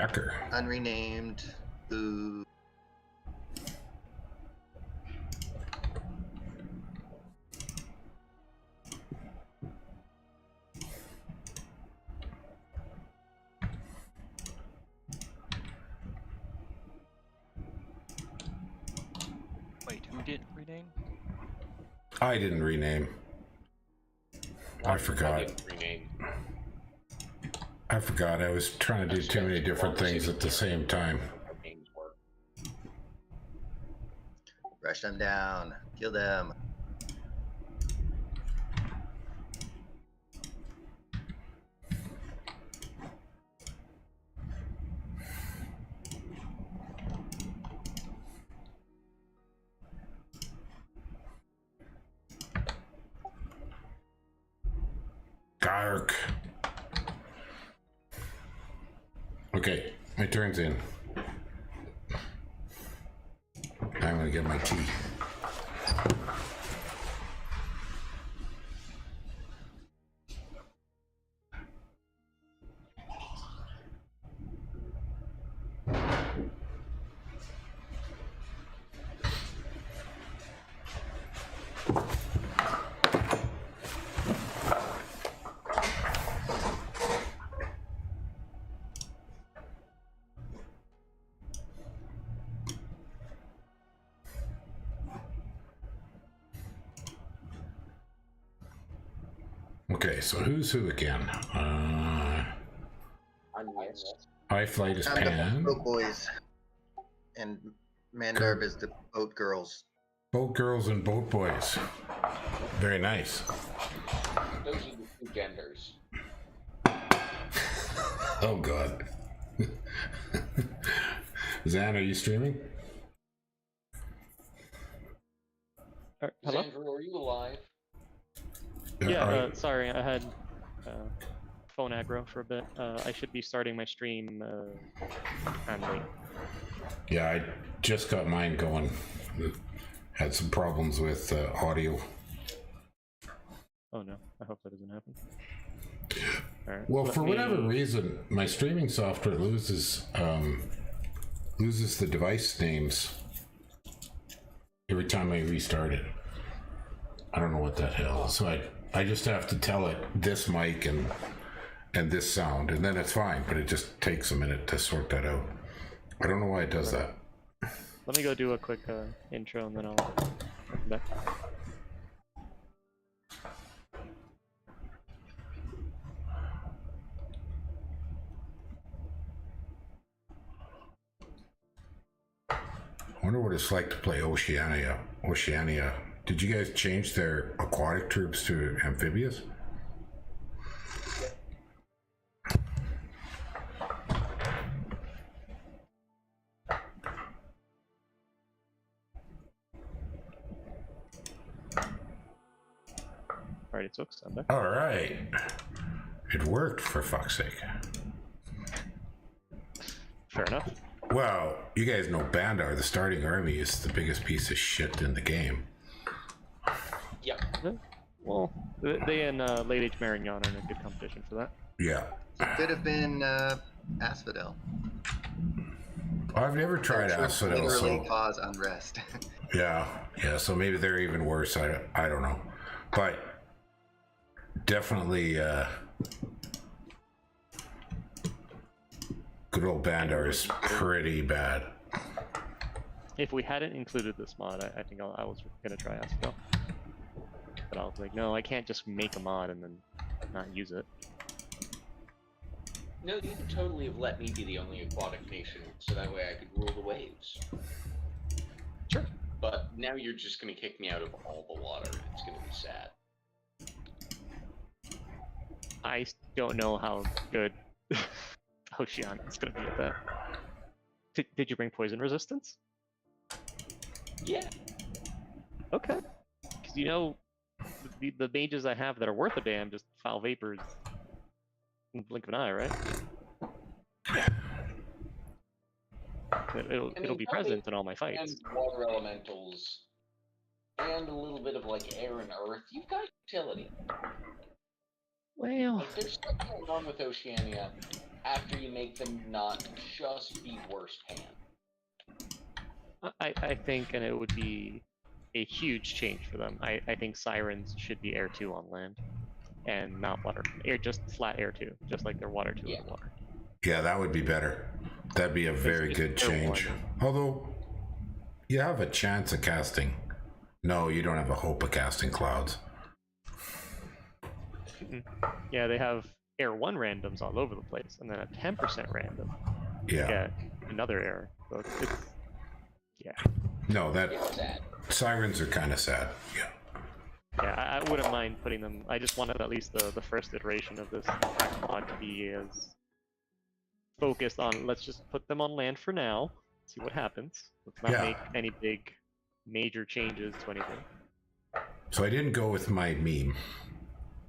Pecker. Unrenamed. Ooh. Wait, who didn't rename? I didn't rename. I forgot. I forgot. I was trying to do too many different things at the same time. Rush them down. Kill them. Gark. Okay, my turn's in. I'm gonna get my tea. Okay, so who's who again? High Flight is Pan. Boat Boys. And Mandarb is the Boat Girls. Boat Girls and Boat Boys. Very nice. Those are the two genders. Oh, God. Zan, are you streaming? Hello? Sandra, are you alive? Yeah, sorry, I had phone aggro for a bit. I should be starting my stream late. Yeah, I just got mine going. Had some problems with audio. Oh no, I hope that doesn't happen. Right, well, for whatever reason, my streaming software loses the device names every time I restart it. I don't know what that hell is. So I just have to tell it this mic and this sound, and then it's fine, but it just takes a minute to sort that out. I don't know why it does that. Let me go do a quick intro and then I'll come back. I wonder what it's like to play Oceania. Did you guys change their aquatic troops to amphibious? Alright, it's I'm back. All right. It worked, for fuck's sake. Fair enough. Well, you guys know Bandar, the starting army, is the biggest piece of shit in the game. Yep. Well, they and Late Age Marignon are in a good competition for that. Yeah. Could have been Asphodel. I've never tried Asphodel, Literally so cause unrest. yeah, so maybe they're even worse. I don't know, but definitely good old Bandar is pretty bad. If we hadn't included this mod, I think I was gonna try Asphodel. But I was like, no, I can't just make a mod and then not use it. No, you could totally have let me be the only aquatic nation, so that way I could rule the waves. Sure. But now you're just going to kick me out of all the water, and it's going to be sad. I don't know how good Oceania is going to be at that. Did you bring poison resistance? Yeah. Okay. Because you know, the mages I have that are worth a damn just foul vapors in the blink of an eye, right? It'll be present in all my fights. And water elementals, and a little bit of like air and earth. You've got utility. Well, Like, there's stuff going on with Oceania after you make them not just be worse pan. I think, and it would be a huge change for them. I think Sirens should be Air 2 on land, and not water. Just flat Air 2, just like they're water 2 in the water. Yeah, that would be better. That'd be a very good change. Although, you have a chance of casting. No, you don't have a hope of casting clouds. Yeah, they have Air 1 randoms all over the place, and then a 10% random. Yeah. Get another Air. So it's yeah. No, that It's sad. Sirens are kind of sad. Yeah. Yeah, I wouldn't mind putting them. I just wanted at least the first iteration of this attack mod to be as focused on. Let's just put them on land for now. See what happens. Let's not make any big major changes to anything. So I didn't go with my meme.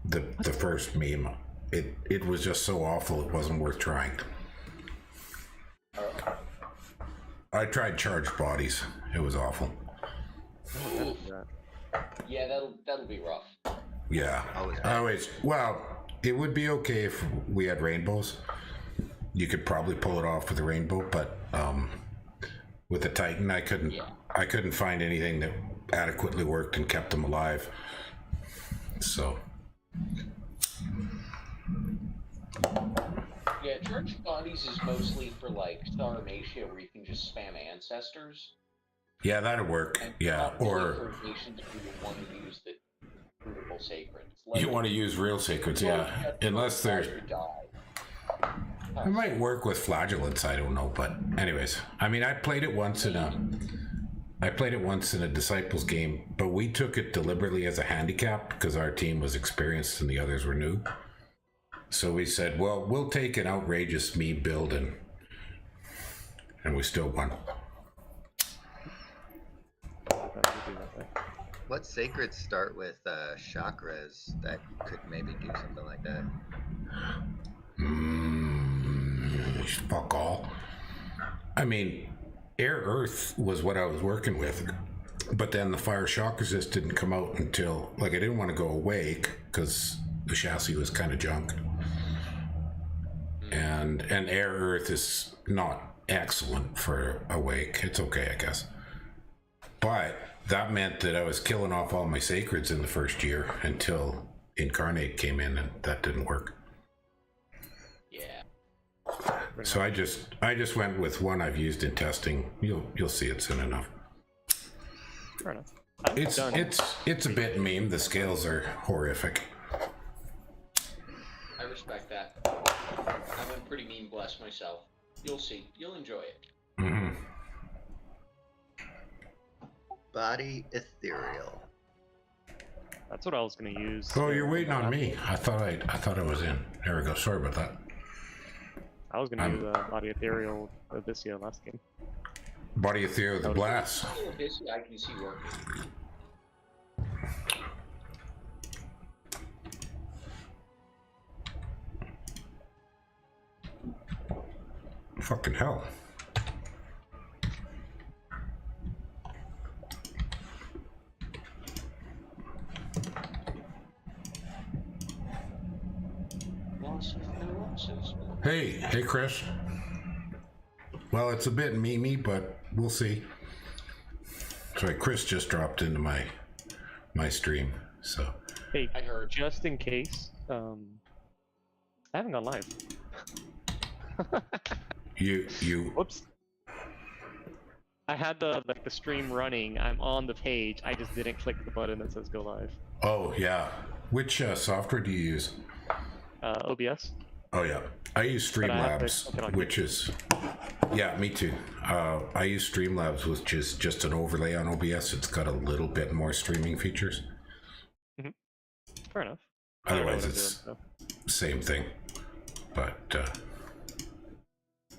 The first meme. It was just so awful it wasn't worth trying. I tried charged bodies. It was awful. Yeah, that'll be rough. Yeah. Always. Well, it would be okay if we had rainbows. You could probably pull it off with a rainbow, but with the Titan, I couldn't find anything that adequately worked and kept them alive. So. Yeah, charged bodies is mostly for like Star Amatia, where you can just spam ancestors. Yeah, that'd work. And Yeah, not really or for nations who would want to use the fruitable sacreds. you want to use real sacreds, yeah. Unless there's. It might work with flagellants, I don't know, but anyways, I mean, I played it once in a Disciples game, but we took it deliberately as a handicap because our team was experienced and the others were new. So we said, well, we'll take an outrageous me build, and we still won. What sacreds start with chakras that could maybe do something like that? Fuck all. I mean, Air Earth was what I was working with, but then the Fire Shock Resist didn't come out until, like, I didn't want to go Awake because the chassis was kind of junk. And Air Earth is not excellent for Awake. It's okay, I guess. But that meant that I was killing off all my sacreds in the first year until Incarnate came in, and that didn't work. Yeah. So I just went with one I've used in testing. You'll see it soon enough. Fair enough. It's a bit meme. The scales are horrific. I respect that. I'm a pretty meme blessed myself. You'll see. You'll enjoy it. Mm-hmm. Body ethereal. That's what I was gonna use. Oh, you're waiting on me. I thought I was in. There we go. Sorry about that. I was gonna use Body Ethereal this year last game. Body Ethereal, the blast. This I can see working. Fucking hell. Hey, Chris. Well, it's a bit memey, but we'll see. Sorry, Chris just dropped into my stream, so. Hey, I heard. Just in case, I haven't gone live. You. Whoops. I had the stream running. I'm on the page. I just didn't click the button that says go live. Oh yeah. Which software do you use? OBS. Oh yeah, I use Streamlabs, which is, yeah, me too. I use Streamlabs, which is just an overlay on OBS. It's got a little bit more streaming features. Mm-hmm. Fair enough. Otherwise, it's same thing. But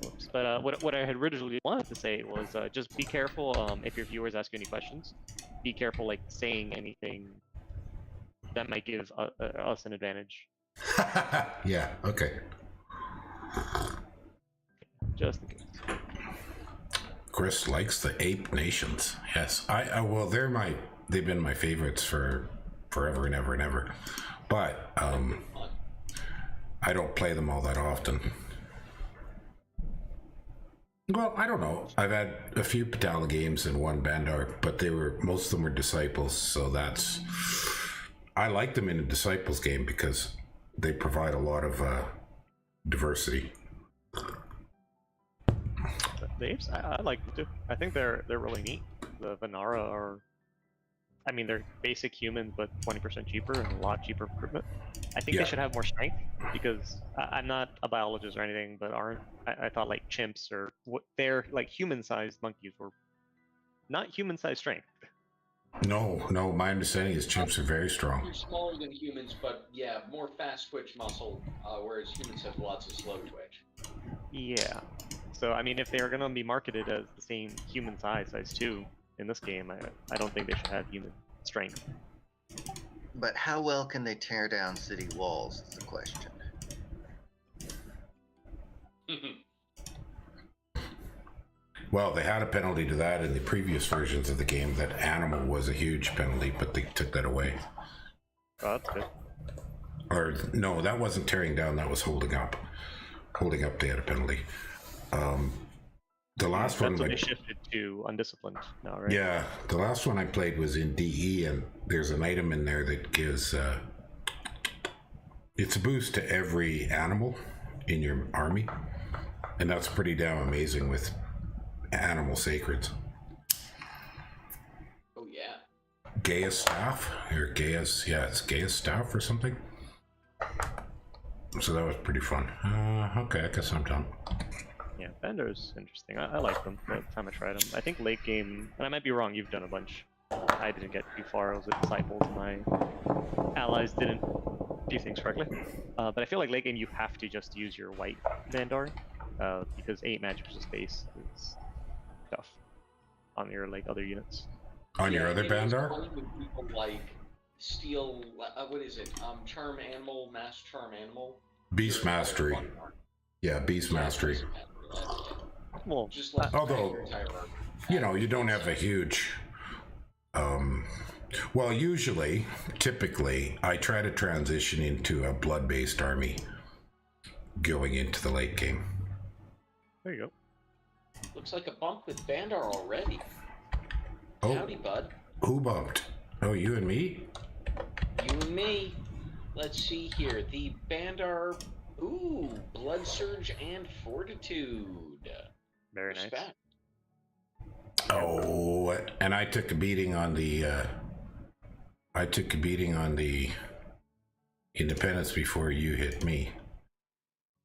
whoops. But what I had originally wanted to say was just be careful if your viewers ask you any questions. Be careful, like, saying anything that might give us an advantage. yeah, okay. Just in case. Chris likes the Ape Nations. Yes, well, they've been my favorites for forever and ever and ever. But I don't play them all that often. Well, I don't know. I've had a few Patala games and one Bandar, but most of them were Disciples, so that's... I like them in a Disciples game because they provide a lot of diversity. The apes, I like them too. I think they're really neat. The Vanara are... I mean, they're basic humans, but 20% cheaper and a lot cheaper recruitment. I think they should have more strength, because I'm not a biologist or anything, but I thought like chimps or they're like human-sized monkeys were not human-sized strength. No, my understanding is chimps are very strong. They're smaller than humans, but yeah, more fast twitch muscle, whereas humans have lots of slow twitch. Yeah. So, I mean, if they're going to be marketed as the same human size too, in this game, I don't think they should have human strength. But how well can they tear down city walls is the question. Well, they had a penalty to that in the previous versions of the game. That animal was a huge penalty, but they took that away. Oh, that's good. Or no, that wasn't tearing down. That was holding up. Holding up, they had a penalty. The last one, they shifted to undisciplined now, right? Yeah, the last one I played was in DE, and there's an item in there that gives it's a boost to every animal in your army, and that's pretty damn amazing with animal sacreds. Oh yeah. Gaia's staff, or Gaia's, yeah, it's Gaia's staff or something. So that was pretty fun. Okay, I guess I'm done. Yeah, Bender's interesting. I like them the time I tried them. I think late game, and I might be wrong, you've done a bunch. I didn't get too far. I was a Disciples. My allies didn't do things correctly. But I feel like late game you have to just use your white Bandar, because 8 magic to space is tough on your like other units. On your other Bandar? People like steal, what is it? Charm Animal, Mass Charm Animal? Beast Mastery. Yeah, Beast Mastery. Well, just like although, you know, you don't have a huge... well, typically, I try to transition into a blood-based army going into the late game. There you go. Looks like a bump with Bandar already. Oh, howdy, bud. Who bumped? Oh, you and me? You and me. Let's see here. The Bandar... Ooh, Blood Surge and Fortitude. Very nice. Respect. Oh, and I took a beating on the Independence before you hit me.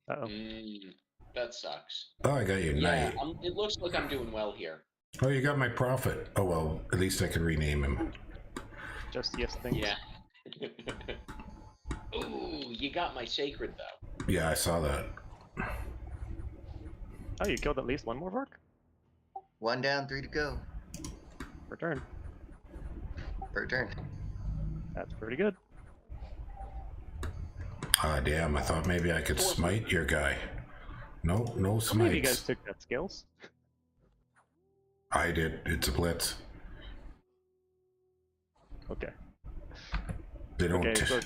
Uh-oh. That sucks. Oh, I got your knight. It looks like I'm doing well here. Oh, you got my prophet. Oh, well, at least I could rename him. Just yes things. Yeah. Ooh, you got my sacred, though. Yeah, I saw that. Oh, you killed at least one more Vork? 1 down, 3 to go. Return. Per turn. That's pretty good. Ah, damn, I thought maybe I could smite your guy. No, no smites. Maybe you guys took that skills. I did. It's a blitz. Okay. They don't... Okay, so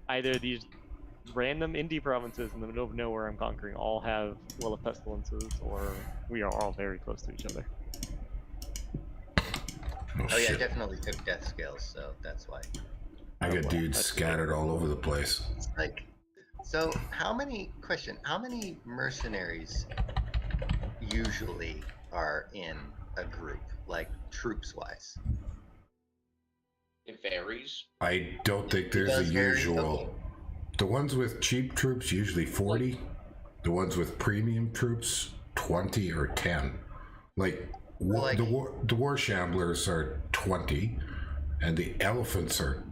either these random indie provinces in the middle of nowhere I'm conquering all have Will of Pestilences, or we are all very close to each other. Oh yeah, I definitely took death skills, so that's why. I got dudes scattered all over the place. Like, so how many mercenaries usually are in a group, like troops-wise? It varies. I don't think there's a usual... Okay. The ones with cheap troops, usually 40. The ones with premium troops, 20 or 10. Like, the war shamblers are 20, and the elephants are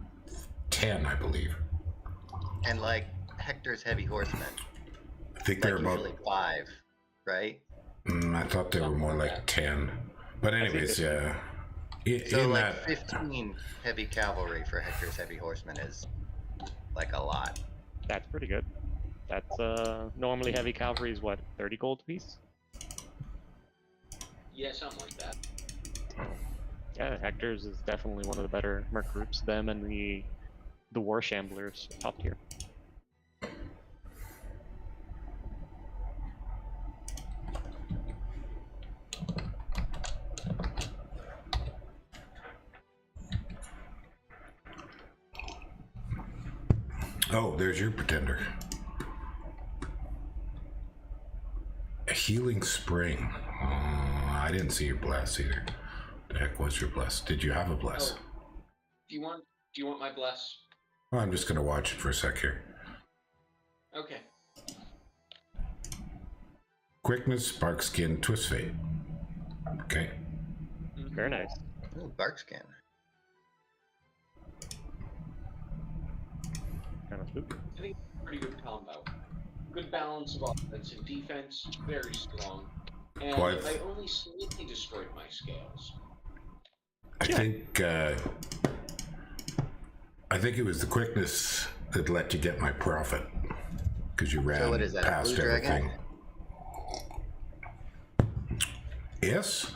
10, I believe. And like Hector's heavy horsemen, I think like they're about... usually 5, right? I thought they were more like 10. But anyways, yeah. So like 15 heavy cavalry for Hector's heavy horsemen is like a lot. That's pretty good. That's normally heavy cavalry is what, 30 gold apiece? Yeah, something like that. Yeah, Hector's is definitely one of the better merc groups. Them and the war shamblers top tier. Oh, there's your pretender. A healing spring. I didn't see your bless either. The heck was your bless? Did you have a bless? Oh, do you want my bless? Well, I'm just gonna watch it for a sec here. Okay. Quickness, Spark Skin, Twist Fate. Okay. Very nice. Ooh, bark skin. Kind of spook. I think it's a pretty good combo. Good balance of offense and defense, very strong. And Well, I only slightly destroyed my scales. I think it was the quickness that let you get my profit, because you ran So what is that, a past blue dragon? everything. Yes.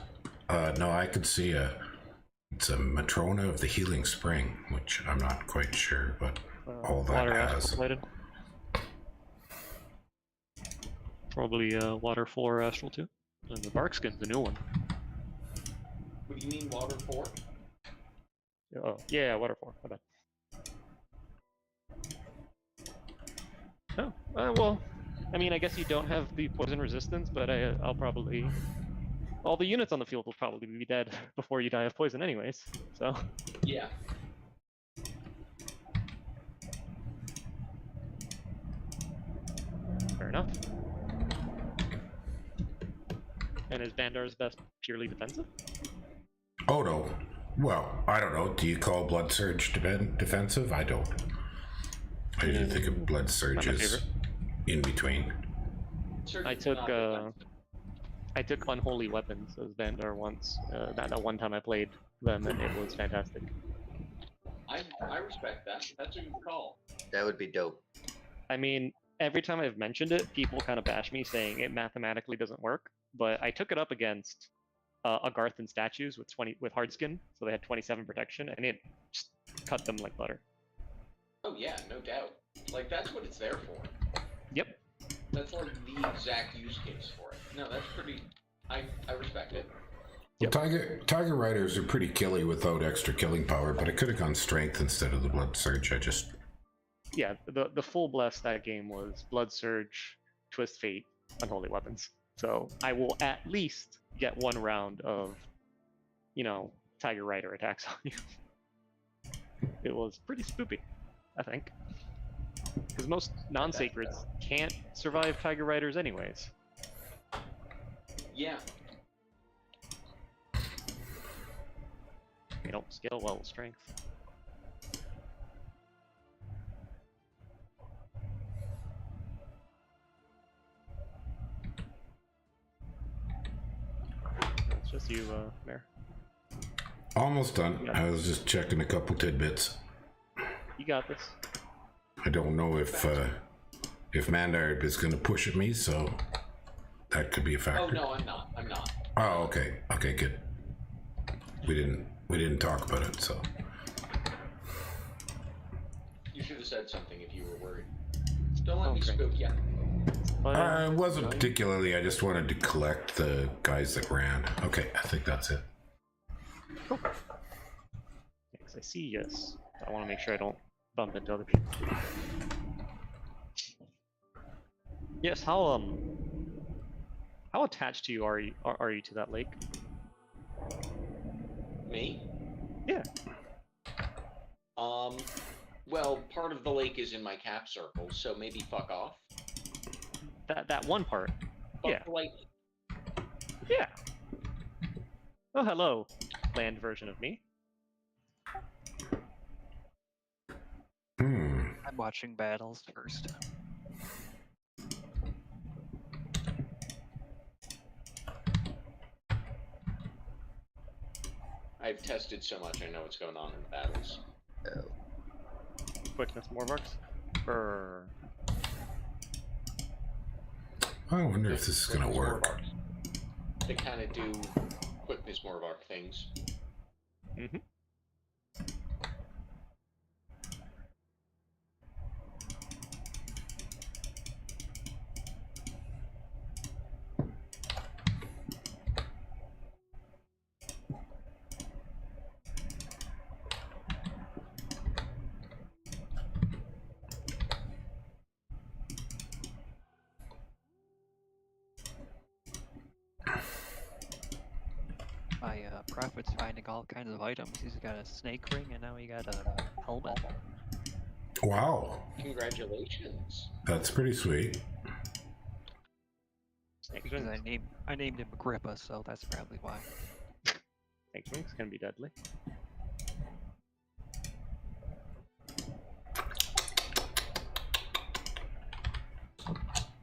No, I could see it's a Matrona of the Healing Spring, which I'm not quite sure, but all that Water has. astral plated. Probably water 4 astral too. And the bark skin's the new one. What do you mean water 4? Oh, yeah, water 4. My bad. Oh, well, I mean, I guess you don't have the poison resistance, but I'll probably... All the units on the field will probably be dead before you die of poison anyways, so... Yeah. Fair enough. And is Bandar's best purely defensive? Oh no. Well, I don't know. Do you call Blood Surge defensive? I don't. I usually think of Blood Surge my as favorite. in between. I took Unholy Weapons as Bandar once. That one time I played them, and it was fantastic. I respect that. That's a good call. That would be dope. I mean, every time I've mentioned it, people kind of bash me saying it mathematically doesn't work. But I took it up against Agarthan statues with hard skin, so they had 27 protection, and it just cut them like butter. Oh yeah, no doubt. Like, that's what it's there for. Yep. That's like the exact use case for it. No, that's pretty... I respect it. Well, Tiger Riders are pretty killy without extra killing power, but I could have gone strength instead of the Blood Surge. Yeah, the full bless that game was Blood Surge, Twist Fate, Unholy Weapons. So I will at least get one round of, Tiger Rider attacks on you. It was pretty spoopy, I think. Because most non-sacreds can't survive Tiger Riders anyways. Yeah. They don't scale well with strength. It's just you, Mayor. Almost done. Yeah. I was just checking a couple tidbits. You got this. I don't know if Mandar is going to push at me, so that could be a factor. Oh no, I'm not. Oh, okay. Okay, good. We didn't talk about it, so. You should have said something if you were worried. Don't let me Okay. spook you. But, It wasn't particularly. I just wanted to collect the guys that ran. Okay, I think that's it. Cool. Because I see yes. I want to make sure I don't bump into other people. Yes. How attached to you are you to that lake? Me? Yeah. Well, part of the lake is in my cap circle, so maybe fuck off. That one part. Fuck Yeah. politely. Yeah. Oh, hello, land version of me. I'm watching battles first. I've tested so much, I know what's going on in the battles. So, Quickness more marks. Brr. I wonder if this is going to Quickness work. Morvark. They kind of do quickness Morvark things. Mm-hmm. Prophet's finding all kinds of items. He's got a snake ring, and now he got a helmet. Wow, Congratulations. that's pretty sweet. Snake Because rings. I named him Agrippa, so that's probably why. Snake rings can be deadly.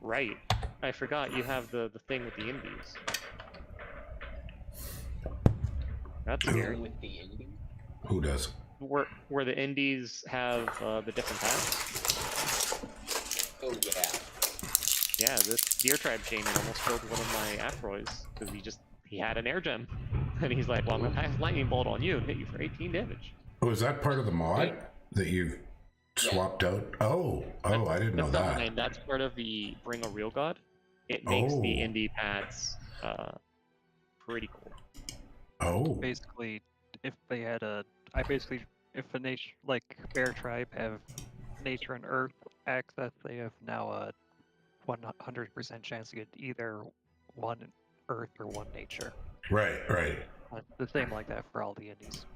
Right. I forgot you have the thing with the indies. That's Here scary. with the ending. Who does? Where the indies have the different paths. Oh yeah. Yeah, this Deer Tribe shaman almost killed one of my Afroys because he had an air gem. And he's like, well, I'm gonna cast lightning bolt on you and hit you for 18 damage. Oh, is that part of the mod that you swapped out? Oh, I didn't know That's not that. mine. That's part of the Bring a Real God. It makes the Oh. indie paths pretty cool. Oh, Basically, if they had if a nature like Bear Tribe have nature and Earth access, they have now a 100% chance to get either one Earth or one nature. right. The same like that for all the indies.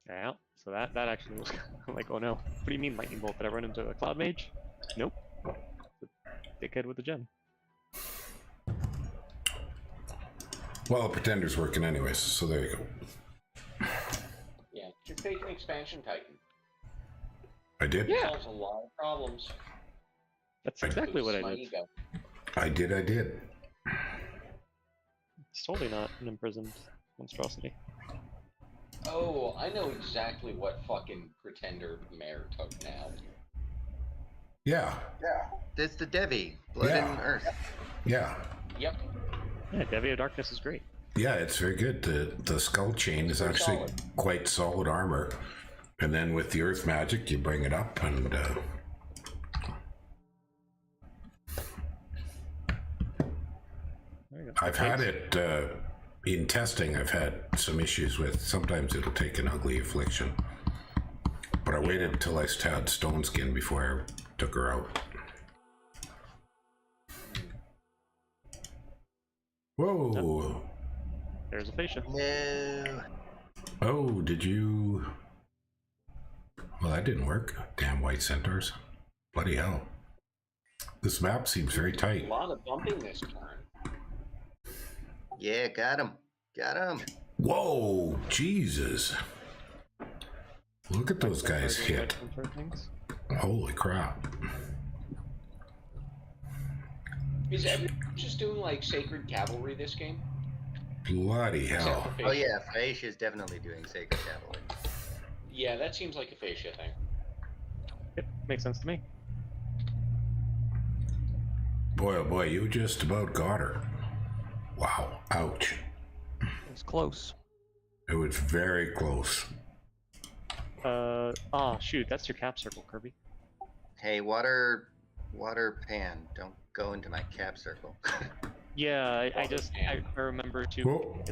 Yeah, so that actually was like, oh no, what do you mean lightning bolt? Did I run into a cloud mage? Nope. Dickhead with the gem. Well, the Pretender's working anyways, so there you go. Yeah. You're taking expansion Titan. I did? Yeah. Solves a lot of problems. That's exactly what I Boosts my did. ego. I did. It's totally not an imprisoned monstrosity. Oh, I know exactly what fucking Pretender Mare took now. Yeah. It's the Devi, Blood Yeah. and Earth. Yeah. Yep. Yeah, Devi of Darkness is great. Yeah, it's very good. The skull chain is Very actually solid. quite solid armor. And then with the earth magic, you bring it up and There you go. I've had it in testing. I've had some issues with sometimes it'll take an ugly affliction. But I waited until I had stone skin before I took her out. Whoa. There's a fascia. No. Oh, did you... Well, that didn't work. Damn white centaurs. Bloody hell. This map seems very A tight. lot of bumping this turn. Yeah, got him. Got him. Whoa, Jesus. Look at those guys hit. Things. Holy crap. Is everyone just doing like Sacred Cavalry this game? Bloody Except hell. for Oh Fascia. yeah, Fascia is definitely doing Sacred Cavalry. Yeah, that seems like a Fascia thing. Yep, makes sense to me. Boy, oh boy, you just about got her. Wow, ouch. It was close. It was very close. Oh shoot, that's your cap circle, Kirby. Hey, water pan, don't go into my cap circle. Yeah, I Water just pan. I remember to. Whoa.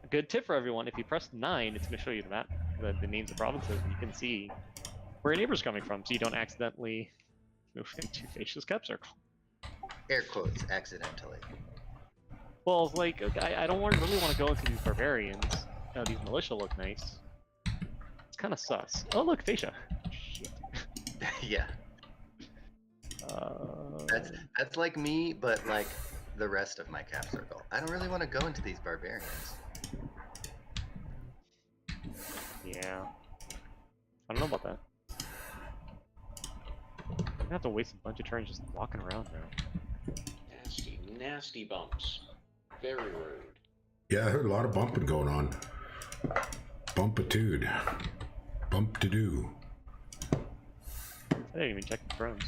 A good tip for everyone: if you press 9, it's going to show you the map, the names of provinces, and you can see where your neighbor's coming from, so you don't accidentally move into Fascia's cap circle. Air quotes, accidentally. Well, it's like I don't really want to go into these barbarians. These militia look nice. It's kind of sus. Oh look, Fascia. Shit. Yeah, that's like me, but like the rest of my cap circle. I don't really want to go into these barbarians. Yeah. I don't know about that. I'm gonna have to waste a bunch of turns just walking around now. Nasty, nasty bumps. Very rude. Yeah, I heard a lot of bumping going on. Bumpitude. Bump to do. I didn't even check the thrones.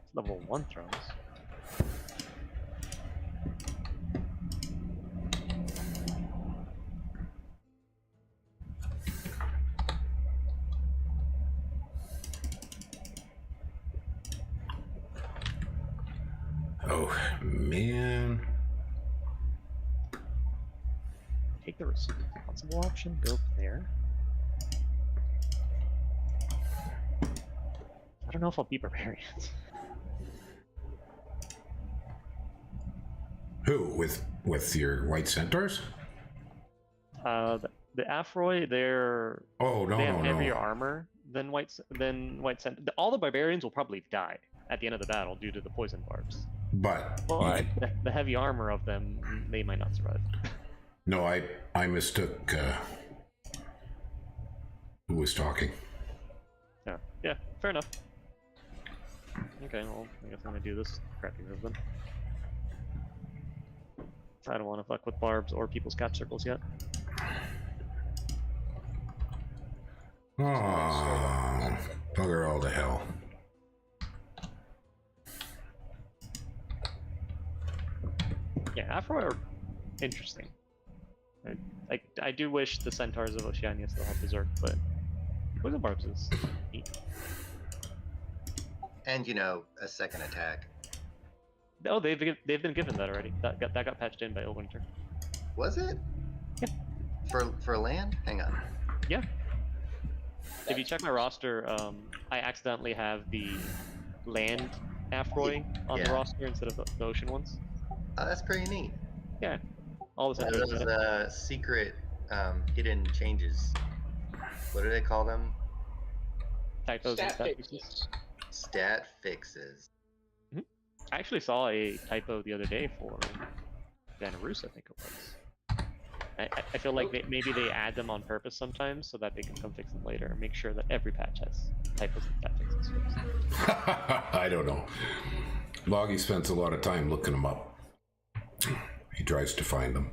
It's level 1 thrones. Oh, man. Take the responsible option, go there. I don't know if I'll be barbarians. Who with your white centaurs? The Afroi, they're Oh they have no heavier no. armor than white centaur. All the barbarians will probably die at the end of the battle due to the poison barbs. But But the heavy armor of them, they might not survive. no, I mistook who was talking. Yeah, fair enough. Okay, well, I guess I'm gonna do this crappy move then. I don't want to fuck with barbs or people's cap circles yet. Oh, bugger all to hell. Yeah, Afro are interesting. I do wish the centaurs of Oceania still had berserk, but poison barbs is neat. And a second attack. Oh, they've been given that already. That got patched in by Ilwinter. Was it? Yeah. For land? Hang on. Yeah. If you check my roster, I accidentally have the land Afroi on the Yeah. roster instead of the ocean ones. Oh, that's pretty neat. Yeah. All the centaurs get it. Those secret hidden changes. What do they call them? Typos and Stat stat fixes. fixes. Stat fixes. I actually saw a typo the other day for Vanarus, I think it was. I feel like maybe they add them on purpose sometimes so that they can come fix them later and make sure that every patch has typos and stat fixes fixed. I don't know. Loggy spends a lot of time looking them up. He tries to find them.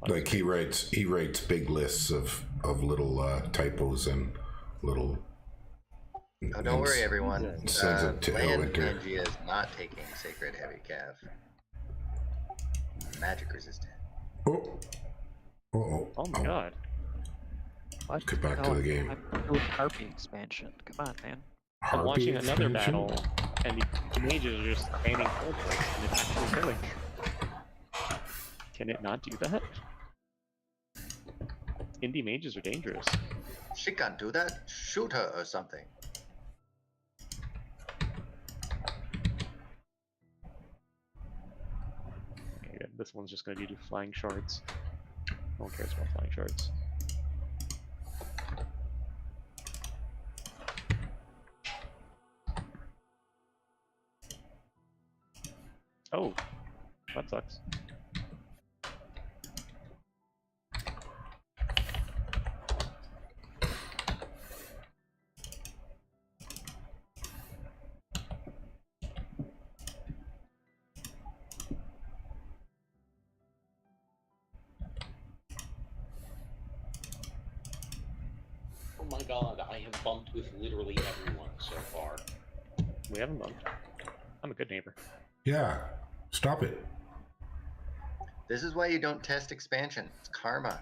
Like he writes big lists of little typos and little. Oh, don't worry, everyone. Sends it to Land Elwinter. Pangea is not taking Sacred Heavy Cav. Magic resistant. Oh. Oh my god. What? Get back to the game. I'm doing Harpy expansion. Come on, man. I'm watching Harpy another expansion? battle, and the mages are just spamming fortress, and it's actually killing. Can it not do that? Indie mages are dangerous. She can't do that. Shoot her or something. Okay, this one's just gonna do flying shards. No one cares about flying shards. Oh, that sucks. Oh my god, I have bumped with literally everyone so far. We haven't bumped. I'm a good neighbor. Yeah. Stop it. This is why you don't test expansion. It's karma.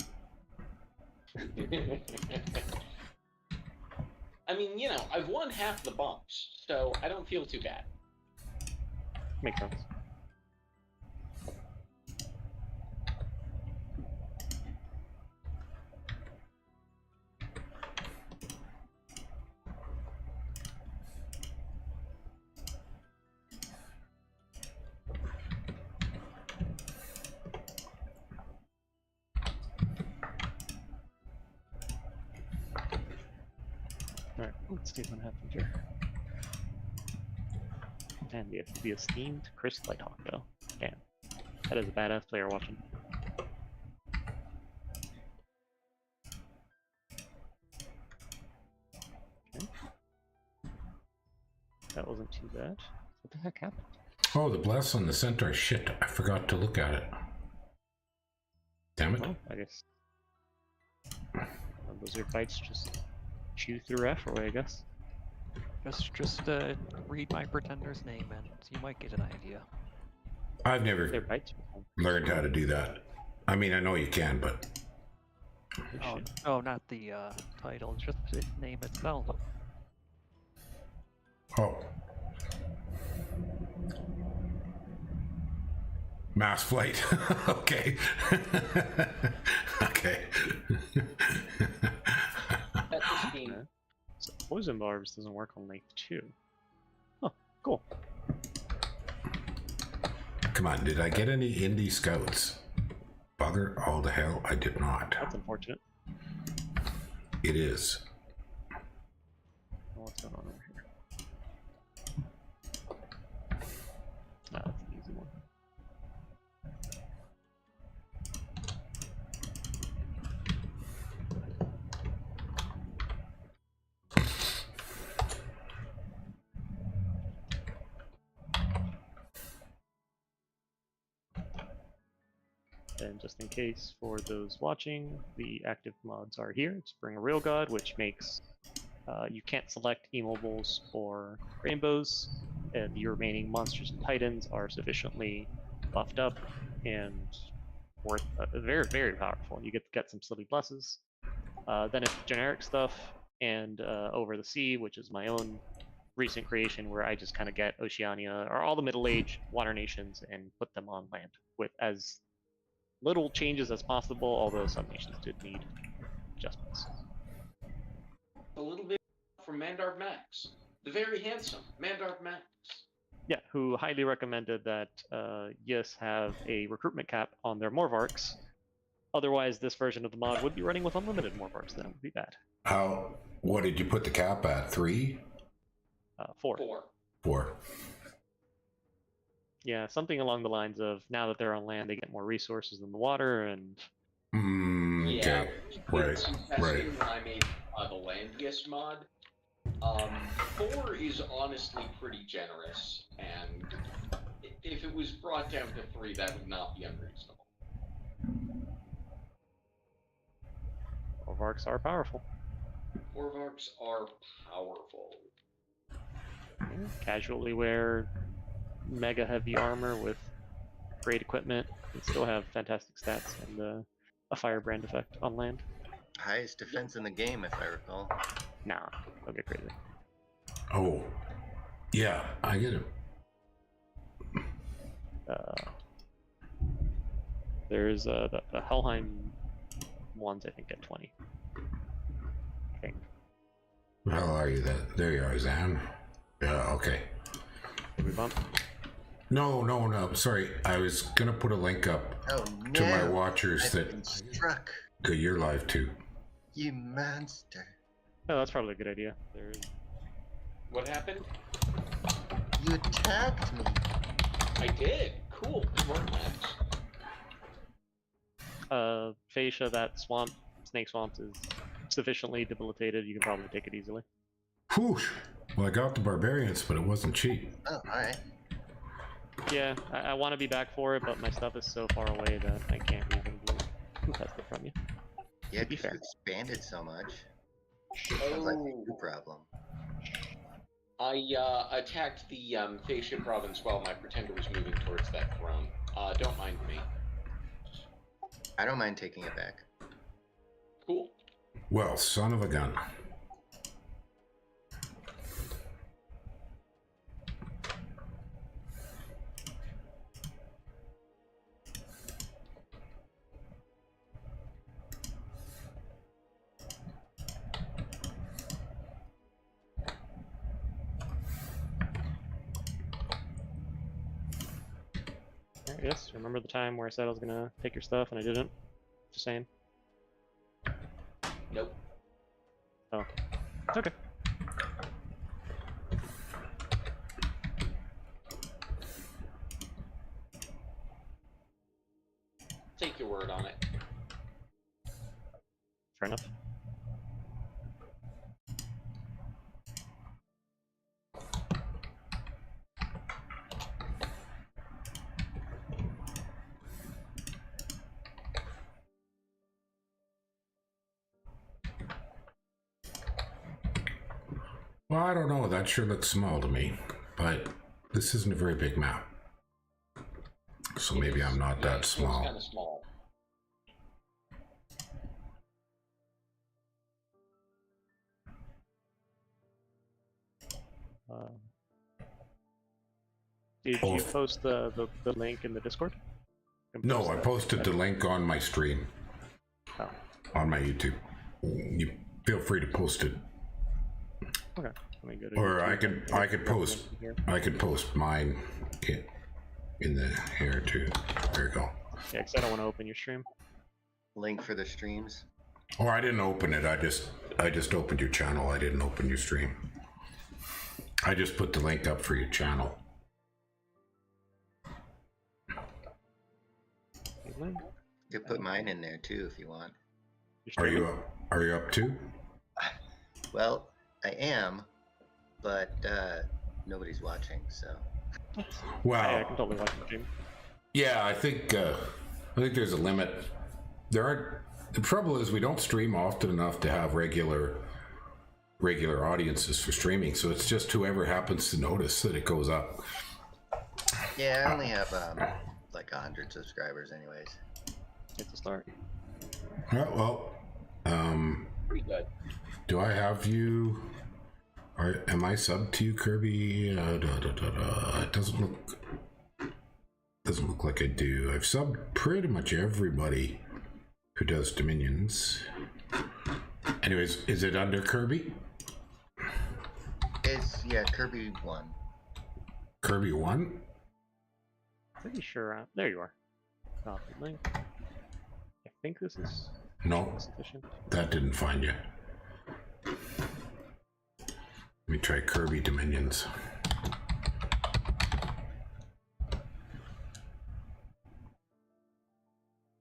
I mean, I've won half the bumps, so I don't feel too bad. Makes sense. Alright, let's see what happens here. And we have the esteemed Chris Lighthawk, though. Damn. That is a badass player watching. Okay. That wasn't too bad. What the heck happened? Oh, the bless on the center. Shit, I forgot to look at it. Damn it. Well, I guess. Blizzard fights just chew through Afro, I guess. Just read my pretender's name and you might get an idea. I've never Their bites. learned how to do that. I mean, I know you can, but Oh, no, not the title, just the name itself. oh. Mass flight. Okay. Okay. That's just being So, poison barbs doesn't work on length 2. Oh, cool. Come on, did I get any indie scouts? Bugger all the hell, I did not. That's unfortunate. It is. What's going on over here? Ah, that's an easy one. And just in case for those watching, the active mods are here. It's Bring a Real God, which makes you can't select immobiles or rainbows, and the remaining monsters and titans are sufficiently buffed up and worth very, very powerful. You get some silly blesses. Then it's generic stuff, and Over the Sea, which is my own recent creation, where I just kind of get Oceania or all the middle-aged water nations and put them on land with as little changes as possible, although some nations did need adjustments. A little bit from Mandar Max, the very handsome Mandar Max. Yeah, who highly recommended that Yis have a recruitment cap on their Morvarks. Otherwise, this version of the mod would be running with unlimited Morvarks. That would be bad. What did you put the cap at? 3? 4. 4. Yeah, something along the lines of now that they're on land, they get more resources in the water, and Yeah, okay, right. When I made the land yes mod, 4 is honestly pretty generous, and if it was brought down to 3, that would not be unreasonable. Morvarks are powerful. Morvarks are powerful. Yeah, casually wear mega heavy armor with great equipment and still have fantastic stats and a firebrand effect on land. Highest defense in the game, if I recall. Nah, don't get crazy. Oh, yeah, I get it. There's the Helheim ones, I think, at 20. I think. Where the hell are you? There you are, Zan. Yeah, okay. Did we bump? No. Sorry, I was gonna put a link up to my watchers I've that been struck. you're live too. You monster. Oh, that's probably a good idea. What happened? You attacked me. I did. Cool. Smart Max. Fascia, that swamp, snake swamp, is sufficiently debilitated. You can probably take it easily. Whew. Well, I got the barbarians, but it wasn't cheap. Oh, alright. Yeah, I want to be back for it, but my stuff is so far away that I can't reasonably contest it from you. Yeah, To be because fair. you expanded so much. Sounds like a new problem. I attacked the Fascia province while my pretender was moving towards that throne. Don't mind me. I don't mind taking it back. Cool. Well, son of a gun. Yes, remember the time where I said I was gonna take your stuff and I didn't? Just saying. Nope. Oh. It's okay. Take your word on it. Fair enough. Well, I don't know. That sure looks small to me, but this isn't a very big map. So maybe I'm not that It's small. kind of small. Did Oh, you post the link in the Discord? You can No, post I that. posted the link on my stream, Oh. on my YouTube. You feel free to post it Okay. Let me go to Or YouTube. I could post mine in the here too. There you go. Yeah, because I don't want to open your stream. Link for the streams. Or I didn't open it. I just opened your channel. I didn't open your stream. I just put the link up for your channel. You could put mine in there too if you want. Are you up? Are you up too? Well, I am, but nobody's watching, so. Well, I can totally watch the stream. yeah, I think there's a limit. The trouble is we don't stream often enough to have regular audiences for streaming, so it's just whoever happens to notice that it goes up. Yeah, I only have like 100 subscribers, anyways. It's a start. Yeah, well, Pretty good. do I have you? Am I subbed to you, Kirby? It doesn't look like I do. I've subbed pretty much everybody who does Dominions. Anyways, is it under Kirby? It's, yeah, Kirby 1. Kirby 1? Pretty sure. There you are. Copy link. I think this is No, sufficient. that didn't find you. Let me try Kirby Dominions.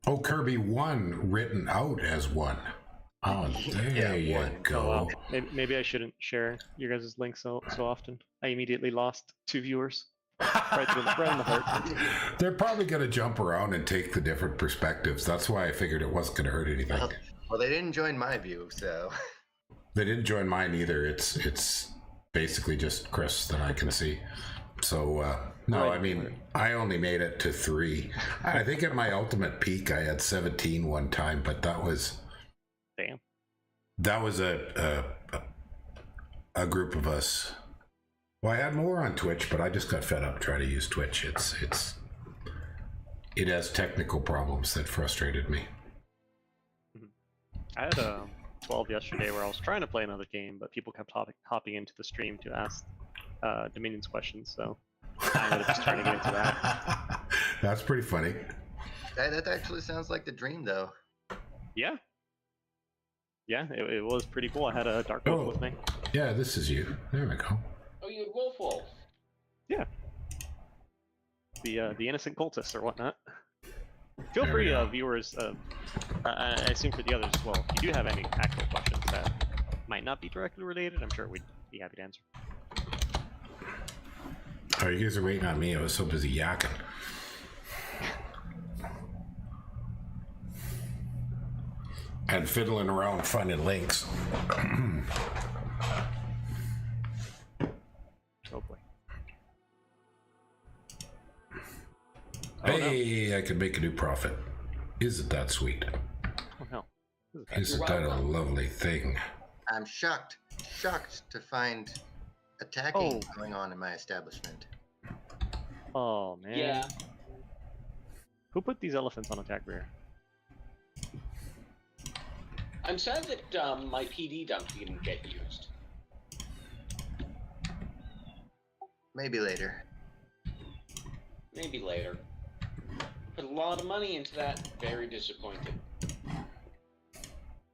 Oh, Kirby 1 written out as 1. Oh, there you one. go. Oh, wow. Maybe I shouldn't share your guys' links so often. I immediately lost 2 viewers. Right in the heart. They're probably going to jump around and take the different perspectives. That's why I figured it wasn't going to hurt anything. Well, they didn't join my view, so. They didn't join mine either. It's basically just Chris that I can see. So, no, I mean, I only made it to 3. I think at my ultimate peak, I had 17 one time, but that was... Damn. That was a group of us. Well, I had more on Twitch, but I just got fed up trying to use Twitch. It has technical problems that frustrated me. I had 12 yesterday where I was trying to play another game, but people kept hopping into the stream to ask Dominions questions, so I ended up just trying to get into that. That's pretty funny. That actually sounds like the dream, though. Yeah. Yeah, it was pretty cool. I had a Dark Wolf with me. Yeah, this is you. There we go. Oh, you had Wolf. Yeah. The innocent cultists or whatnot. Feel There free, we go. viewers. I assume for the others as well. If you do have any actual questions that might not be directly related, I'm sure we'd be happy to answer. Oh, you guys are waiting on me. I was so busy yakking. And fiddling around finding links. Oh boy. Hey, I could make a new profit. Isn't that sweet? Oh no. Isn't that a lovely thing? I'm shocked to find attacking Oh. going on in my establishment. Oh man. Yeah. Who put these elephants on attack rear? I'm sad that my PD dump didn't get used. Maybe later. Maybe later. Put a lot of money into that. Very disappointed.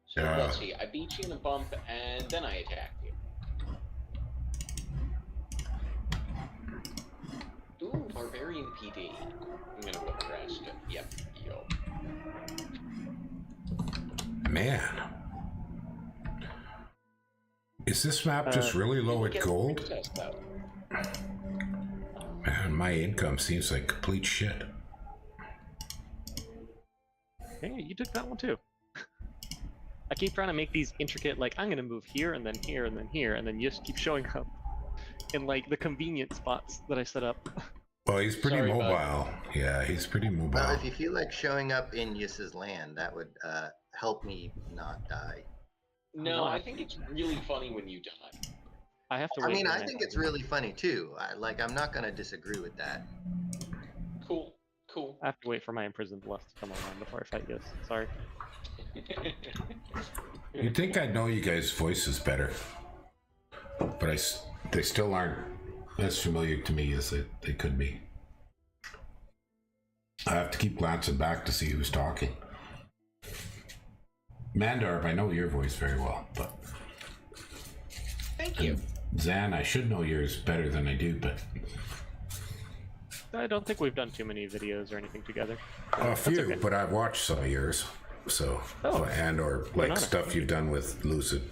So Yeah. let's see. I beat you in a bump, and then I attacked you. Ooh, Barbarian PD. I'm gonna whip the rest. Yep. Yo. Man. Is this map just really low at Get gold? success, though. Man, my income seems like complete shit. Hey, you took that one too. I keep trying to make these intricate, like, I'm gonna move here, and then here, and then here, and then you just keep showing up in, like, the convenient spots that I set up. Well, he's pretty Sorry, bud. mobile. Yeah, he's pretty mobile. Well, if you feel like showing up in Yis's land, that would help me not die. No, I think it's really funny when you die. I have to I wait. mean, for I my- think it's really funny too. I'm not gonna disagree with that. Cool. Cool. I have to wait for my imprisoned lust to come online before I fight you. Sorry. You'd think I'd know you guys' voices better. but they still aren't as familiar to me as they could be. I have to keep glancing back to see who's talking. Mandarb, I know your voice very well, but Thank you. Zan, I should know yours better than I do, but I don't think we've done too many videos or anything together. a few. okay. But I've watched some of yours, so Oh. and or Why like not? stuff you've done with Lucid.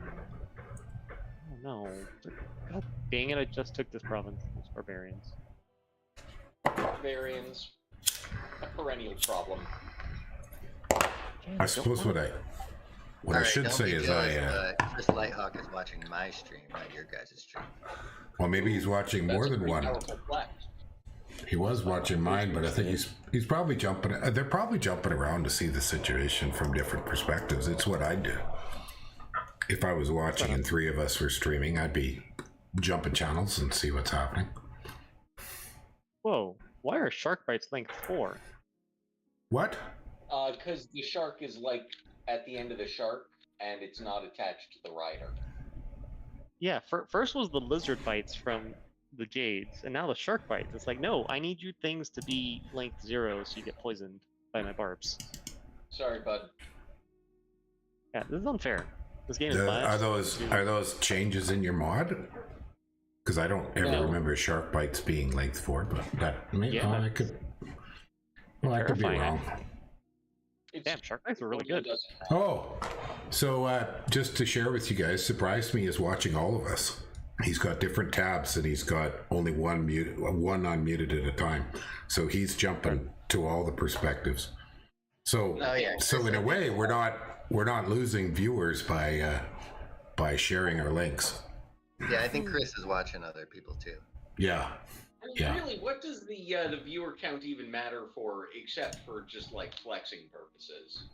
Oh no. God dang it, I just took this province. Those barbarians. Barbarians, a perennial problem. I suppose what I Alright, should don't say be is jealous, Chris Lighthawk is watching my stream, not your guys' stream. well, maybe he's watching more That's a than pretty one. powerful flex. He was watching mine, but I think he's probably jumping. They're probably jumping around to see the situation from different perspectives. It's what I'd do if I was watching and three of us were streaming. I'd be jumping channels and see what's happening. Whoa, why are shark bites length 4? What? Because the shark is like at the end of the shark, and it's not attached to the rider. Yeah, first was the lizard bites from the jades, and now the shark bites. It's like, no, I need you things to be length 0 so you get poisoned by my barbs. Sorry, bud. Yeah, this is unfair. This game is Are biased. those changes in your mod? Because I don't ever No. remember shark bites being length 4, but that maybe Yeah, I could. Well, I could be terrifying. wrong. It's Damn, shark bites were really good. doesn't have- Oh, so just to share with you guys, surprised me is watching all of us. He's got different tabs and he's got only one unmuted at a time, so he's jumping to all the perspectives. So, Oh, yeah. so in a way, we're not losing viewers by sharing our links. Yeah, I think Chris is watching other people too. Yeah, Yeah. Really, what does the viewer count even matter for, except for just like flexing purposes?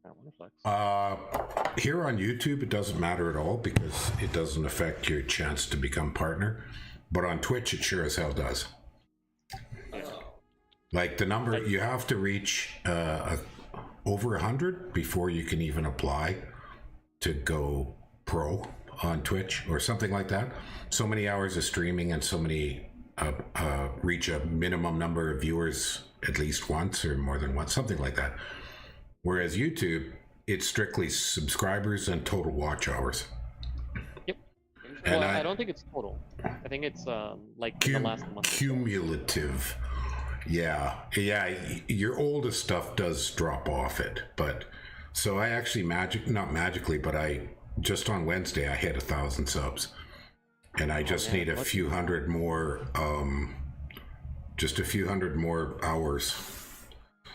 I want to flex. Here on YouTube, it doesn't matter at all because it doesn't affect your chance to become partner. But on Twitch, it sure as hell does. Oh. Like the number, you have to reach over 100 before you can even apply to go pro on Twitch or something like that. So many hours of streaming and so many reach a minimum number of viewers at least once or more than once, something like that. Whereas YouTube, it's strictly subscribers and total watch hours. Yep. And Well, I don't think it's total. I think it's like the last month. Cumulative. Yeah. Your oldest stuff does drop off it, but so I actually not magically, but I just on Wednesday I hit 1,000 subs, and I just need a few hundred more, just a few hundred more hours.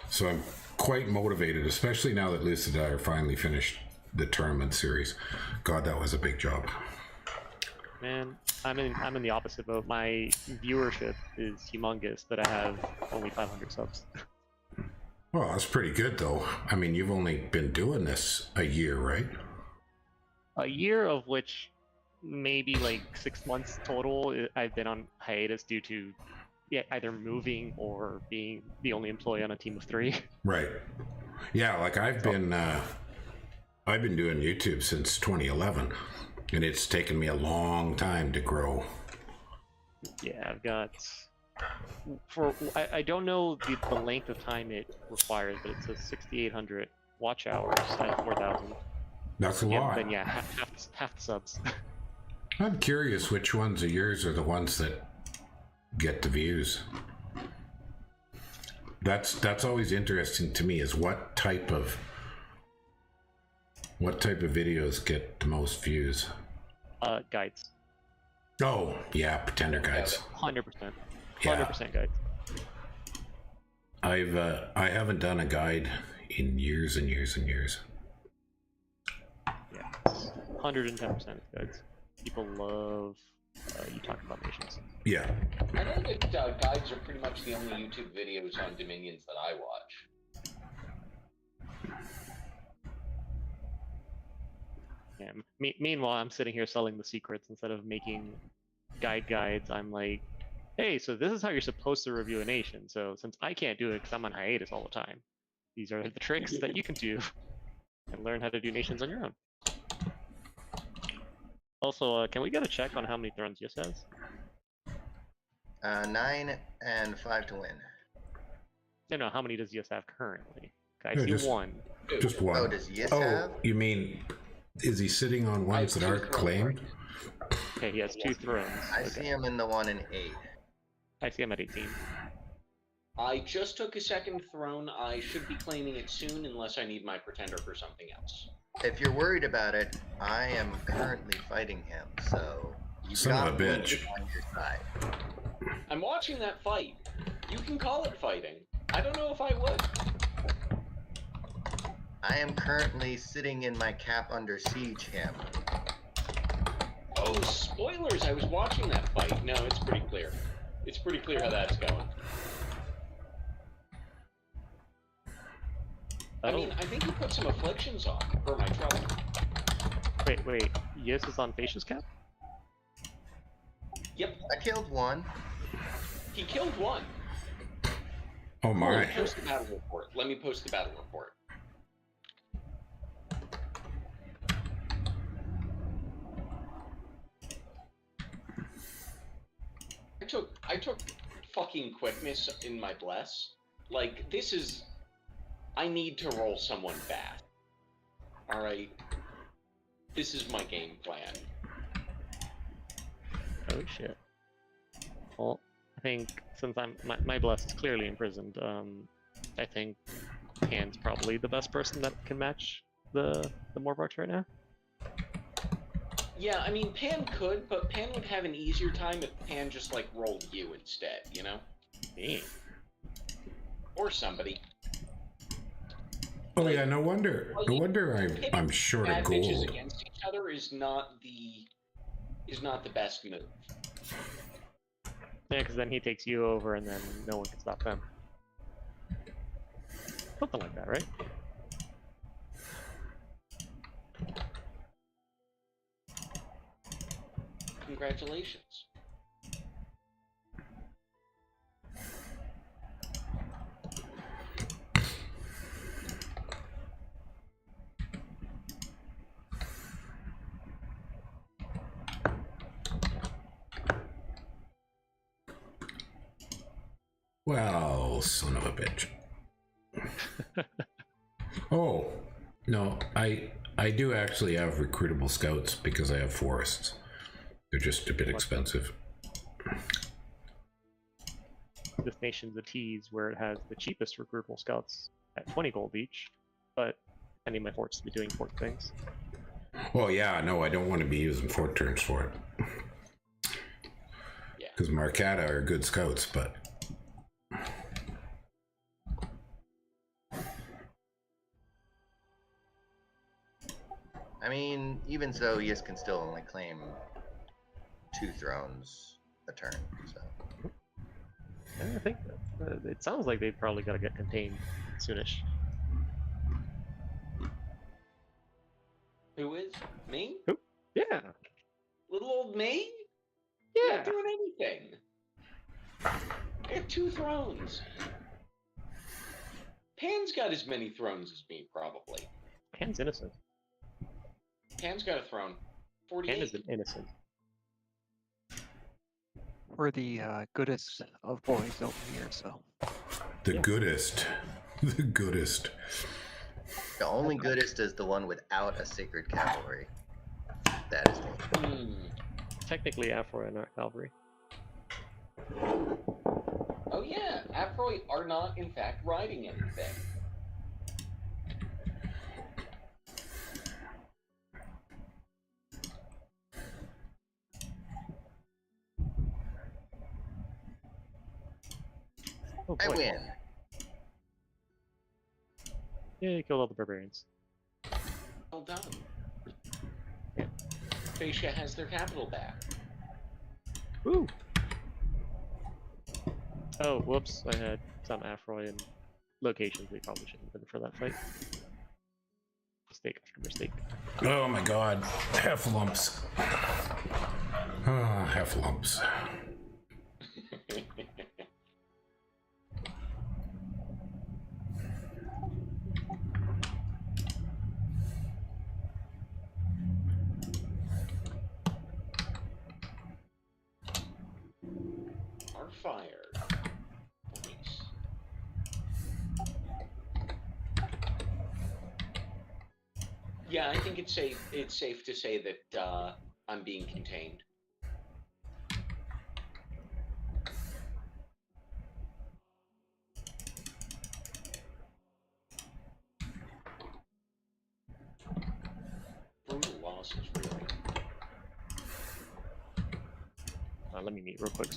So I'm quite motivated, especially now that Lucid and I are finally finished the tournament series. God, that was a big job. Man, I'm in the opposite boat. My viewership is humongous, but I have only 500 subs. Well, that's pretty good though. I mean, you've only been doing this a year, right? A year of which maybe like 6 months total I've been on hiatus due to either moving or being the only employee on a team of 3. Right. Yeah, like I've been doing YouTube since 2011, and it's taken me a long time to grow. Yeah, I've got I don't know the length of time it requires, but it says 6,800 watch hours at 4,000. That's a lot. Then yeah, half the subs. I'm curious which ones of yours are the ones that get the views. That's always interesting to me, is what type of videos get the most views. Guides. Oh yeah, pretender guides. 100%. Yeah. 100% guides. I haven't done a guide in years and years and years. Yeah, 110% guides. People love you talking about nations. Yeah. I know that guides are pretty much the only YouTube videos on Dominions that I watch. Yeah. Meanwhile, I'm sitting here selling the secrets instead of making guides. I'm like, hey, so this is how you're supposed to review a nation. So since I can't do it because I'm on hiatus all the time, these are the tricks that you can do and learn how to do nations on your own. Also, can we get a check on how many thrones Yus has? 9 and 5 to win. No, how many does Yus have currently? I Yeah, see just- one. Just one. Oh, does Yis Oh, have? you mean, is he sitting on I ones have that 2 aren't thrones claimed? right Okay, he has 2 thrones. I Okay. see him in the one in 8. I see him at 18. I just took a second throne. I should be claiming it soon unless I need my pretender for something else. If you're worried about it, I am currently fighting him, so you've Son got of a me bitch. on your side. I'm watching that fight. You can call it fighting. I don't know if I would. I am currently sitting in my cap under siege him. Oh, spoilers! I was watching that fight. No, it's pretty clear. It's pretty clear how that's going. I mean, I think he put some afflictions on for my trouble. Wait. Yus is on Facia's cap? Yep, I killed one. he killed one. Oh Let my. me post the battle report. Let me post the battle report. I took fucking quickness in my bless. Like, this is... I need to roll someone bad. Alright? This is my game plan. Oh shit. Well, I think since my bless is clearly imprisoned, I think Pan's probably the best person that can match the Morbarks right now. Yeah, I mean, Pan could, but Pan would have an easier time if Pan just, like, rolled you instead, you know? Damn. Or somebody. Oh yeah, no wonder. No wonder I'm short of Bad bitches gold. against each other is not the best move. Yeah, because then he takes you over and then no one can stop them. Something like that, right? Congratulations. Well, son of a bitch. Oh, no, I do actually have recruitable scouts because I have forests. They're just a bit expensive. This nation's a tease where it has the cheapest recruitable scouts at 20 gold each, but I need my forts to be doing fort things. Well, yeah, no, I don't want to be using fort turns for it. Yeah. Because Marcata are good scouts, but... I mean, even so, Yis can still only claim 2 thrones a turn, so... I think it sounds like they've probably got to get contained soonish. Who is? Me? Yeah, Little old me? yeah. Not doing anything. I have 2 thrones. Pan's got as many thrones as me, probably. Pan's innocent. Pan's got a throne. 48. Pan is an innocent. We're the goodest of boys over here, so. The goodest. The goodest. The only goodest is the one without a sacred cavalry. That is the Hmm. Technically, Afro and Cavalry. Oh yeah, Aphroid are not, in fact, riding anything. Oh I boy. win. Yeah, you killed all the barbarians. Well done. Facia has their capital back. Woo! Oh, whoops! I had some Afroy and locations we probably shouldn't have been for that fight. Mistake after mistake. Oh my god. Half lumps. Ah, half lumps. fire. Nice. Yeah, I think it's safe to say that I'm being contained. Brutal losses, really. Let me meet real quick.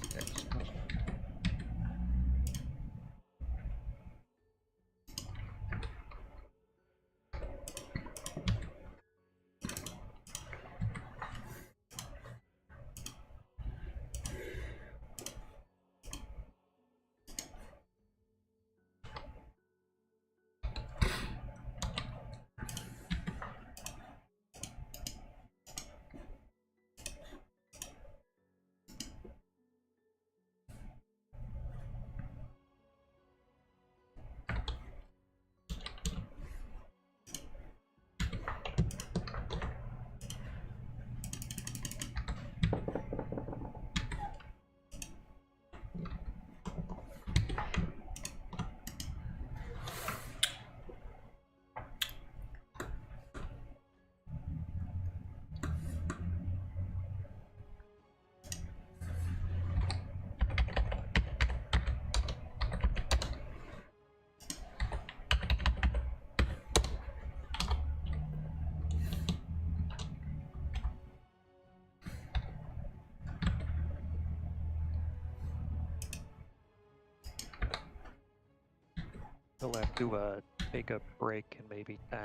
We'll have to take a break in maybe 10,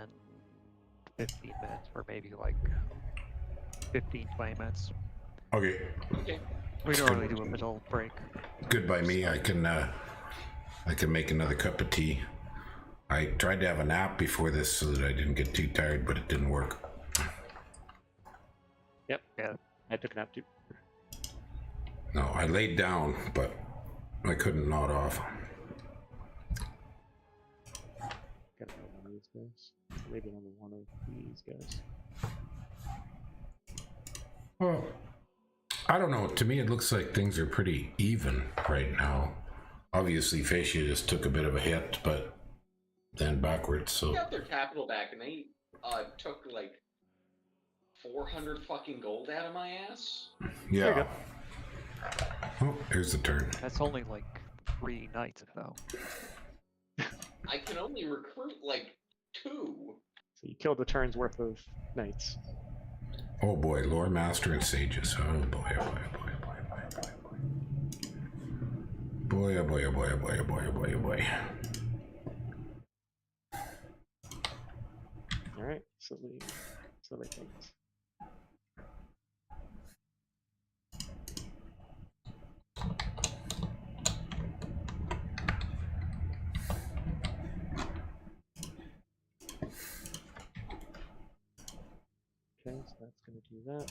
15 minutes, or maybe like 15, 20 minutes. Okay, Okay. We normally do a middle break. good by me. I can make another cup of tea. I tried to have a nap before this so that I didn't get too tired, but it didn't work. Yep. Yeah. I took a nap too. No, I laid down, but I couldn't nod off. Got another one of these guys. Maybe another one of these guys. Well, I don't know. To me, it looks like things are pretty even right now. Obviously, Fascia just took a bit of a hit, but then backwards. So They got their capital back, and they took like 400 fucking gold out of my ass. yeah. There you go. Oh, here's the turn. That's only like 3 nights, though. I can only recruit like 2. So you killed the turn's worth of knights. Oh boy, Lore Master and Sages. Oh boy, oh boy, oh boy, oh boy, oh boy, oh boy, oh boy, oh boy, oh boy, oh boy, oh boy, oh boy. All right, silly things. Okay, so that's going to do that.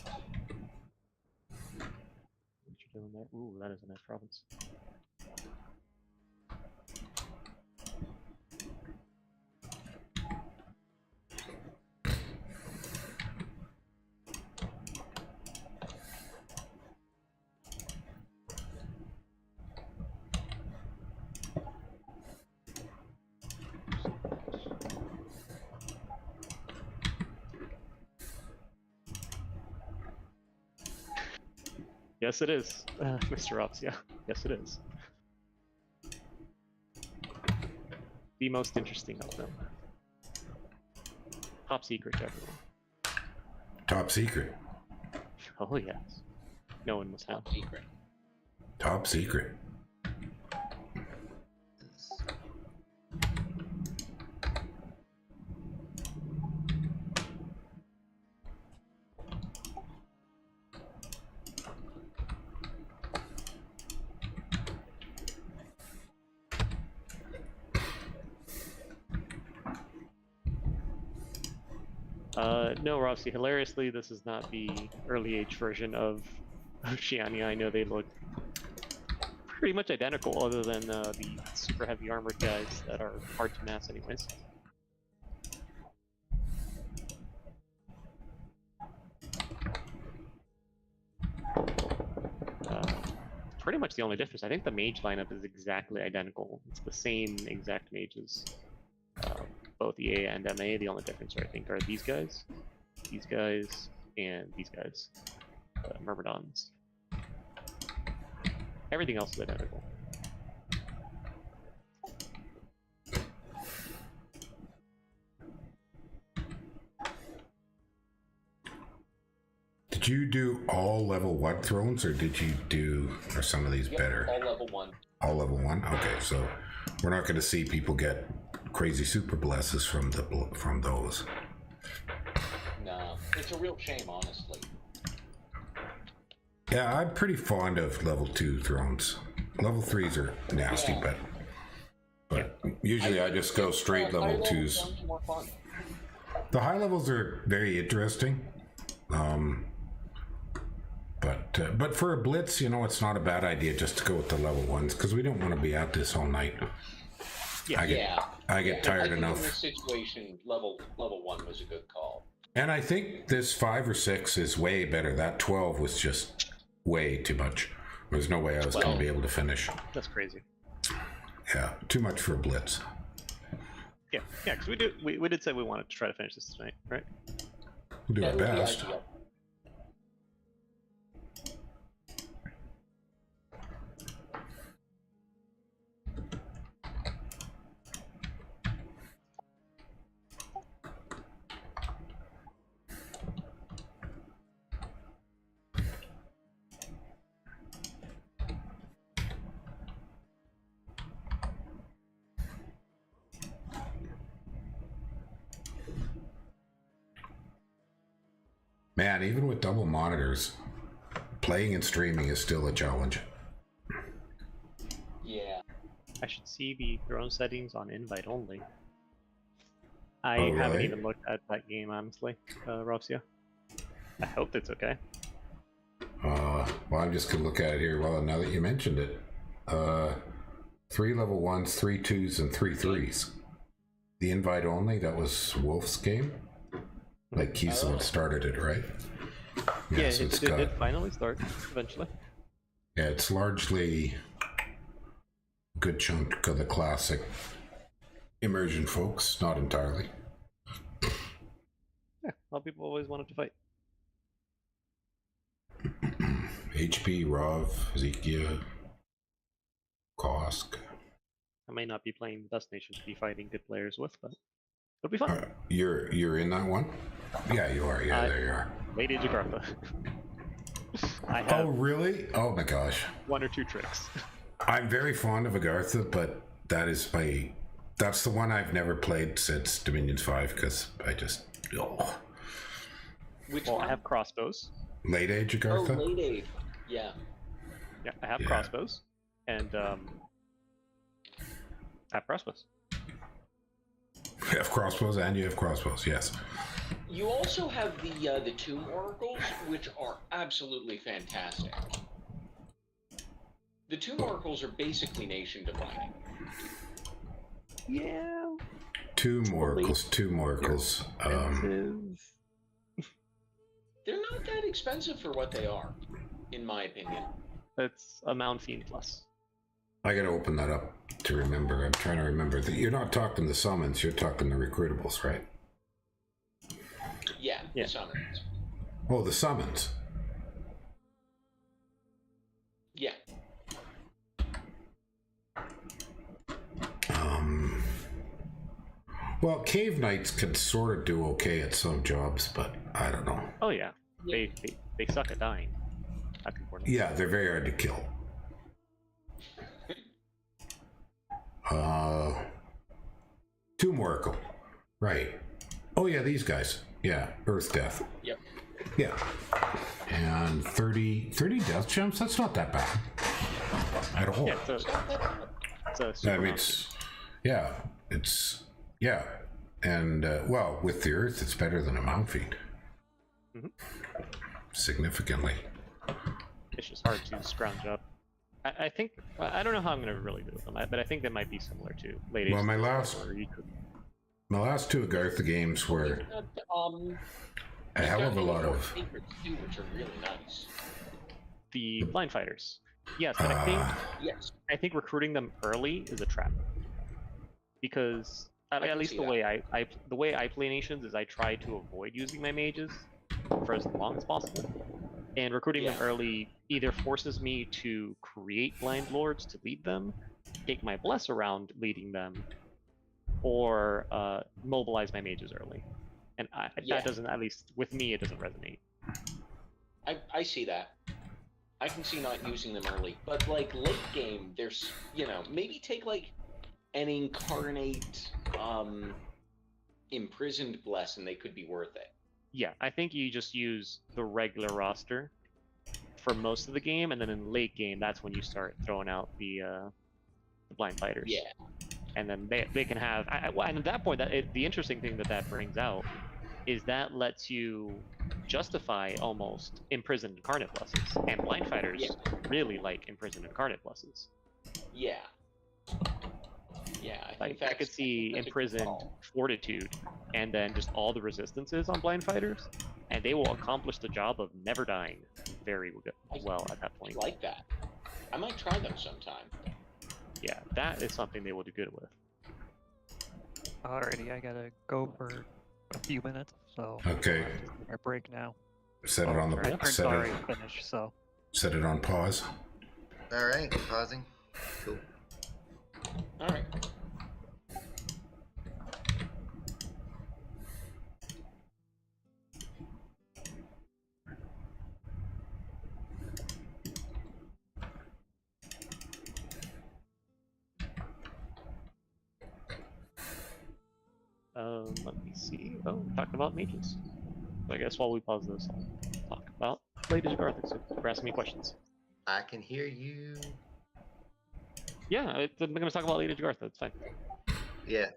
What you doing there? Ooh, that is a nice province. Yes, it is, Mr. Ops. Yeah, yes, it is. The most interesting of them. Top secret, everyone. Top secret. Oh yes. No one must have. Top secret. Top secret. No, Rossi, hilariously, this is not the early age version of Oceania. I know they look pretty much identical, other than the super heavy armored guys that are hard to mass anyways. pretty much the only difference. I think the mage lineup is exactly identical. It's the same exact mages. Both EA and MA. The only difference, I think, are these guys, and these guys. Myrmidons. Everything else is identical. Did you do all level 1 thrones, or did you do, are some of these better? All level 1. All level 1? Okay, so we're not going to see people get crazy super blesses from those. No, it's a real shame, honestly. Yeah, I'm pretty fond of level 2 thrones. Level 3s are nasty, Yeah. but usually I just go straight level 2s. More fun. The high levels are very interesting. But for a blitz, you know, it's not a bad idea just to go with the level 1s, because we don't want to be at this all night. I get tired I think enough. In this situation, level 1 was a good call. And I think this 5 or 6 is way better. That 12 was just way too much. There's no way I was going to be able to finish. That's crazy. Yeah, too much for a blitz. Yeah, because we did say we wanted to try to finish this tonight, right? We'll do our That would be best. ideal. Man, even with double monitors, playing and streaming is still a challenge. Yeah. I should see the throne settings on invite only. I Oh, haven't really? even looked at that game, honestly, Roxia. I hope it's okay. Well, I'm just going to look at it here. Well, now that you mentioned it. 3 level 1s, 3 2s, and 3 3s. The invite only, that was Wolf's game? Like he's the one that started it, right? Yeah, so it did finally start, eventually. Yeah, it's largely a good chunk of the classic immersion folks, not entirely. Yeah, a lot of people always wanted to fight. HP, Rov, Zekia, Kosk. I may not be playing the best nation to be fighting good players with, but it'll be fun. You're in that one? Yeah, you are. Yeah, there you are. Lady Jakarta. I Oh, have really? Oh my gosh. 1 or 2 tricks. I'm very fond of Agartha, but that's the one I've never played since Dominions 5, because I just, Which Well, one? I have crossbows. Late age Oh, Agartha? late age. Yeah. Yeah, I have Yeah. crossbows, and I have crossbows. You have crossbows and you have crossbows, yes. You also have the Tomb Oracles, which are absolutely fantastic. The Tomb Oracles are basically nation defining. Yeah. Two Oracles. They're not that expensive for what they are, in my opinion. It's a Mount Fiend plus. I gotta open that up to remember. I'm trying to remember that you're not talking the summons, you're talking the recruitables, right? Yeah, Yeah. the summons. Oh, the summons. Yeah. Well, Cave Knights can sort of do okay at some jobs, but I don't know. Oh yeah, they suck at dying. That's important. Yeah, they're very hard to kill. Tomb Oracle. Right. Oh yeah, these guys. Yeah, Earth Death. Yep. Yeah. And 30 death gems? That's not that bad. At all. Yeah, it's a super I mean, yeah. And, well, with the Earth, it's better than a Mount Fiend. Significantly. It's just hard to scrounge up. I think I don't know how I'm gonna really do with them, but I think they might be similar to late. Well, Age my Thrones, last- or you could- My last two Agartha games were a hell of a lot of... Secrets too, which are really nice. the blind fighters. Yes, but Yes. I think recruiting them early is a trap, because I at can least see the that. way I play nations is I try to avoid using my mages for as long as possible, and recruiting them Yeah. early either forces me to create blind lords to lead them, take my bless around leading them, or mobilize my mages early, and Yeah. that doesn't, at least with me, it doesn't resonate. I see that. I can see not using them early, but like late game, there's maybe take like an incarnate imprisoned bless, and they could be worth it. Yeah, I think you just use the regular roster for most of the game, and then in late game, that's when you start throwing out the blind fighters. Yeah. And then they can have, and at that point, the interesting thing that brings out is that lets you justify almost imprisoned incarnate blesses, and blind fighters really like imprisoned incarnate blesses. Yeah. Yeah, I could see imprisoned fortitude, and then just all the resistances on blind fighters, and they will accomplish the job of never dying very well at that point. I like that. I might try them sometime. Yeah, that is something they will do good with. Alrighty, I gotta go for a few minutes, so Okay. our break now. Set it on the Our turn's set already it, finished, so set it on pause. All right, pausing. Cool. All right. Let me see. Oh, talking about mages. So I guess while we pause this, I'll talk about Lady Jagartha. So you're asking me questions. I can hear you. Yeah, I'm going to talk about Lady Jagartha. It's fine. Yeah.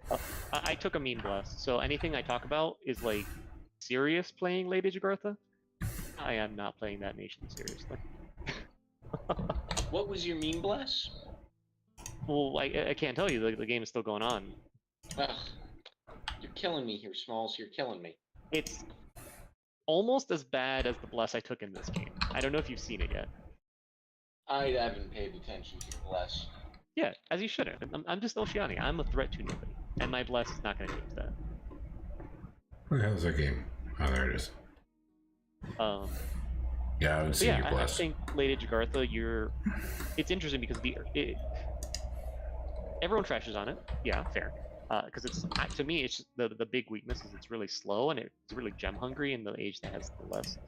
I took a meme blast, so anything I talk about is like serious playing Lady Jagartha. I am not playing that nation seriously. What was your meme bless? Well, I can't tell you. The game is still going on. Ugh. You're killing me here, Smalls. You're killing me. It's almost as bad as the bless I took in this game. I don't know if you've seen it yet. I haven't paid attention to the bless. Yeah, as you shouldn't. I'm just Oceania. I'm a threat to nobody, and my bless is not going to change that. Where the hell is that game? Oh, there it is. Yeah, I haven't seen your I bless. think Lady Jagartha, it's interesting because everyone trashes on it. Yeah, fair. Because to me, it's just the big weakness is it's really slow and it's really gem hungry in the age that has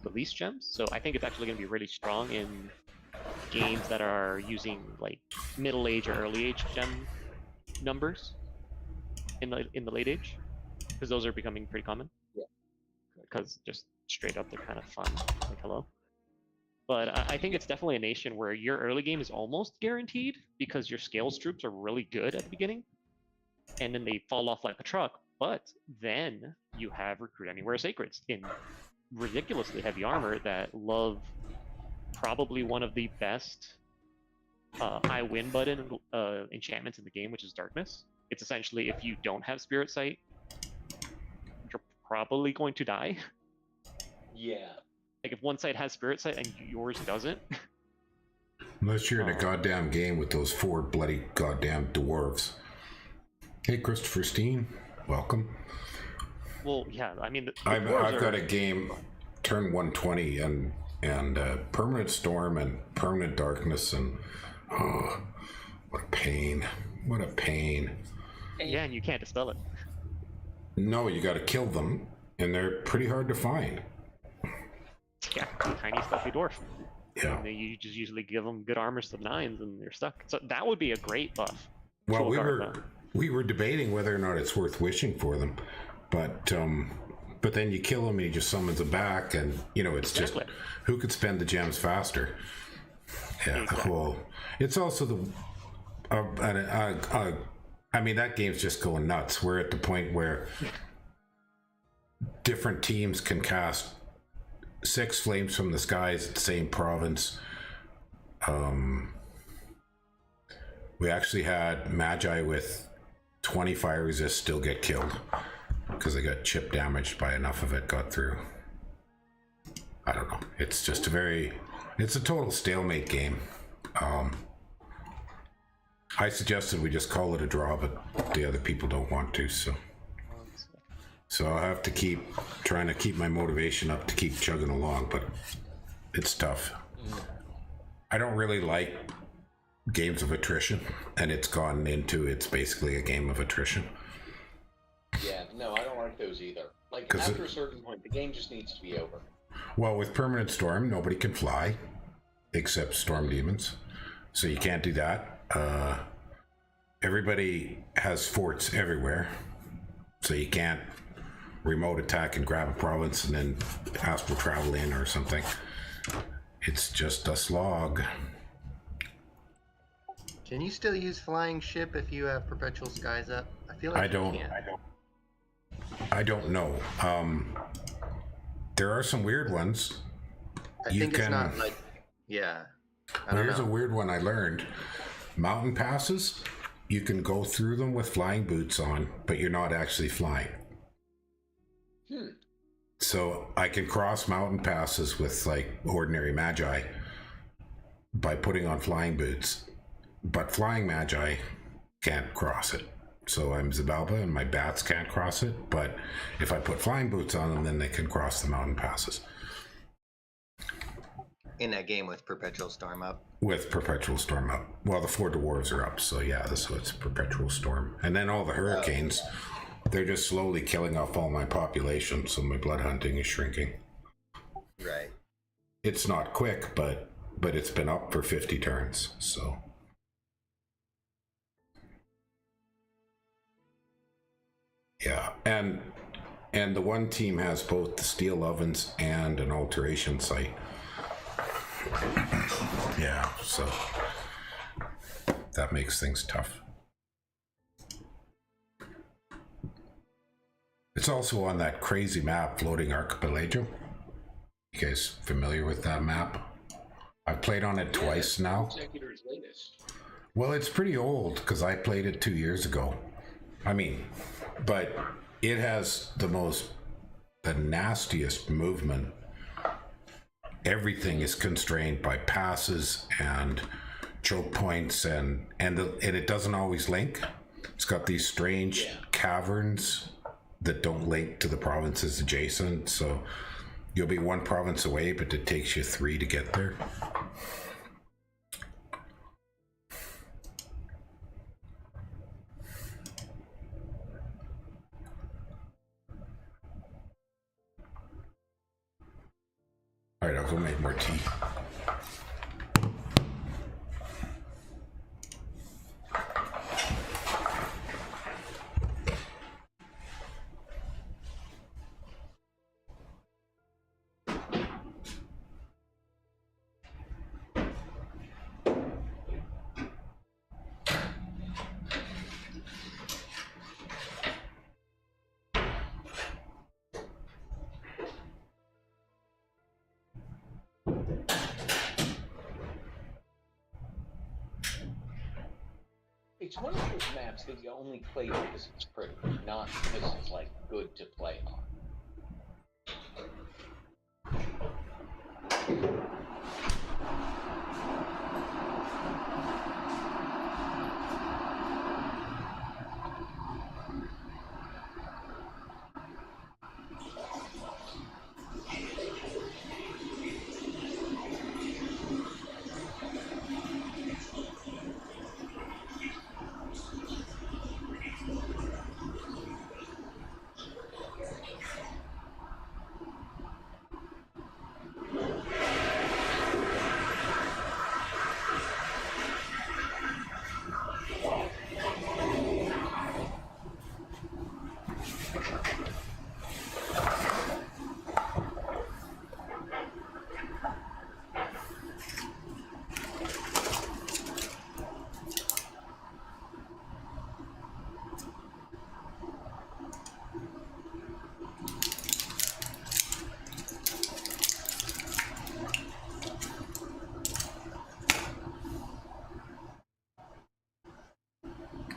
the least gems. So I think it's actually going to be really strong in games that are using like middle age or early age gem numbers in the late age, because those are becoming pretty common. Yeah. Because just straight up they're kind of fun. Like hello. But I think it's definitely a nation where your early game is almost guaranteed because your scales troops are really good at the beginning, and then they fall off like a truck. But then you have Recruit Anywhere Sacreds in ridiculously heavy armor that love probably one of the best I win button enchantments in the game, which is Darkness. It's essentially if you don't have Spirit Sight, you're probably going to die. Yeah. Like if one side has Spirit Sight and yours doesn't. Unless you're in a goddamn game with those 4 bloody goddamn dwarves. Hey, Christopher Steen, welcome. Well, yeah, I mean, I've got a game, turn 120, and permanent storm and permanent darkness, and oh, what a pain! What a pain! Yeah, and you can't dispel it. No, you got to kill them, and they're pretty hard to find. Yeah, tiny stuffy dwarf. Yeah. And you just usually give them good armors to 9s, and you're stuck. So that would be a great buff. Well, we were debating whether or not it's worth wishing for them, but then you kill him and he just summons them back, and it's just who could spend the gems faster. Yeah. Exactly. Well, it's also I mean, that game's just going nuts. We're at the point where different teams can cast 6 flames from the skies at the same province. We actually had Magi with 20 fire resist still get killed because they got chip damaged by enough of it got through. I don't know. It's just it's a total stalemate game. I suggested we just call it a draw, but the other people don't want to, so I'll have to keep trying to keep my motivation up to keep chugging along, but it's tough. I don't really like games of attrition, and it's gone into it's basically a game of attrition. Yeah, no, I don't like those either. Like, after a certain point, the game just needs to be over. Well, with Permanent Storm, nobody can fly except Storm Demons, so you can't do that. Everybody has forts everywhere, so you can't remote attack and grab a province and then astral travel in or something. It's just a slog. Can you still use flying ship if you have perpetual skies up? I feel like I don't know. There are some weird ones. I think it's not like, yeah. Here's a weird one I learned. Mountain passes, you can go through them with flying boots on, but you're not actually flying. So I can cross mountain passes with like ordinary magi by putting on flying boots, but flying magi can't cross it. So I'm Zabalba and my bats can't cross it, but if I put flying boots on them, then they can cross the mountain passes. In that game with Perpetual Storm up? With Perpetual Storm up. Well, the 4 dwarves are up, so yeah, so it's Perpetual Storm. And then all the hurricanes, they're just slowly killing off all my population, so my blood hunting is shrinking. Right. It's not quick, but it's been up for 50 turns, so... Yeah, and the one team has both the steel ovens and an alteration site. Yeah, so that makes things tough. It's also on that crazy map, Floating Archipelago. You guys familiar with that map? I've played on it twice now. Executor's latest. Well, it's pretty old because I played it 2 years ago. I mean, but it has the nastiest movement. Everything is constrained by passes and choke points, and it doesn't always link. It's got these strange caverns that don't link to the provinces adjacent, so you'll be 1 province away, but it takes you 3 to get there. All right, I'll go make more tea. It's one of those maps that you only play because it's pretty, not because it's, like, good to play on.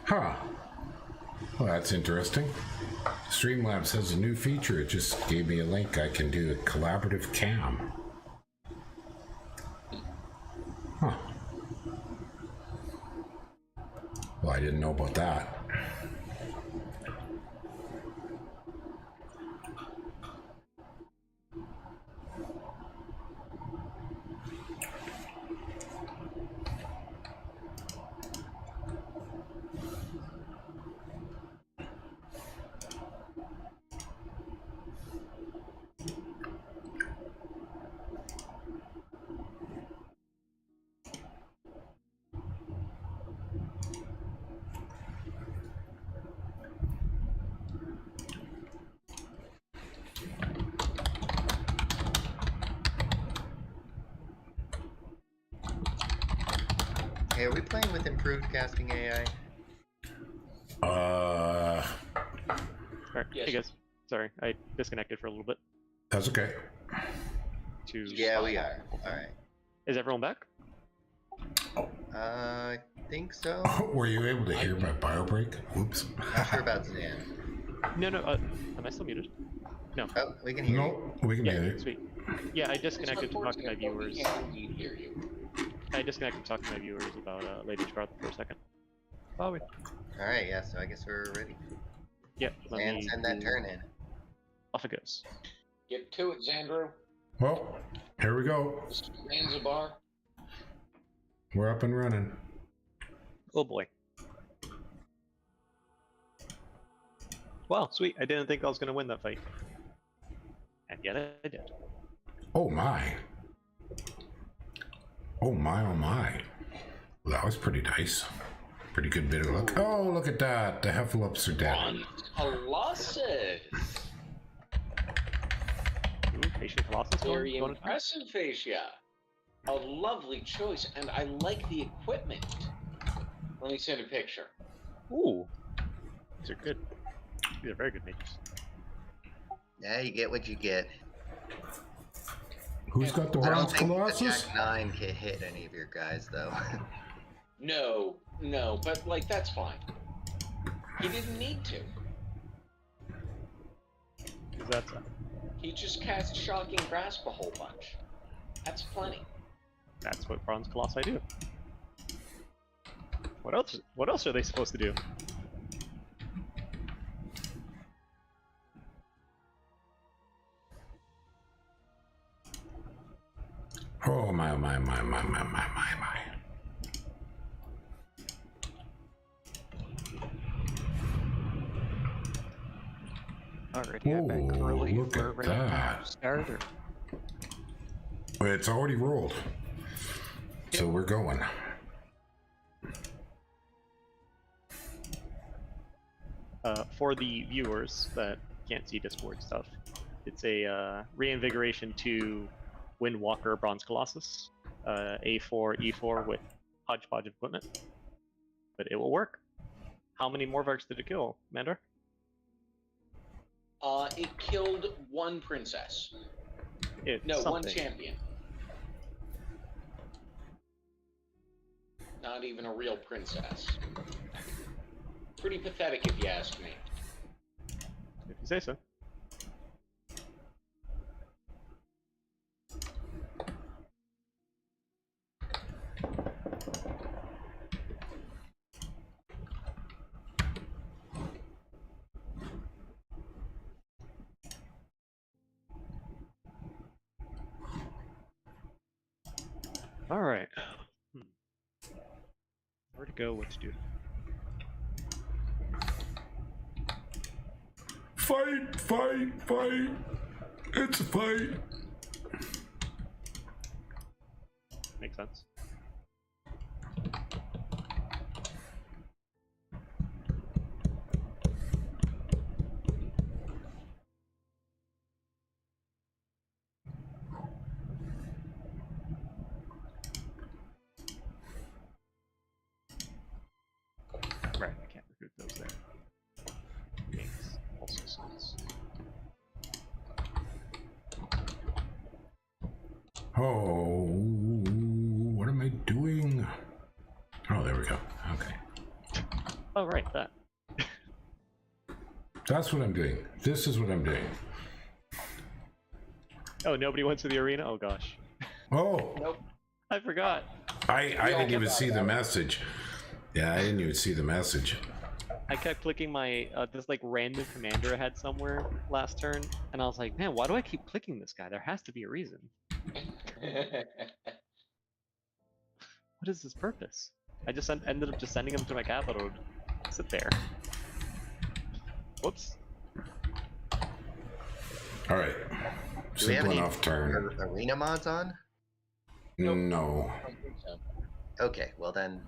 Huh. Well, that's interesting. Streamlabs has a new feature. It just gave me a link. I can do a collaborative cam. Huh. know about that. Hey, are we playing with improved casting AI? Alright, Yes. hey guys. Sorry, I disconnected for a little bit. That's okay. Yeah, we are. Alright. Is everyone back? I think so. Were you able to hear my bio break? Whoops. Not sure about Zan. No, am I still muted? No. Oh, we can hear you. No, we can Yeah, hear it. sweet. Yeah, I disconnected to talk to my Unfortunate, but we viewers. can't indeed hear you. I disconnected to talk to my viewers about Lady Scarlet for a second. Oh, we Alright, yeah, so I guess we're ready. Yeah, let And me send that do- turn in. Off it goes. Get to it, Xandro. Well, here we go. Zanzibar. We're up and running. Oh boy. Well, sweet. I didn't think I was going to win that fight. And yet I did. Oh my. Oh my, oh my. Well, that was pretty nice. Pretty good bit of luck. Oh, look at that. The Heffalumps are dead. On Colossus. Ooh, Patient Colossus Very going to impressive, Fascia. A lovely choice, and I like the equipment. Let me send a picture. Ooh. These are good. These are very good mages. Yeah, you get what you get. Who's got the I don't bronze think the Colossus? Jack 9 can hit any of your guys, though. No, but like that's fine. He didn't need to. That's He just cast Shocking Grasp a whole bunch. That's plenty. That's what bronze colossi do. What else? What else are they supposed to do? Oh my, my, my, my, my, my, my, my. already have back Oh, early. look We're at ready that. to start. Or... It's already rolled. So we're going. For the viewers that can't see Discord stuff, it's a reinvigoration to Windwalker Bronze Colossus, A4, E4 with hodgepodge equipment, but it will work. How many Morvarks did it kill, Mandar? It killed one princess. No, one champion. Not even a real princess. Pretty pathetic if you ask me. If you say so. All right. Where to go? What to do? Fight, fight, fight. It's a fight. Makes sense. Right, I can't recruit those there. Makes also sense. Oh, what am I doing? Oh, there we go. Okay. Oh, right, that. That's what I'm doing. This is what I'm doing. Oh, nobody went to the arena? Oh, gosh. Oh, Nope. I forgot. I didn't even see the message. Yeah, I didn't even see the message. I kept clicking my this like random commander I had somewhere last turn, and I was like, man, why do I keep clicking this guy? There has to be a reason. What is his purpose? I just ended up just sending him to my capital to sit there. Whoops. All right. Do we have Simple any enough turn. arena mods on? No. I don't think so. Okay, well then,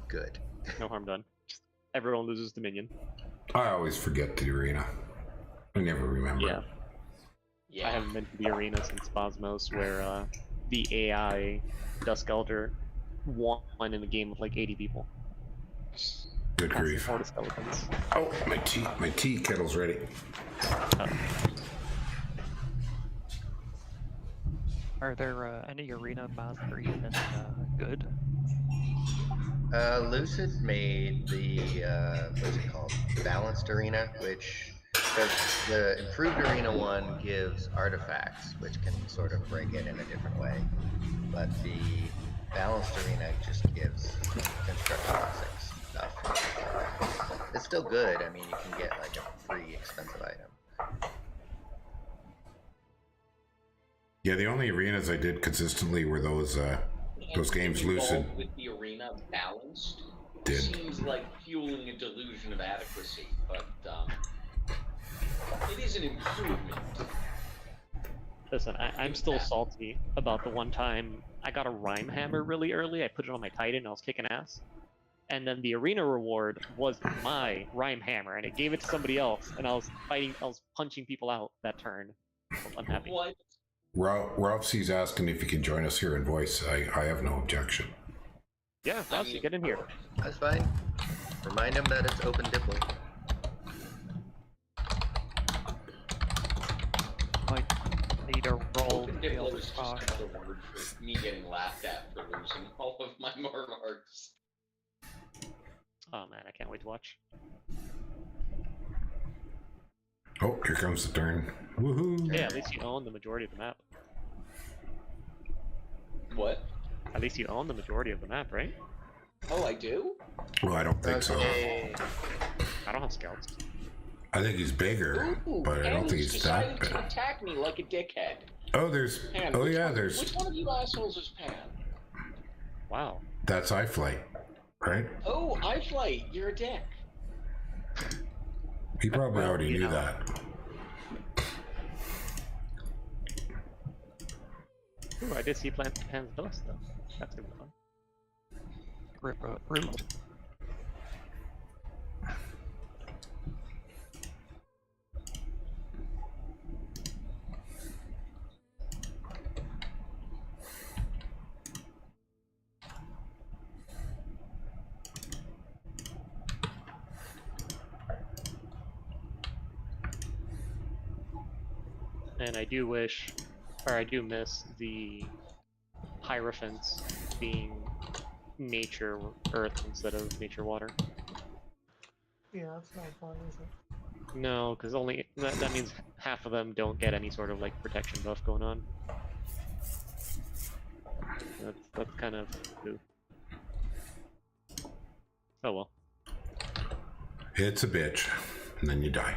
good. No harm done. Just everyone loses Dominion. I always forget the arena. I never remember. Yeah. Yeah. I haven't been to the arena since Cosmos, where the AI Dusk Elder won in a game of like 80 people. Good That's grief. all the skeletons. Oh, my tea kettle's ready. Are there any arena mods that are even good? Lucid made the what's it called? Balanced arena, which because the improved arena one gives artifacts, which can sort of break it in a different way, but the balanced arena just gives construction classics stuff. It's still good. I mean, you can get like a free expensive item. Yeah, the only arenas I did consistently were those games Involved Lucid with the arena balanced did. seems like fueling a delusion of adequacy, but it is an improvement. Listen, I'm still salty about the one time I got a Rhyme Hammer really early. I put it on my Titan and I was kicking ass. And then the arena reward was my Rhyme Hammer, and it gave it to somebody else, and I was punching people out that turn. I was unhappy. What? Ralph's asking if you can join us here in voice. I have no objection. Yeah, Ralphie, get in here. That's fine. Remind him that it's open diplo. Might need a roll to be able Diplo to is just talk. another word for me getting laughed at for losing all of my marks. Oh man, I can't wait to watch. Oh, here comes the turn. Woohoo! Yeah, at least you own the majority of the map. What? At least you own the majority of the map, right? Oh, I do? Well, I don't think so. Okay. I don't have scouts. I think he's bigger, Ooh, but I don't and think he's he's decided that to big. attack me like a dickhead. Oh, there's. Pan, Oh which yeah, one- there's. Which one of you assholes is Pan? Wow. That's iFlight, right? Oh, iFlight, you're a dick. He probably Well, already you knew know. that. Ooh, I did see Pan's Dust though. That's gonna be fun. Rude. And I do wish, or I do miss the Hierophants being nature earth instead of nature water. Yeah, that's not fun, is it? No, because only that means half of them don't get any sort of like protection buff going on. That's kind of ooh. Oh well. It's a bitch, and then you die.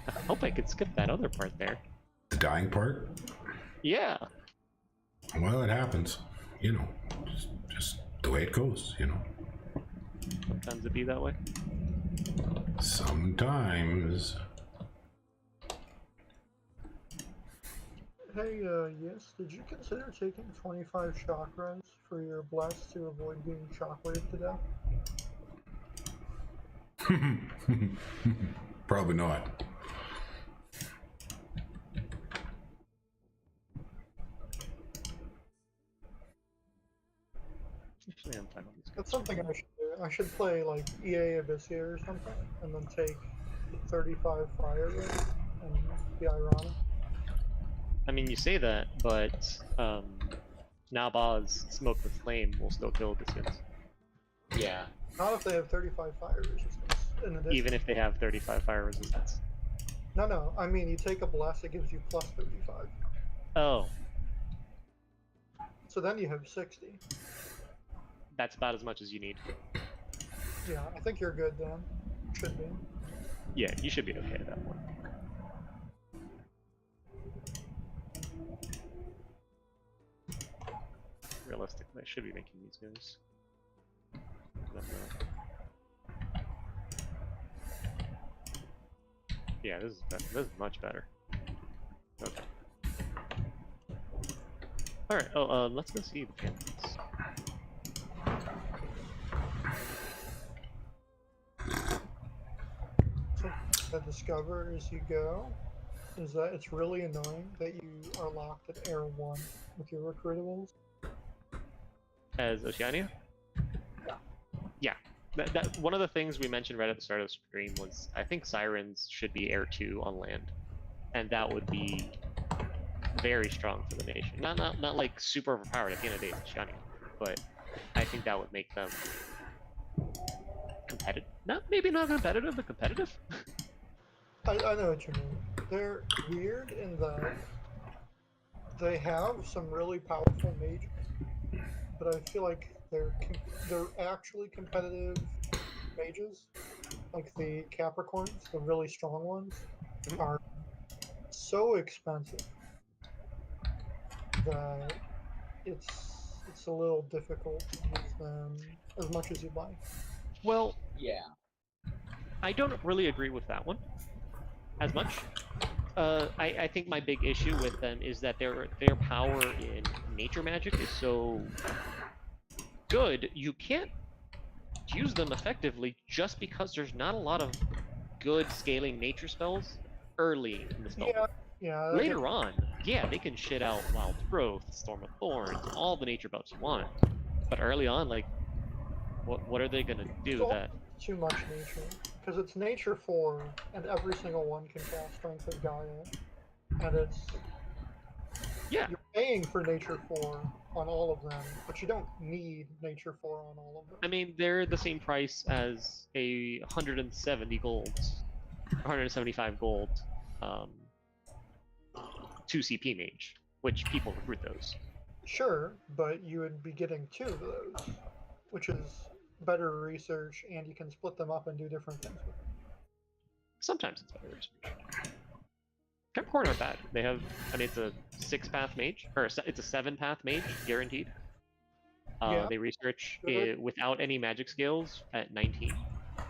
I hope I could skip that other part there. The dying part? Yeah. Well, it happens. You know, just the way it goes. You know. Sometimes it be that way. Sometimes. Hey, yes, did you consider taking 25 shock res for your blast to avoid being shockwaved to death? Probably not. Actually, I'm fine with these That's guys. something I should do. I should play, like, EA Abyssier or something, and then take 35 fire res and be ironic. I mean, you say that, but Nabaz Smoke with Flame will still kill Discus. Yeah. Not if they have 35 fire resistance in addition. Even if they have 35 fire resistance. No, I mean, you take a blast that gives you plus 35. Oh, So then you have 60. that's about as much as you need. Yeah, I think you're good then. Should be. Yeah, you should be okay at that point. Realistically, I should be making these guys. But, yeah, this is better. This is much better. Okay. All right. Oh, let's go see the campus. So I discover as you go is that it's really annoying that you are locked at Air 1 with your recruitables. As Oceania? Yeah. That one of the things we mentioned right at the start of the stream was I think Sirens should be Air 2 on land. And that would be very strong for the nation. Not like super overpowered at the end of the day, it's Oceania. But I think that would make them competitive. Maybe not competitive, but competitive. I know what you mean. They're weird in that they have some really powerful mages, but I feel like they're actually competitive mages, like the Capricorns, the really strong ones, are so expensive that it's a little difficult to use them as much as you'd like. Well, Yeah. I don't really agree with that one as much. I think my big issue with them is that their power in nature magic is so good, you can't use them effectively just because there's not a lot of good scaling nature spells early in the spell. Yeah. Later on, yeah, they can shit out Wild Growth, Storm of Thorns, all the nature buffs you want. But early on, like, what are they gonna do that? Too much nature. Because it's nature 4, and every single one can cast Strength of Gaia. And it's... Yeah. You're paying for nature 4 on all of them, but you don't need nature 4 on all of them. I mean, they're the same price as a 170 gold, 175 gold, 2 CP mage, which people recruit those. Sure, but you would be getting 2 of those, which is better research, and you can split them up and do different things with them. Sometimes it's better research. Capricorn aren't bad. They have, I mean, it's a 6-path mage, or it's a 7-path mage, guaranteed. Yeah. They research it without any magic skills at 19. I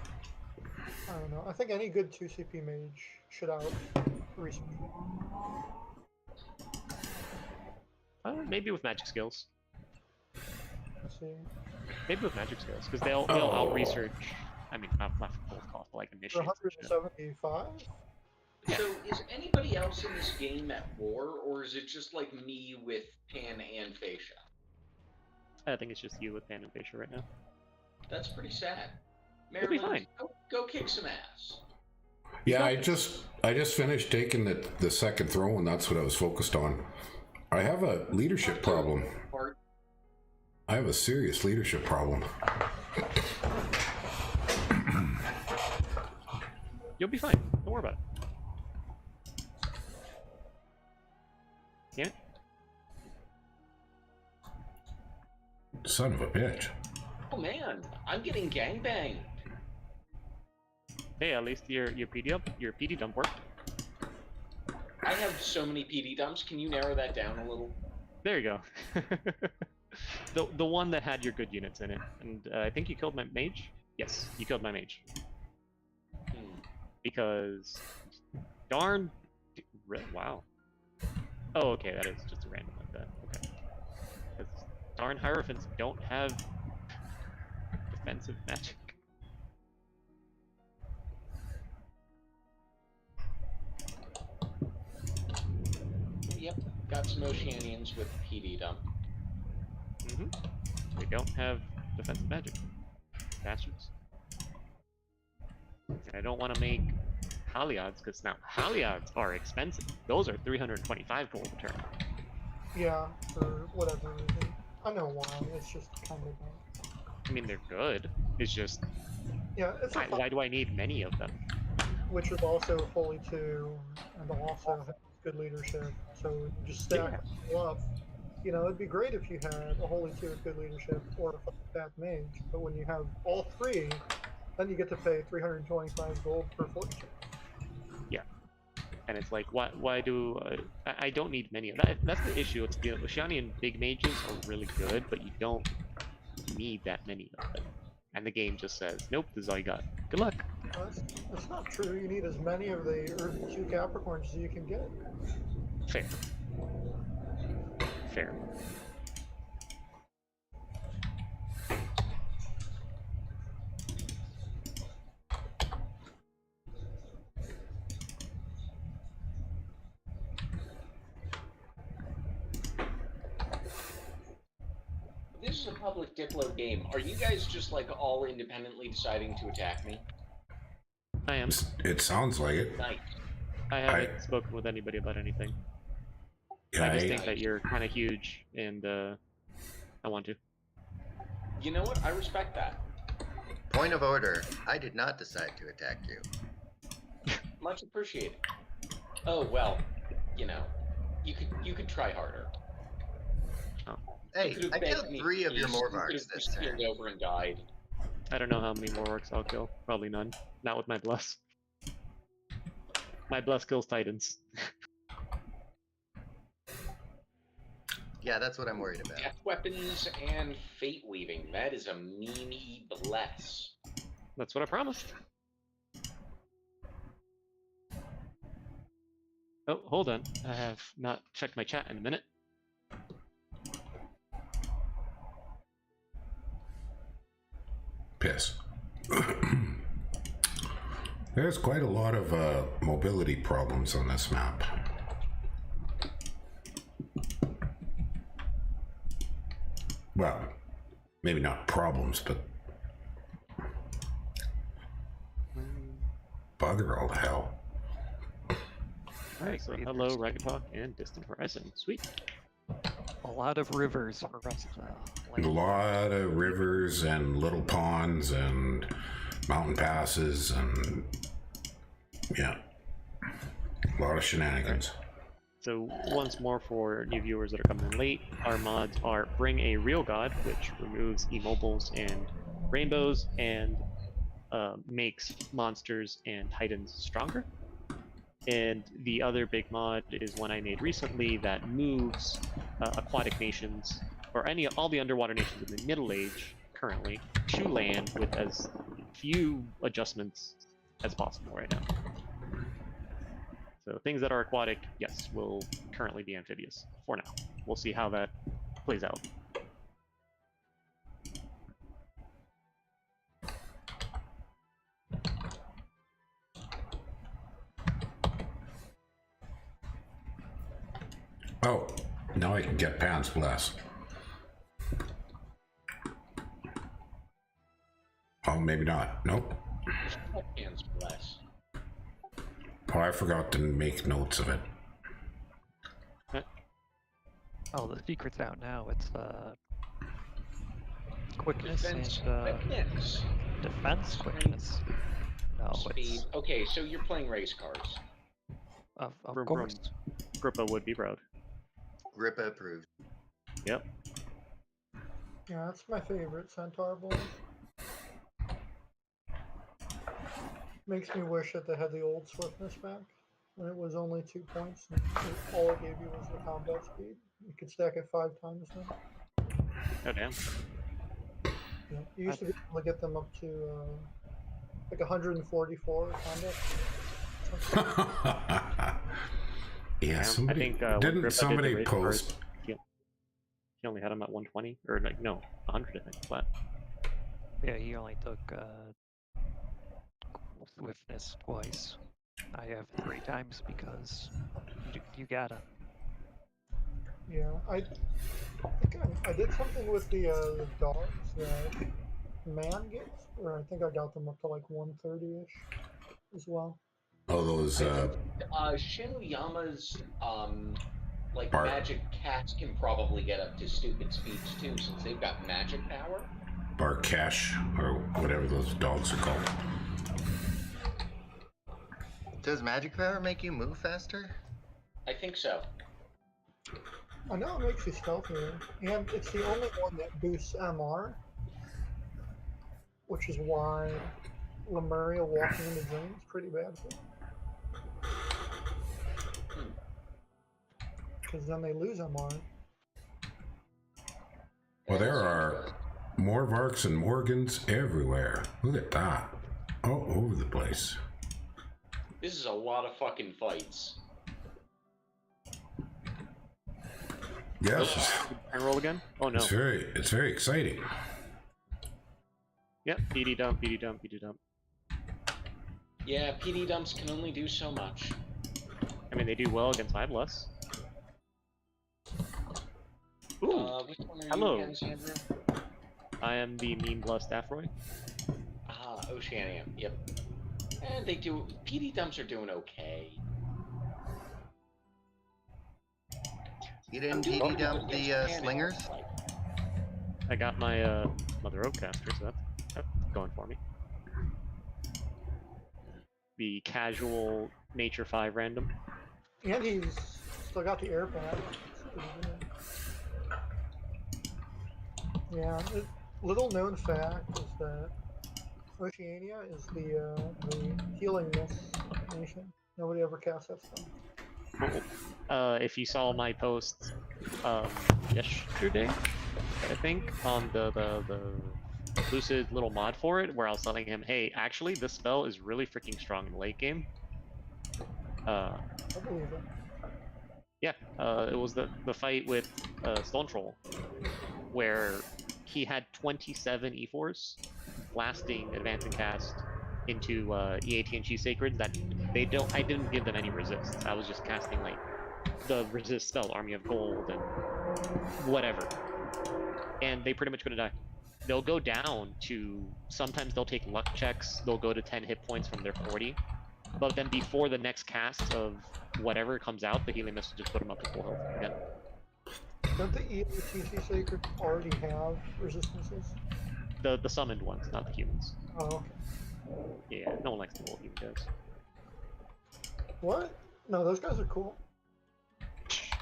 don't know. I think any good 2 CP mage should out research. Maybe with magic skills. Let's see. Maybe with magic skills, because they'll out research. I mean, not for full cost, but like For initiative. 175? So is anybody else in this game at war, or is it just like me with Pan and Fascia? I think it's just you with Pan and Fascia right now. That's pretty sad. It'll be Maryland, fine. go kick some ass. Yeah, I just finished taking the second throw, and that's what I was focused on. I have a leadership problem. I have a serious leadership problem. You'll be fine. Don't worry about it. Yeah? Son of a bitch. Oh man, I'm getting gangbanged. Hey, at least your PD dump worked. I have so many PD dumps. Can you narrow that down a little? There you go. the one that had your good units in it, and I think you killed my mage. Yes, you killed my mage. Because darn, wow. Oh, okay, that is just a random like that. Okay. Because darn Hierophants don't have defensive magic. Yep, got some Oceanians with PD dump. They don't have defensive magic. Bastards. And I don't want to make Haliads, because now Haliads are expensive. Those are 325 gold a turn. Yeah, for whatever reason. I know why, it's just kind of bad. I mean, they're good. It's just, Yeah, it's why do I need many of them? which is also fully 2, and also has good leadership, so you just stack them up. you know, it'd be great if you had a holy tier with good leadership or a fat mage, but when you have all three, then you get to pay 325 gold per fortune. Yeah. And it's like, why do I don't need many of that. That's the issue. It's the Oceanian big mages are really good, but you don't need that many of them. And the game just says, nope, this is all you got. Good luck. That's not true. You need as many of the Earth 2 Capricorns as you can get. Fair. Fair. This is a public Diplo game. Are you guys just like all independently deciding to attack me? I am. It sounds like it. Nice. I haven't spoken with anybody about anything. Yeah, I just think that you're kind of huge, and I want to. You know what? I respect that. Point of order. I did not decide to attack you. Much appreciated. Oh well, you know, you could try harder. Hey, You could've I killed begged me, 3 of your please. You Morvarks could've this just turn. peeled over and died. I don't know how many more orcs I'll kill. Probably none. Not with my bless. My bless kills titans. Yeah, that's what I'm worried about. Death weapons and fate weaving. That is a meanie bless. That's what I promised. Oh, hold on. I have not checked my chat in a minute. Piss. There's quite a lot of mobility problems on this map. Well, maybe not problems, but bugger all the hell. Alright, so hello, Ragged Hawk, and Distant Horizon. Sweet. A lot of rivers for us to A land. lot of rivers and little ponds and mountain passes and yeah, a lot of shenanigans. So once more for new viewers that are coming in late, our mods are Bring a Real God, which removes immobiles and rainbows and makes monsters and titans stronger. And the other big mod is one I made recently that moves aquatic nations, or all the underwater nations in the Middle Age currently, to land with as few adjustments as possible right now. So things that are aquatic, yes, will currently be amphibious for now. We'll see how that plays out. Oh, now I can get Pan's Bless. Oh, maybe not. Nope. Hands bless. Oh, I forgot to make notes of it. Oh, the secret's out now. It's quickness Defense and quickness. defense quickness. No, Speed. it's Okay, so you're playing race cars. of Vroom, course. Grippa would be proud. Grippa approved. Yep. Yeah, that's my favorite Centaur boys. Makes me wish that they had the old swiftness back, when it was only 2 points, and all it gave you was the combat speed. You could stack it 5 times now. Oh damn. Yeah, you used to be able to get them up to like 144 combat. Yeah, I somebody think when didn't Grippa somebody did the race post? cars, he only had him at 120, or like no, 100 I think flat. Yeah, he only took swiftness twice. I have 3 times because you gotta. Yeah, I think I did something with the dogs that man gets, or I think I got them up to like 130-ish as well. Oh, those Shinuyama's like Bar- magic cats can probably get up to stupid speeds too, since they've got magic power. Barkesh or whatever those dogs are called. Does magic power make you move faster? I think so. I know it makes you stealthier, and it's the only one that boosts MR, which is why Lemuria walking into Dream is pretty bad for them. Because then they lose MR. Well, there are Morvarks and Morgans everywhere. Look at that. All over the place. This is a lot of fucking fights. Yes, And roll again? Oh no. it's very exciting. Yep, PD dump, PD dump, PD dump. Yeah, PD dumps can only do so much. I mean, they do well against Iblis. Ooh, Which one are hello. you again, Sandra? I am the meme blessed Afroy. Ah, Oceania. Yep. And they do. PD dumps are doing okay. You didn't DD dump the slingers? I got my Mother Oakcaster, so that's going for me. The casual Nature 5 random. And he's still got the air pad. Yeah, little known fact is that Oceania is the healing mist nation. Nobody ever casts that spell. If you saw my post yesterday, I think, on the Lucid little mod for it, where I was telling him, hey, actually, this spell is really freaking strong in the late game. I believe it. Yeah, it was the fight with Stone Troll, where he had 27 E4s, blasting Advance and Cast into EATNG Sacreds that I didn't give them any resist. I was just casting like the resist spell, Army of Gold and whatever. And they pretty much gonna die. They'll go down to, sometimes they'll take luck checks, they'll go to 10 hit points from their 40. But then before the next cast of whatever comes out, the healing mist will just put them up to full health again. Don't the EATC Sacred already have resistances? The summoned ones, not the humans. Oh, okay. Yeah, no one likes the old human guys. What? No, those guys are cool.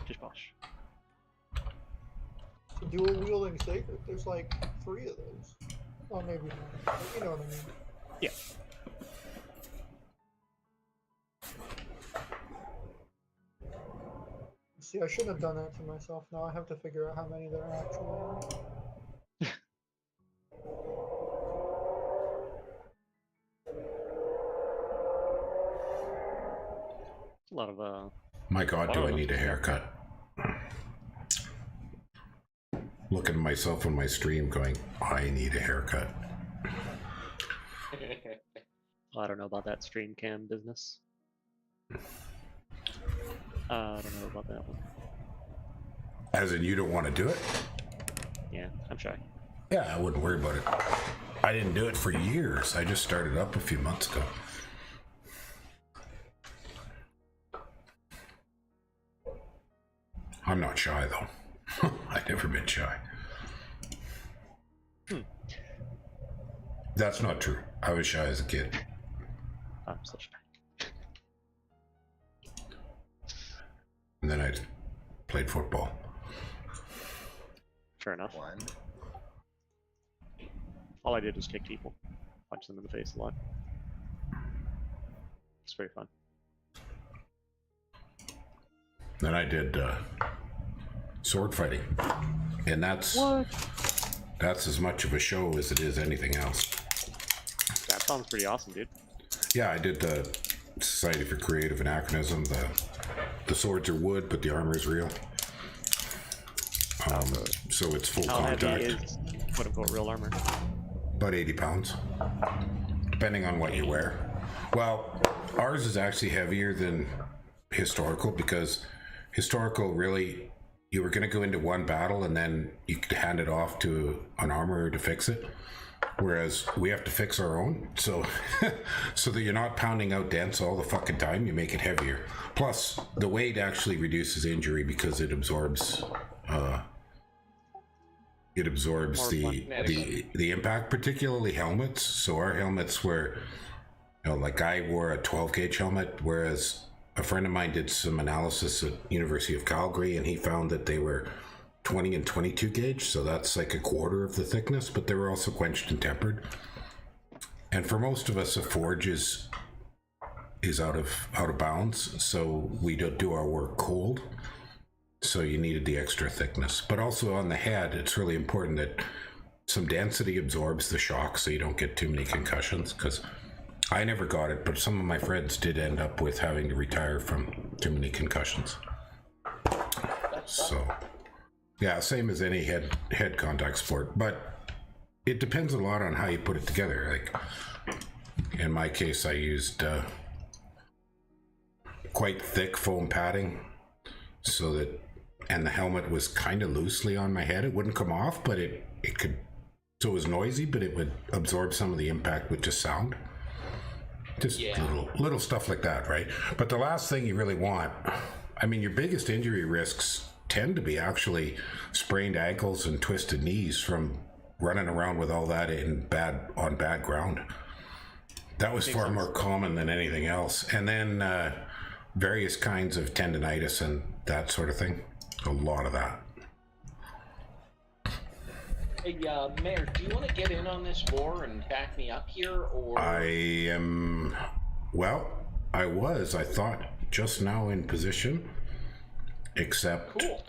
Just bosh. The dual wielding Sacred, there's like 3 of those. Well, maybe more. But you know what I mean. Yeah. See, I shouldn't have done that to myself. Now I have to figure out how many there actually are. A lot of My God, do I need a haircut? Looking at myself on my stream going, I need a haircut. I don't know about that stream cam business. I don't know about that one. As in, you don't want to do it? Yeah, I'm shy. Yeah, I wouldn't worry about it. I didn't do it for years. I just started up a few months ago. I'm not shy, though. I've never been shy. That's not true. I was shy as a kid. I'm so shy. And then I played football. Fair enough. One. All I did was kick people, punch them in the face a lot. It's very fun. Then I did sword fighting, and that's as much of a show as it is anything else. That sounds pretty awesome, dude. Yeah, I did the Society for Creative Anachronism. The swords are wood, but the armor is real. So it's full How contact. heavy is quote unquote real armor? About 80 pounds, depending on what you wear. Well, ours is actually heavier than historical because historical really, you were going to go into one battle and then you could hand it off to an armorer to fix it. Whereas we have to fix our own, so so that you're not pounding out dents all the fucking time, you make it heavier. Plus, the weight actually reduces injury because it absorbs the impact, particularly helmets. So our helmets were, like I wore a 12 gauge helmet, whereas a friend of mine did some analysis at University of Calgary, and he found that they were 20 and 22 gauge, so that's like a quarter of the thickness, but they were also quenched and tempered. And for most of us, a forge is out of bounds, so we don't do our work cold. So you needed the extra thickness. But also on the head, it's really important that some density absorbs the shock so you don't get too many concussions, because I never got it, but some of my friends did end up with having to retire from too many concussions. So, yeah, same as any head contact sport, but it depends a lot on how you put it together. Like in my case, I used quite thick foam padding, so that, and the helmet was kind of loosely on my head. It wouldn't come off, but it could. So it was noisy, but it would absorb some of the impact with just sound. Just little stuff like that, right? But the last thing you really want, I mean, your biggest injury risks tend to be actually sprained ankles and twisted knees from running around with all that on bad ground. That was far more common than anything else. And then various kinds of tendonitis and that sort of thing. A lot of that. Hey, Mayor, do you want to get in on this war and back me up here, or? I thought just now in position, except... Cool.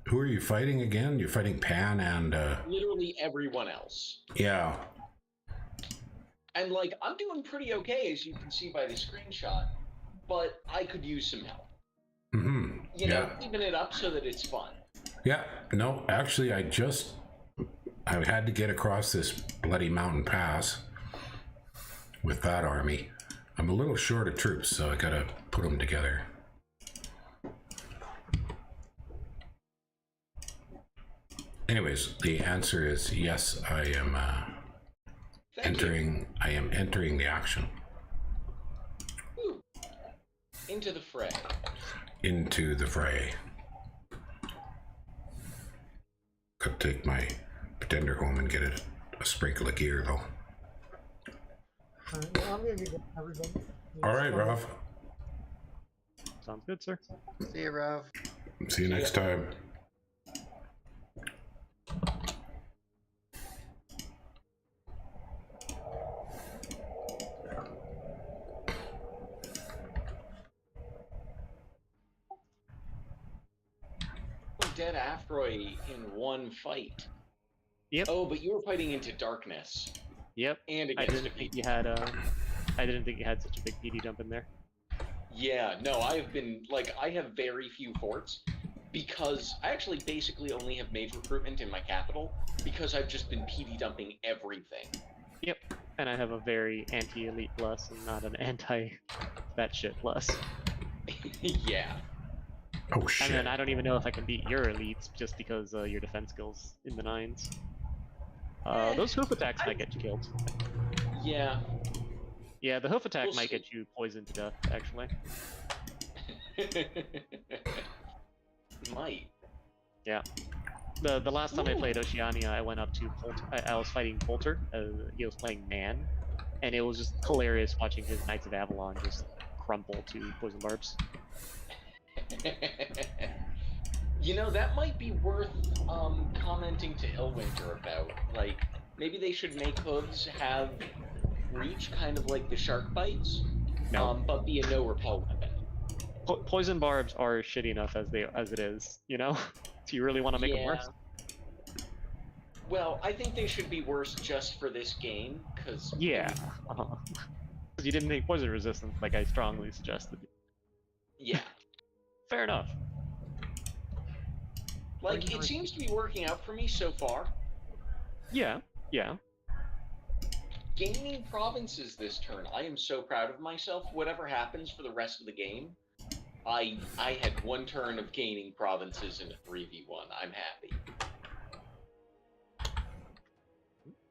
Who are you fighting again? You're fighting Pan and... Literally everyone else. Yeah. And, like, I'm doing pretty okay, as you can see by the screenshot, but I could use some help. Mm-hmm. You know, keeping it up so that it's fun. Yeah, no, actually, I had to get across this bloody mountain pass with that army. I'm a little short of troops, so I gotta put them together. Anyways, the answer is yes, I am entering the action. Woo. Into the fray. Into the fray. Could take my pretender home and get a sprinkle of gear, though. Alright, well, I'm gonna get everybody. All right, Rav. Sounds good, sir. See you, Rav. See you next time. Dead Afroy in one fight. Yep. Oh, but you were fighting into darkness. Yep. And I against didn't think you had I didn't think you had such a big PD dump in there. Yeah, no, I have very few forts because I actually basically only have mage recruitment in my capital because I've just been PD dumping everything. Yep. And I have a very anti-elite plus and not an anti-that shit plus. Yeah. Oh shit. And then I don't even know if I can beat your elites just because your defense skills in the 9s. Those hoof attacks might get you killed. Yeah. Yeah, the hoof attack We'll might see. get you poisoned to death, actually. Might. Yeah. The last time I played Oceania, I went up to Polter. I was fighting Polter. He was playing Man, and it was just hilarious watching his Knights of Avalon just crumple to poison barbs. You know, that might be worth commenting to Illwinter about. Like, maybe they should make hooves have reach kind of like the shark bites, No. but be a no repel weapon. Poison barbs are shitty enough as it is, you know? Do you really want to make them worse? Well, I think they should be worse just for this game, because... Yeah. Because you didn't make poison resistance like I strongly suggested. Yeah. Fair enough. Like, it seems to be working out for me so far. Yeah, yeah. Gaining provinces this turn, I am so proud of myself. Whatever happens for the rest of the game, I had one turn of gaining provinces in a 3v1. I'm happy.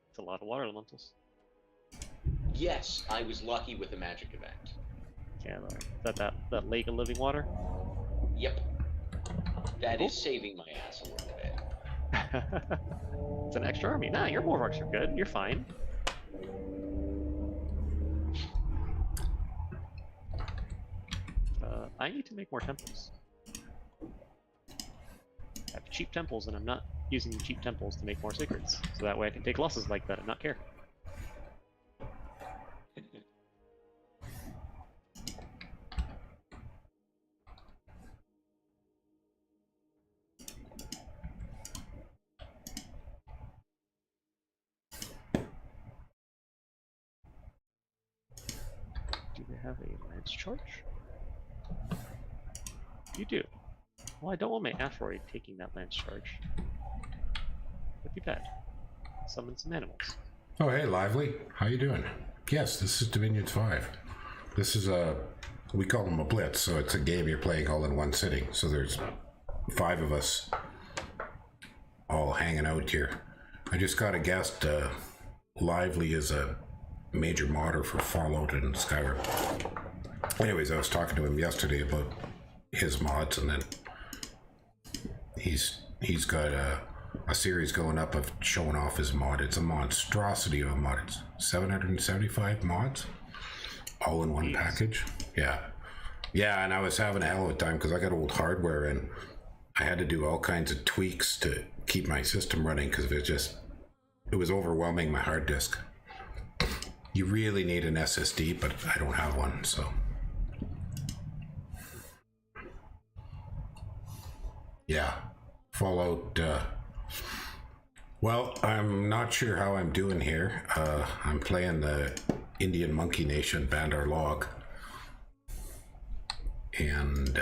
It's a lot of water elementals. Yes, I was lucky with the magic event. Yeah, is that lake of living water? Yep. That is saving my ass a little bit. It's an extra army. Nah, your Warhawks are good. You're fine. I need to make more temples. I have cheap temples, and I'm not using the cheap temples to make more secrets, so that way I can take losses like that and not care. Do they have a lance charge? You do. Well, I don't want my asteroid taking that lance charge. That'd be bad. Summon some animals. Oh, hey, Lively. How you doing? Yes, this is Dominions 5. This is we call them a Blitz, so it's a game you're playing all in one sitting. So there's 5 of us all hanging out here. I just got a guest. Lively is a major modder for Fallout and Skyrim. Anyways, I was talking to him yesterday about his mods, and then he's got a series going up of showing off his mod. It's a monstrosity of a mod. It's 775 mods, all in one package. Yeah, and I was having a hell of a time because I got old hardware and I had to do all kinds of tweaks to keep my system running because it was overwhelming my hard disk. You really need an SSD, but I don't have one, so. Yeah, Fallout, well, I'm not sure how I'm doing here. I'm playing the Indian Monkey Nation Bandar Log. And,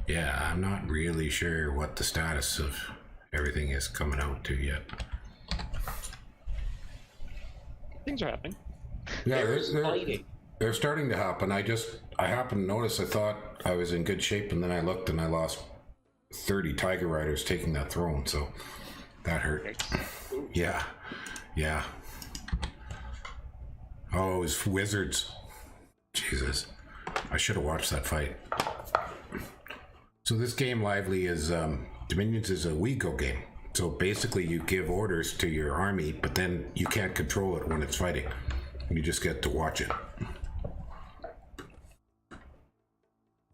yeah, I'm not really sure what the status of everything is coming out to yet. Things are happening. Yeah, There's fighting. they're starting to happen. I happened to notice, I thought I was in good shape, and then I looked and I lost 30 Tiger Riders taking that throne, so that hurt. Yeah. Oh, it was wizards. Jesus. I should have watched that fight. So this game, Lively, is Dominions is a WeGo game. So basically you give orders to your army, but then you can't control it when it's fighting. You just get to watch it.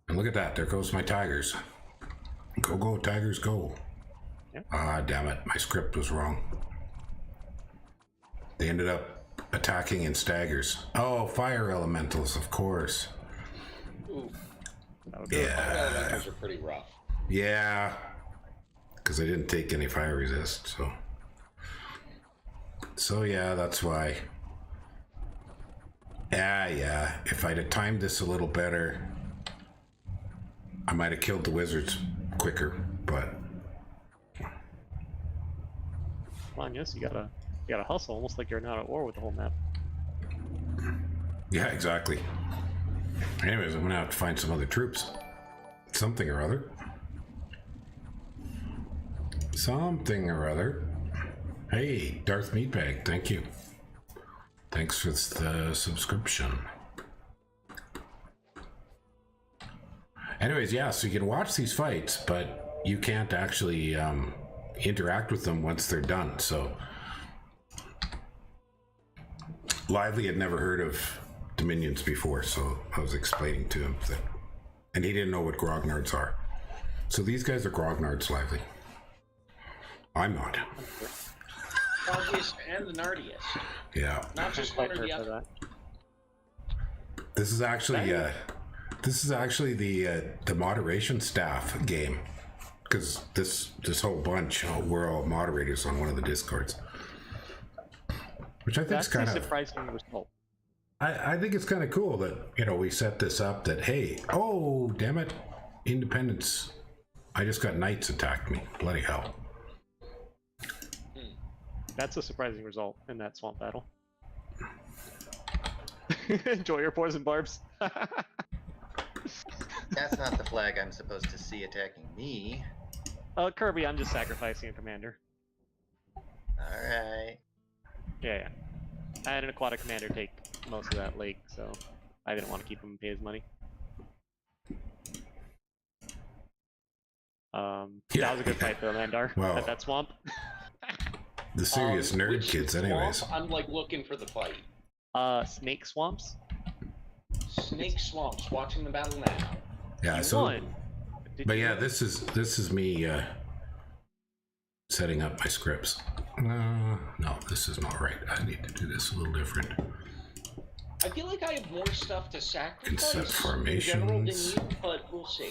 And look at that, there goes my tigers. Go, tigers, go. Yep. Ah, damn it, my script was wrong. They ended up attacking in staggers. Oh, fire elementals, of course. Ooh, Yeah. elementals are pretty rough. Yeah. Because I didn't take any fire resist, so. So yeah, that's why. Yeah. If I'd have timed this a little better, I might have killed the wizards quicker, but. Come on, yes, you gotta hustle, almost like you're not at war with the whole map. Yeah, exactly. Anyways, I'm gonna have to find some other troops. Something or other. Hey, Darth Meatbag, thank you. Thanks for the subscription. Anyways, yeah, so you can watch these fights, but you can't actually interact with them once they're done, so. Lively had never heard of Dominions before, so I was explaining to him that, and he didn't know what grognards are. So these guys are grognards, Lively. I'm not. Foggiest and the nardiest. Yeah. Not just one or the other. This is actually the moderation staff game, because this whole bunch, we're all moderators on one of the Discords, which I think is kind of surprising result. I think it's kind of cool that we set this up. That hey, oh damn it, independence! I just got knights attacked me. Bloody hell! That's a surprising result in that swamp battle. Enjoy your poison barbs. That's not the flag I'm supposed to see attacking me. Kirby, I'm just sacrificing a commander. Alright. Yeah. I had an aquatic commander take most of that lake, so I didn't want to keep him and pay his money. That was a good fight though, Landar. Wow. At that swamp. The serious nerd Which kids, swamp? anyways. I'm like looking for the fight. Snake swamps. Snake Swamps, watching the battle now. Yeah. You So, won. but yeah, this is me setting up my scripts. No, this is not right. I need to do this a little different. I feel like I have more stuff to sacrifice Set in general than formations. you, but we'll see.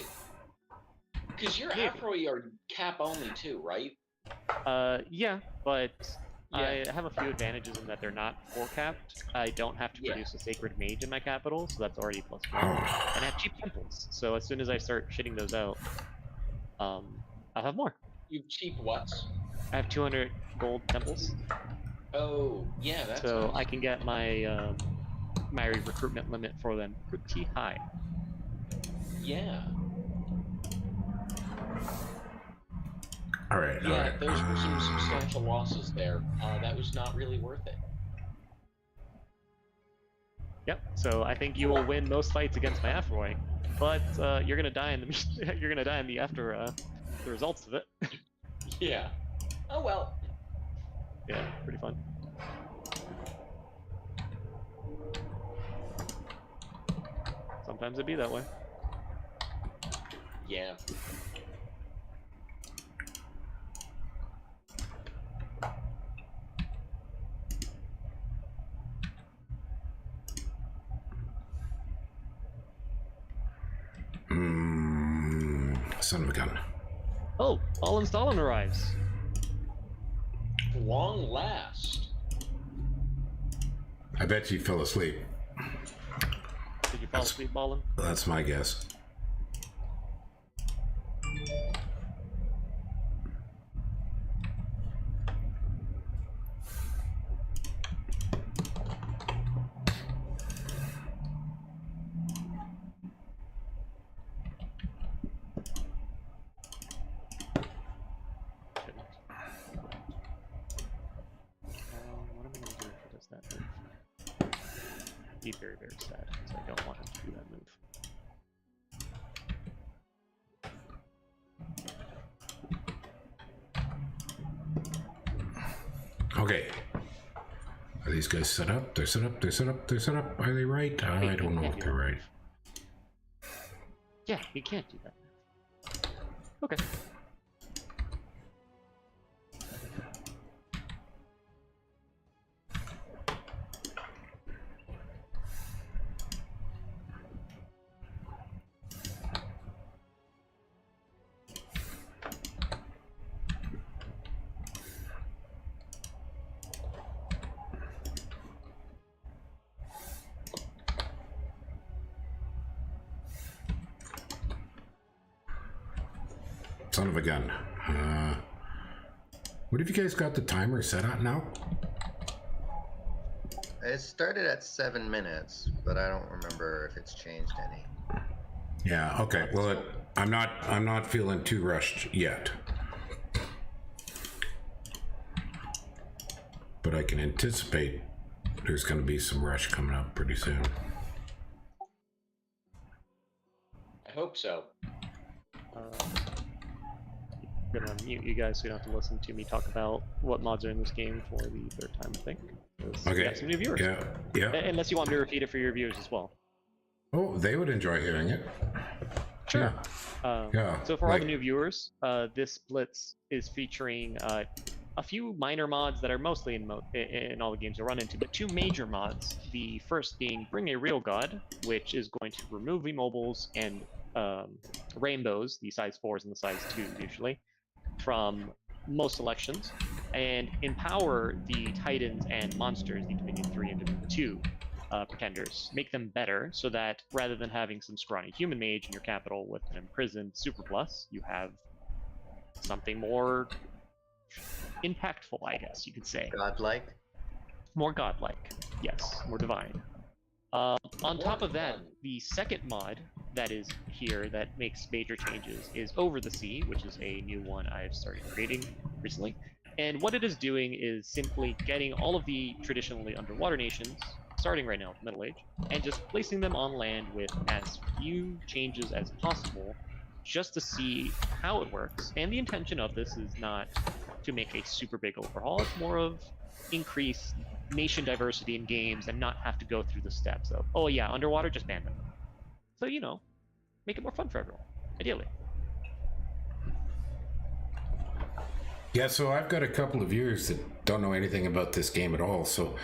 Because you're Yeah. Afro are cap only too, right? Yeah, but Yeah. I have a few advantages in that they're not 4-capped. I don't have to Yeah. produce a Sacred Mage in my capital, so that's already +1. Oh, And I have cheap temples, so as soon as I start shitting those out, I'll have more. You've cheap what's? I have 200 gold temples, Oh, yeah, that's so nice. I can get my my recruitment limit for them pretty high. Yeah. all right. All Yeah, right. those were some substantial losses there. That was not really worth it. Yep. So I think you will win most fights against my Afroy, but you're gonna die in the you're gonna die in the after the results of it. Yeah. Oh well. Yeah, pretty fun. Sometimes it be that way. Yeah. Son of a gun. Oh, all installing arrives. Long last. I bet you fell asleep. Did you fall asleep, Ballin? That's my guess. What am I gonna do if it does that move? Be very, very sad, because I don't want him to do that move. Okay. Are these guys set up? They're set up. They're set up. They're set up. Are they right? I don't know if they're right. Yeah, you can't do that. Okay. Son of a gun. What have you guys got the timer set at now? It started at 7 minutes, but I don't remember if it's changed any. Yeah. Okay. Well, I'm not feeling too rushed yet, but I can anticipate there's going to be some rush coming up pretty soon. I hope so. I'm gonna mute you guys so you don't have to listen to me talk about what mods are in this game for the 3rd time, I think. 'Cause we Okay. got some new viewers. Yeah. Yeah. Unless you want me to repeat it for your viewers as well. Oh, they would enjoy hearing it. Sure. Yeah. Yeah. So for all like- the new viewers, this Blitz is featuring a few minor mods that are mostly in all the games you'll run into, but 2 major mods. The first being Bring a Real God, which is going to remove immobiles and rainbows, the size 4s and the size 2s usually, from most selections, and empower the Titans and monsters, the Dominion 3 and Dominion 2 pretenders. Make them better so that rather than having some scrawny human mage in your capital with an imprisoned super plus, you have something more impactful, I guess you could say. Godlike? More godlike, yes, more divine. On top of that, the second mod that is here that makes major changes is Over the Sea, which is a new one I've started creating recently. And what it is doing is simply getting all of the traditionally underwater nations, starting right now with Middle Age, and just placing them on land with as few changes as possible, just to see how it works. And the intention of this is not to make a super big overhaul, it's more of increase nation diversity in games and not have to go through the steps of, oh yeah, underwater, just ban them. So, you know, make it more fun for everyone, ideally. Yeah, so I've got a couple of viewers that don't know anything about this game at all. So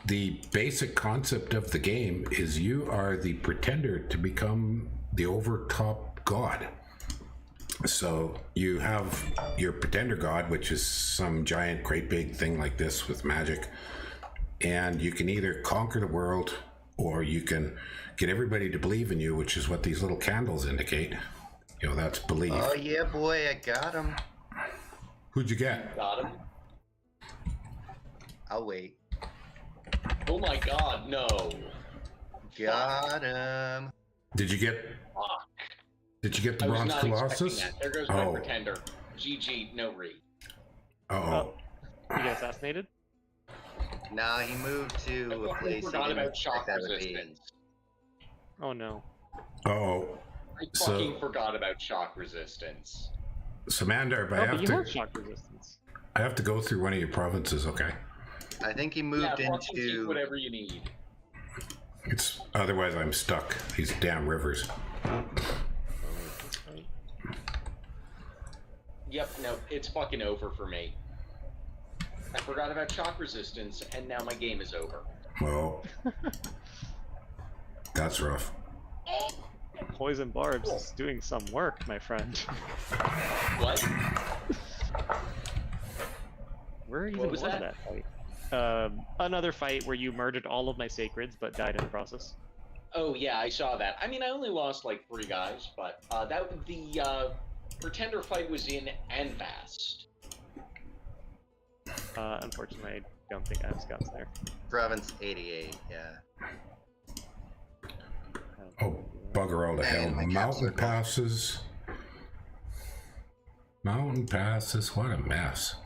the basic concept of the game is you are the pretender to become the overtop god. So you have your pretender god, which is some giant, great big thing like this with magic. And you can either conquer the world or you can get everybody to believe in you, which is what these little candles indicate. You know, that's belief. Oh yeah, boy, I got him. Who'd you get? Got him. I'll wait. Oh my god, no. Got him. Did you get? Fuck. Did you get the I was Bronze not Colossus? expecting that. There goes my Oh. pretender. GG, no read. Uh-oh. You get assassinated? Nah, he moved I to a fucking place he forgot didn't about shock expect that would be. resistance. Oh no. Uh-oh. I So- fucking forgot about shock resistance. So Mandar, but Oh, I but have you have to shock resistance. I have to go through one of your provinces, okay? I think he Yeah, moved fucking take into. whatever you need. It's otherwise I'm stuck. These damn rivers. Yep, no, it's fucking over for me. I forgot about shock resistance, and now my game is over. Well, that's rough. Poison barbs is doing some work, my friend. What? Where even What was was that fight? Another fight where you murdered all of my sacreds but died in the process. Oh yeah, I saw that. I mean, I only lost like 3 guys, but the pretender fight was in Anvast. Unfortunately, I don't think I have scouts there. Province 88, yeah. Oh, bugger all to hell. Man, my caps Mountain are gone. passes. Mountain passes. What a mess.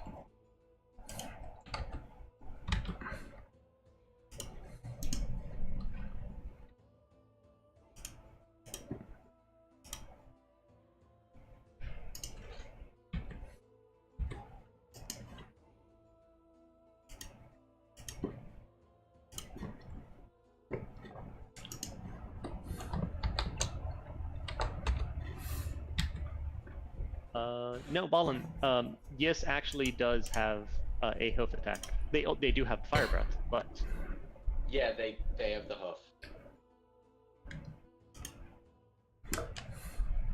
No, Balin. Yes, actually does have a hoof attack. They do have fire breath, but Yeah, they have the hoof.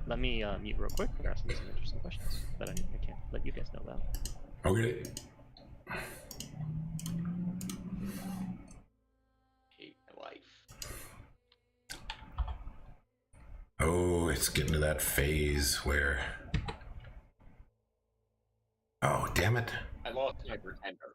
let me mute real quick. We're asking some interesting questions that I can't let you guys know about. Okay. Hate my life. Oh, it's getting to that phase where... Oh, damn it. I lost my pretender.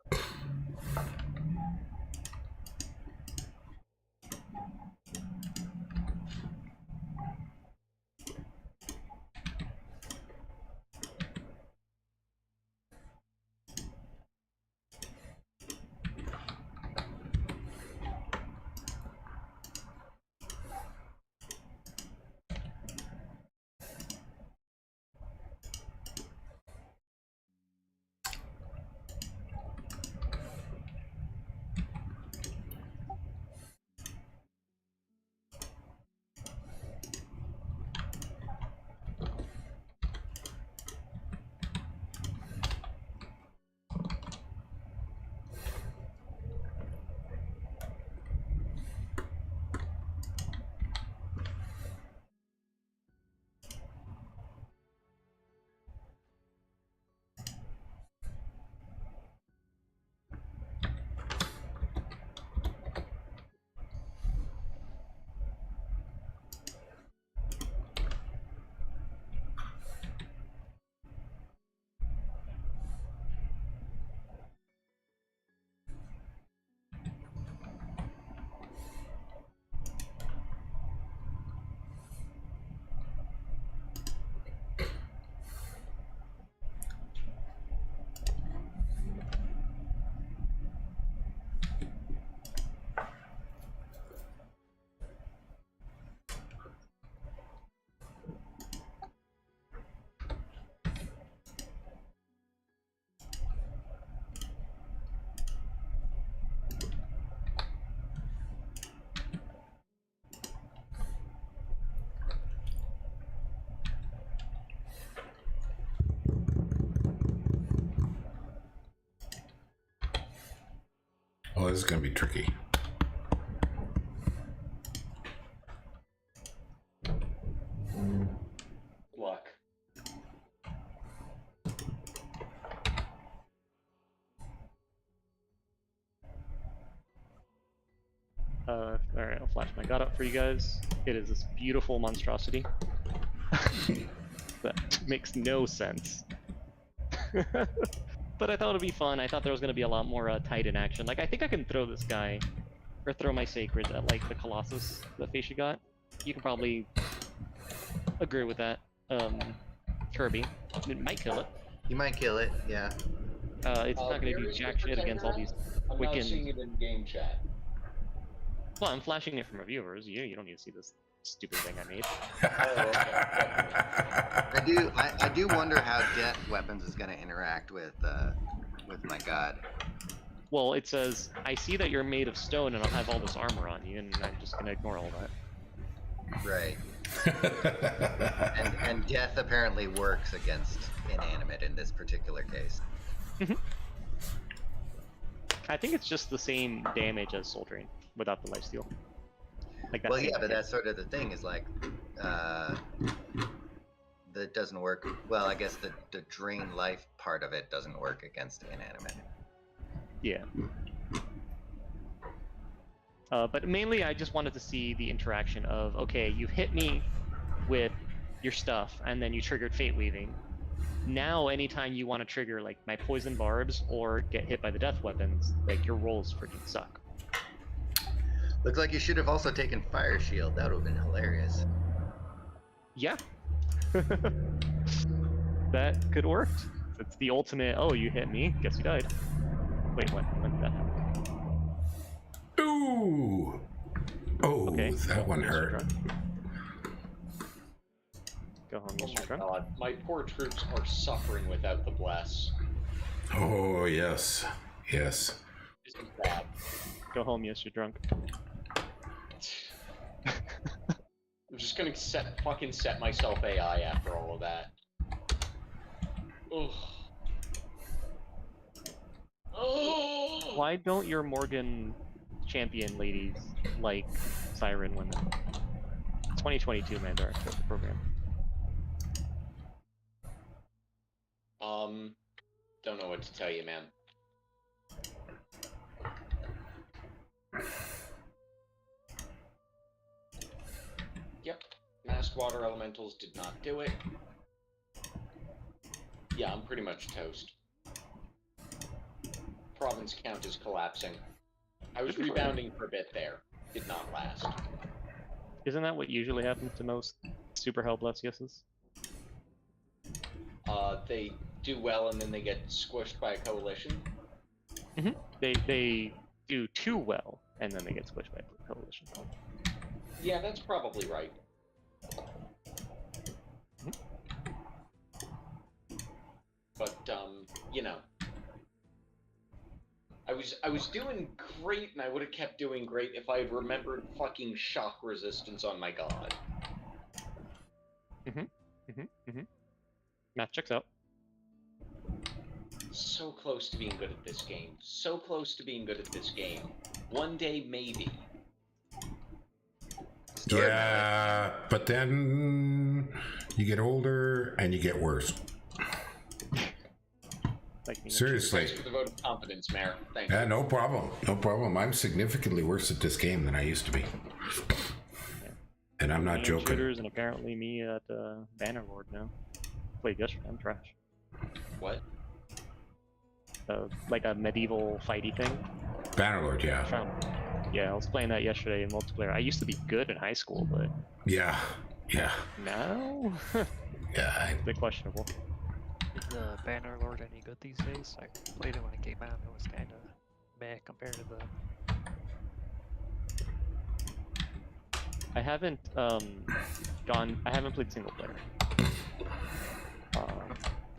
this is gonna be tricky. Luck. Alright, I'll flash my god up for you guys. It is this beautiful monstrosity. That makes no sense. But I thought it'd be fun. I thought there was gonna be a lot more Titan action. Like, I think I can throw this guy, or throw my Sacred at, like, the Colossus that Facia got. You can probably agree with that. Kirby. It might kill it. You might kill it, yeah. It's not gonna where do is the jack shit against all protector these at? I'm not Wiccan... seeing it in game chat. Well, I'm flashing it from our viewers. You don't need to see this stupid thing I made. I do wonder how death weapons is gonna interact with my god. Well, it says, I see that you're made of stone and I'll have all this armor on you, and I'm just gonna ignore all that. Right. And death apparently works against inanimate in this particular case. I think it's just the same damage as Soul Drain without the lifesteal. Like that. Well, yeah, but that's sort of the thing is like, that doesn't work. Well, I guess the drain life part of it doesn't work against inanimate. Yeah. But mainly I just wanted to see the interaction of, okay, you've hit me with your stuff, and then you triggered Fate Weaving. Now, anytime you want to trigger, like, my Poison Barbs or get hit by the Death Weapons, like, your rolls freaking suck. Looks like you should have also taken Fire Shield. That would have been hilarious. Yeah. That could work. It's the ultimate, oh, you hit me, guess you died. Wait, when did that happen? Ooh! Oh, Okay. that one Mr. hurt. Drunk. Go home, Oh Mr. my Drunk. god, my poor troops are suffering without the bless. Oh, yes. Yes. This is bad. Go home, Mr. Drunk. I'm just gonna fucking set myself AI after all of that. Ugh. Oh. Why don't your Morgan champion ladies like Siren women? 2022, man, they're the program. Don't know what to tell you, man. Yep, masked water elementals did not do it. Yeah, I'm pretty much toast. Province count is collapsing. I was rebounding for a bit there. Did not last. Isn't that what usually happens to most super hell blessed yeses? They do well and then they get squished by a coalition. They do too well, and then they get squished by a coalition. Yeah, that's probably right. But, you know. I was doing great, and I would have kept doing great if I had remembered fucking shock resistance on my god. Math checks out. So close to being good at this game. So close to being good at this game. One day, maybe. Yeah, but then you get older and you get worse. Like me. Seriously. Thanks for the vote of confidence, Mayor. Thank you. Yeah, no problem. No problem. I'm significantly worse at this game than I used to be. And I'm not joking. Shooters and apparently me at Bannerlord now. Played yesterday. I'm trash. What? Like a medieval fighty thing. Bannerlord, yeah. Yeah, I was playing that yesterday in multiplayer. I used to be good in high school, but Yeah. now Yeah. a bit questionable. Is the Bannerlord any good these days? I played it when it came out and it was kind of meh compared to the... I haven't I haven't played single player.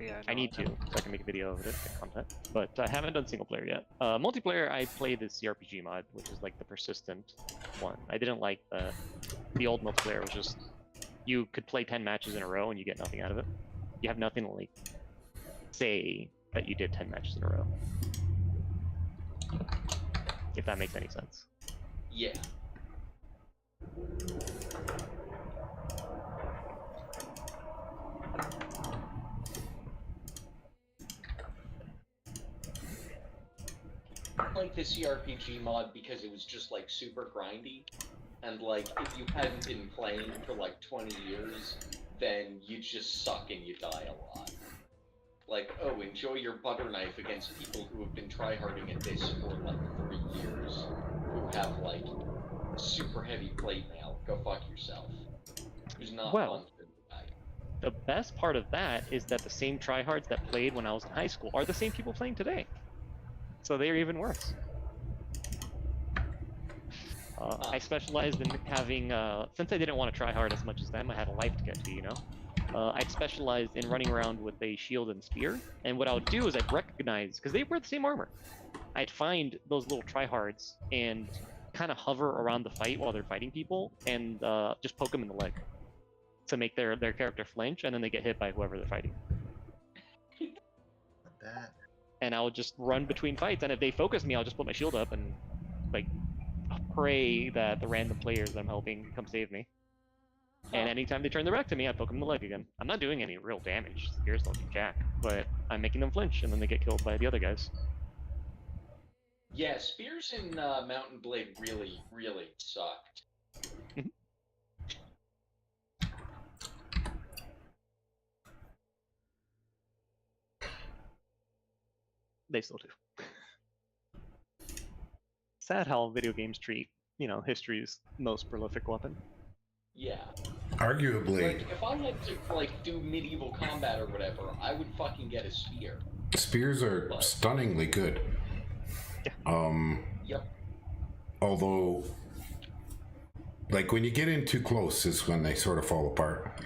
Yeah, I need to, so I can make a video of it, get content. But I haven't done single player yet. Multiplayer, I played the CRPG mod, which is like the persistent one. I didn't like the old multiplayer was just, you could play 10 matches in a row and you get nothing out of it. You have nothing to like say that you did 10 matches in a row. if that makes any sense. Yeah. Like the CRPG mod because it was just like super grindy, and like if you hadn't been playing for like 20 years, then you just suck and you die a lot. Like, oh, enjoy your butter knife against people who have been tryharding at this for like 3 years, who have like super heavy plate mail. Go fuck yourself. It was not Well, fun for the guy. the best part of that is that the same tryhards that played when I was in high school are the same people playing today. So they're even worse. I specialized in having, since I didn't want to try hard as much as them, I had a life to get to, you know? I specialized in running around with a shield and spear, and what I would do is I'd recognize, because they wear the same armor, I'd find those little tryhards and kind of hover around the fight while they're fighting people, and just poke them in the leg to make their character flinch, and then they get hit by whoever they're fighting. That. And I would just run between fights, and if they focus me, I'll just put my shield up and like pray that the random players that I'm helping come save me. And anytime they turn their back to me, I poke them in the leg again. I'm not doing any real damage. Spears don't do jack, but I'm making them flinch, and then they get killed by the other guys. Yeah, spears in Mountain Blade really, really sucked. They still do. Sad how video games treat, you know, history's most prolific weapon. Yeah. Arguably, Like, if I had to, like, do medieval combat or whatever, I would fucking get a spear. spears are stunningly good. Yep. Although, like, when you get in too close is when they sort of fall apart.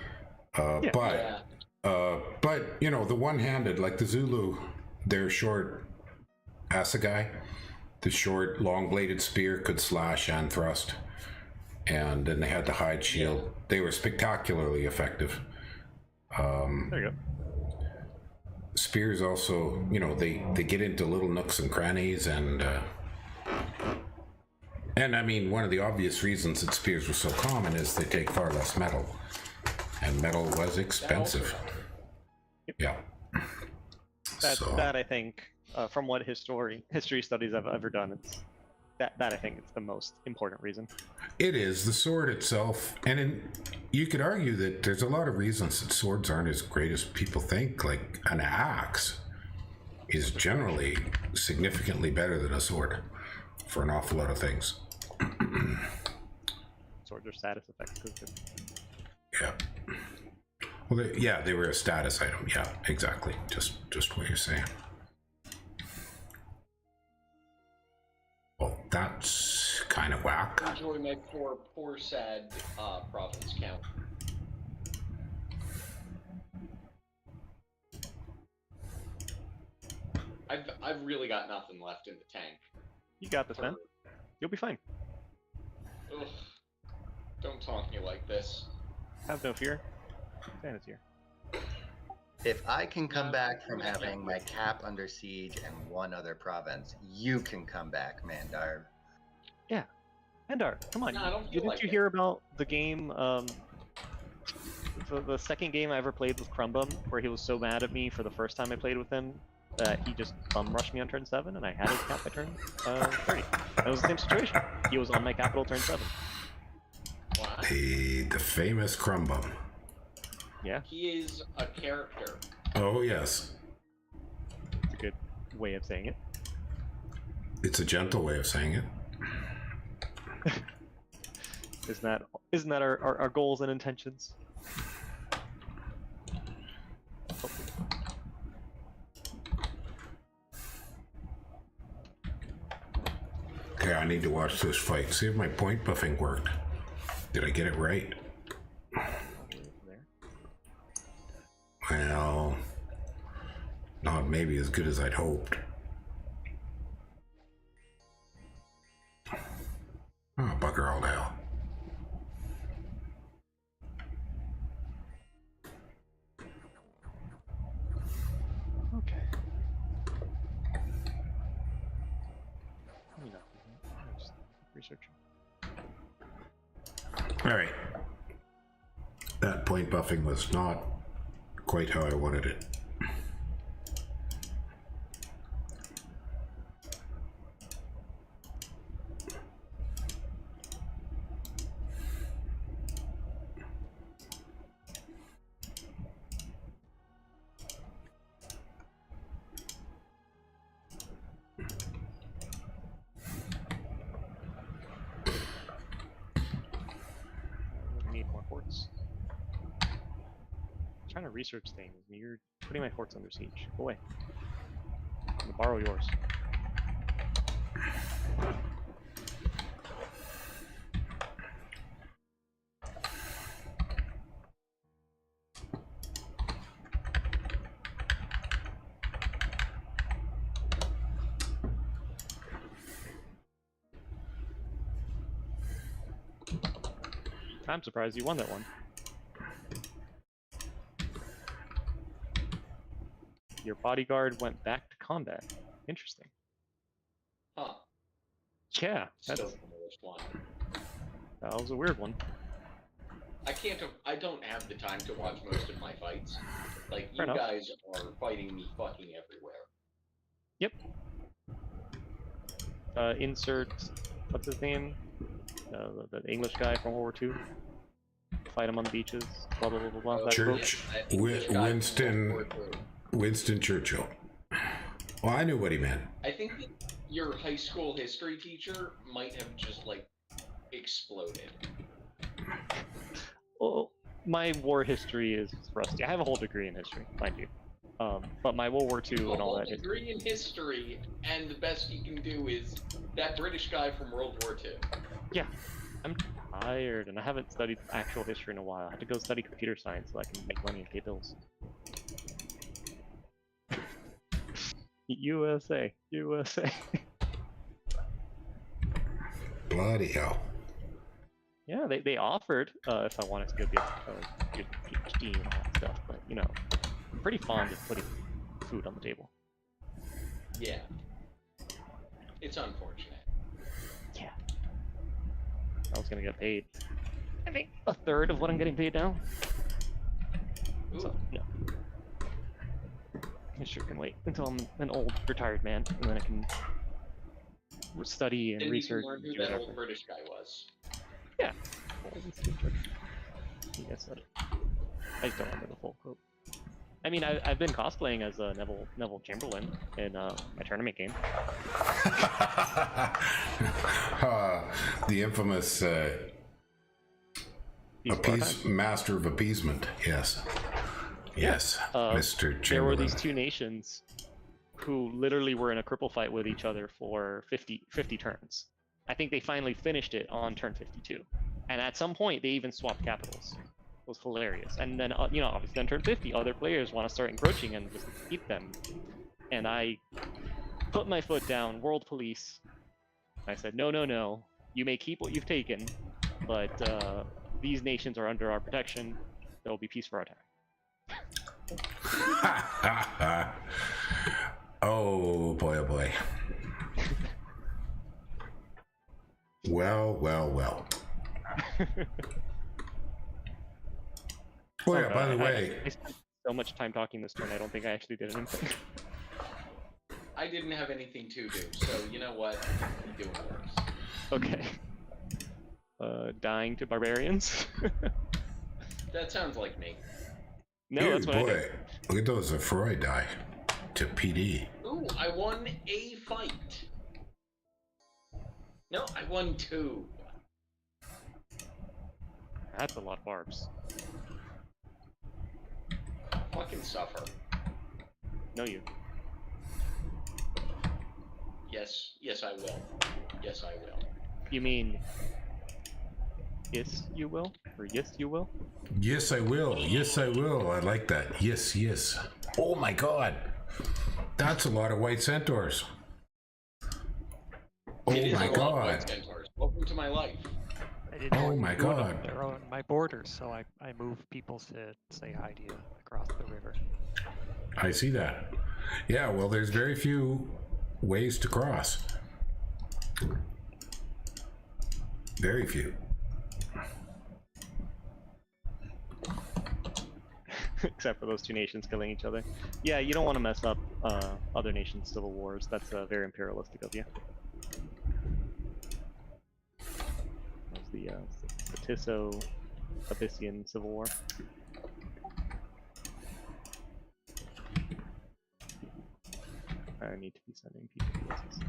Yeah. But you know, the one-handed, like the Zulu, their short assegai, the short long-bladed spear could slash and thrust, and then they had the hide shield. They were spectacularly effective. There you go. Spears also, you know, they get into little nooks and crannies, and I mean, one of the obvious reasons that spears were so common is they take far less metal, and metal was expensive. Yeah. That I think, from what history studies I've ever done, it's that I think it's the most important reason. It is the sword itself, and you could argue that there's a lot of reasons that swords aren't as great as people think. Like an axe is generally significantly better than a sword for an awful lot of things. Swords are status effects. Yeah. Well, they were a status item. Yeah, exactly. Just what you're saying. Well, that's kind of whack. Enjoy my poor, sad province count. I've really got nothing left in the tank. You got this, man. You'll be fine. Ugh. Don't taunt me like this. Have no fear. Santa's here. If I can come back from having my cap under siege and one other province, you can come back, Mandar. Yeah. Mandar, come on. No, I don't feel Didn't like you it. hear about the game, the second game I ever played with Crumbum, where he was so mad at me for the first time I played with him that he just bum rushed me on turn 7 and I had his cap by turn 30. That was the same situation. He was on my capital turn 7. What? The famous Crumbum. Yeah, He is a character. Oh yes, it's a good way of saying it. it's a gentle way of saying it. Isn't that our goals and intentions? Hopefully. Okay, I need to watch this fight. See if my point buffing worked. Did I get it right? There. Well, not maybe as good as I'd hoped. Oh, bugger all to hell. Okay. You know. research. All right. That point buffing was not quite how I wanted it. Need more forts. I'm trying to research things, and you're putting my forts under siege. Go away. I'm gonna borrow yours. I'm surprised you won that one. Your bodyguard went back to combat. Interesting. Huh. Yeah, Still that's, the newest one. that was a weird one. I don't have the time to watch most of my fights. Like, Fair you enough. guys are fighting me fucking everywhere. Yep. Insert, what's his name? The English guy from World War II. Fight him on the beaches. Blah blah blah blah blah. That Church. That English guy from Winston. World War II. Winston Churchill. Well, I knew what he meant. I think that your high school history teacher might have just, like, exploded. Well, my war history is rusty. I have a whole degree in history, mind you. But my World War II and all that. Degree in history, and the best you can do is that British guy from World War II. Yeah, I'm tired, and I haven't studied actual history in a while. I have to go study computer science so I can make money and pay bills. USA, USA. Bloody hell. Yeah, they offered if I wanted to go get a PhD and all that stuff, but you know, I'm pretty fond of putting food on the table. Yeah. It's unfortunate. Yeah. I was gonna get paid, I think, a third of what I'm getting paid now. Ooh. So, no. I sure can wait until I'm an old retired man, and then I can study and Didn't research. even learn who and do that whatever. old British guy was. Yeah. You guys said it. I just don't remember the full quote. I mean, I've been cosplaying as Neville Chamberlain in my tournament game. The infamous master of appeasement. Yes. Yes, Mr. Chamberlain. There were these two nations who literally were in a cripple fight with each other for 50 turns. I think they finally finished it on turn 52. And at some point, they even swapped capitals. It was hilarious. And then, you know, obviously on turn 50, other players want to start encroaching and just keep them. And I put my foot down, world police. I said, no, no, no. You may keep what you've taken, but these nations are under our protection. There will be peace for our time. Oh boy, oh boy. Well, well, well. Oh yeah, by the way. I spent so much time talking this turn, I don't think I actually did anything. I didn't have anything to do, so you know what? I'm doing worse. Okay. Dying to barbarians? That sounds like me. No, Dude, that's what I boy, did. look at those Freud die to PD. Ooh, I won a fight. No, I won 2. That's a lot of barbs. Fucking suffer. No, you. Yes, yes I will. Yes I will. You mean... Yes, you will? Or yes, you will? Yes, I will. Yes, I will. I like that. Yes, yes. Oh my god. That's a lot of white centaurs. Oh It is my a lot of white god. centaurs. Welcome to my life. I didn't Oh want my to ruin God. Their own, my borders, so I moved people to say hi to you across the river. I see that. Yeah, well, there's very few ways to cross. Very few. Except for those two nations killing each other. Yeah, you don't want to mess up other nations' civil wars. That's very imperialistic of you. That was the Tiso-Abyssian Civil War. I need to be sending people places.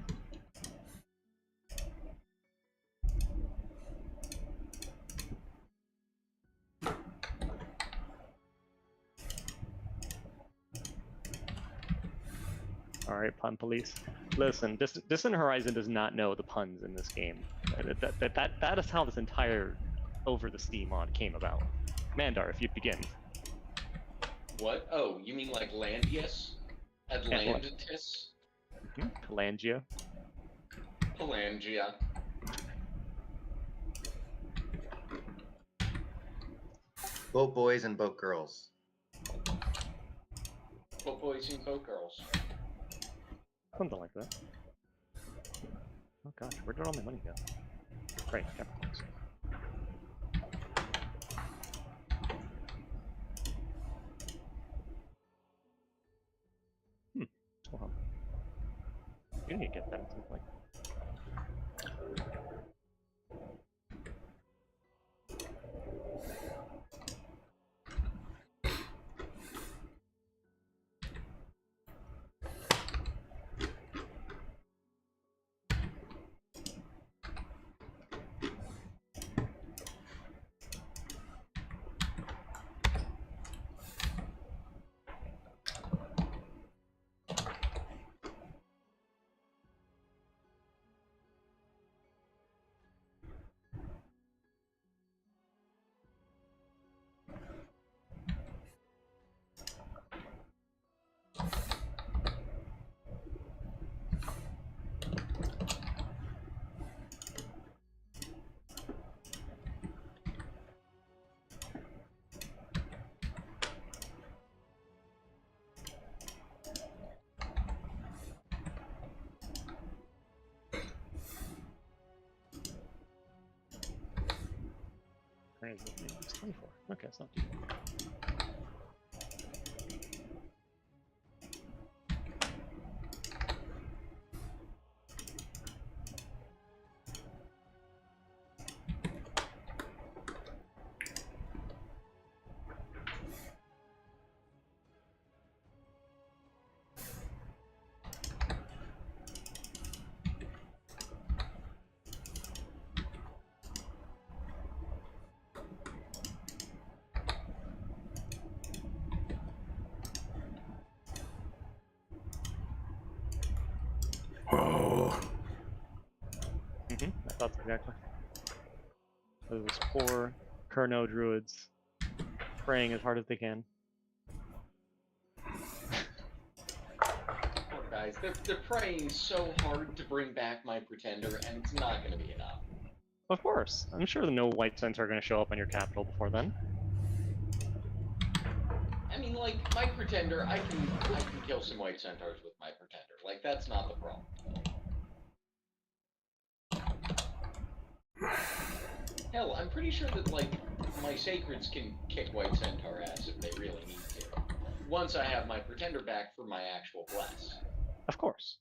Alright, pun police. Listen, Distant Horizon does not know the puns in this game. That is how this entire Over the Sea mod came about. Mandar, if you'd begin. What? Oh, you mean like Landius? Atlantis? Palangia. Palangia. Boat boys and boat girls. Boat boys and boat girls. Something like that. Oh gosh, where did all my money go? Right, Capricorns. Hold on. You need to get that at some point. It's 24. Okay, it's not too bad. Oh. I thought so, exactly. Those poor Kurno druids praying as hard as they can. Poor guys, they're praying so hard to bring back my Pretender, and it's not going to be enough. Of course. I'm sure no white centaur are going to show up on your capital before then. I mean, like, my Pretender, I can kill some white centaurs with my Pretender. Like, that's not the problem. Hell, I'm pretty sure that, like, my Sacreds can kick white centaur ass if they really need to. Once I have my Pretender back for my actual bless. Of course.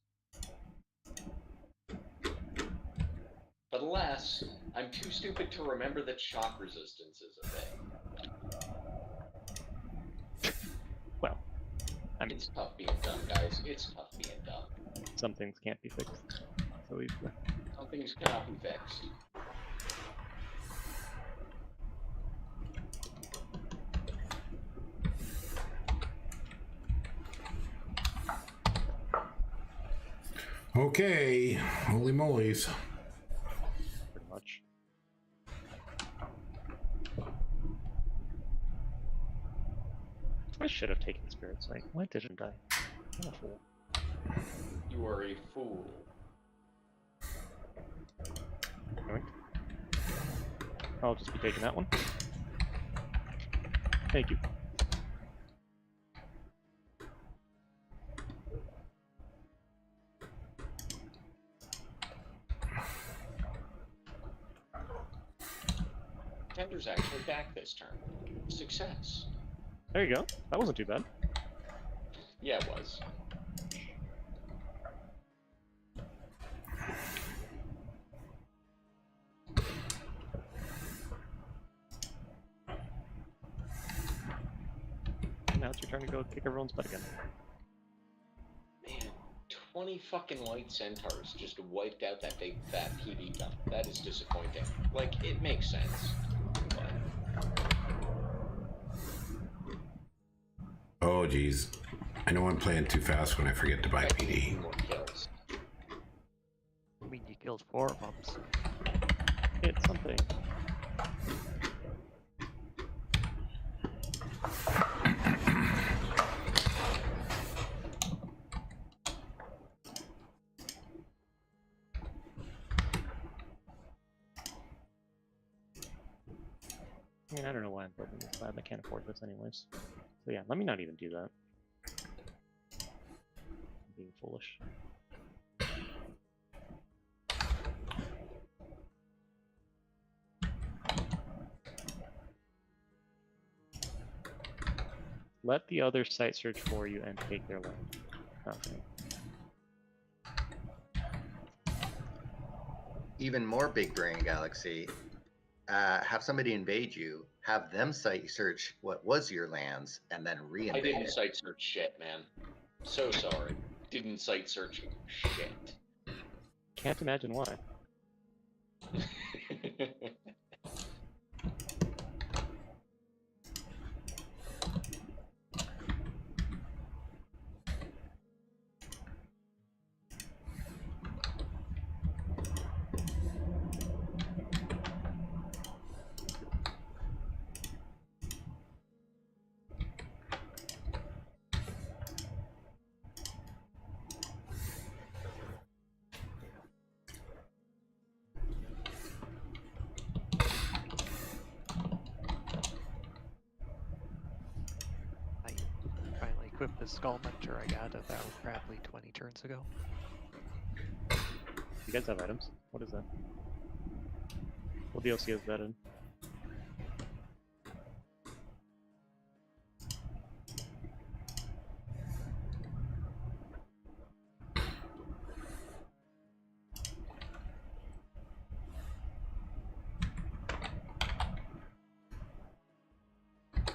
But alas, I'm too stupid to remember that shock resistance is a thing. Well, I mean, It's tough being done, guys. It's tough being done. some things can't be fixed so easily. Some things cannot be fixed. Okay, holy moly's. Pretty much. I should have taken Spirit Sight. Why didn't I? I'm a fool. You are a fool. Anyway. I'll just be taking that one. Thank you. commander's actually back this turn. Success. There you go. That wasn't too bad. Yeah, it was. Now it's your turn to go kick everyone's butt again. Man, 20 fucking white centaurs just wiped out that big fat PD dump. That is disappointing. Like, it makes sense. But Oh, geez. I know I'm playing too fast when I forget to buy I need PD. more kills. I mean, you killed 4 of them. So. It's something. I mean, I don't know why I'm building this lab. I can't afford this anyways. So yeah, let me not even do that. I'm being foolish. Let the other site search for you and take their land. Okay. Even more big brain galaxy. Have somebody invade you, have them site search what was your lands, and then I re-invade didn't it. site search shit, man. So sorry. Didn't site search shit. Can't imagine why. I finally equipped the Skull Mentor I got about probably 20 turns ago. You guys have items? What is that? What DLC is that in?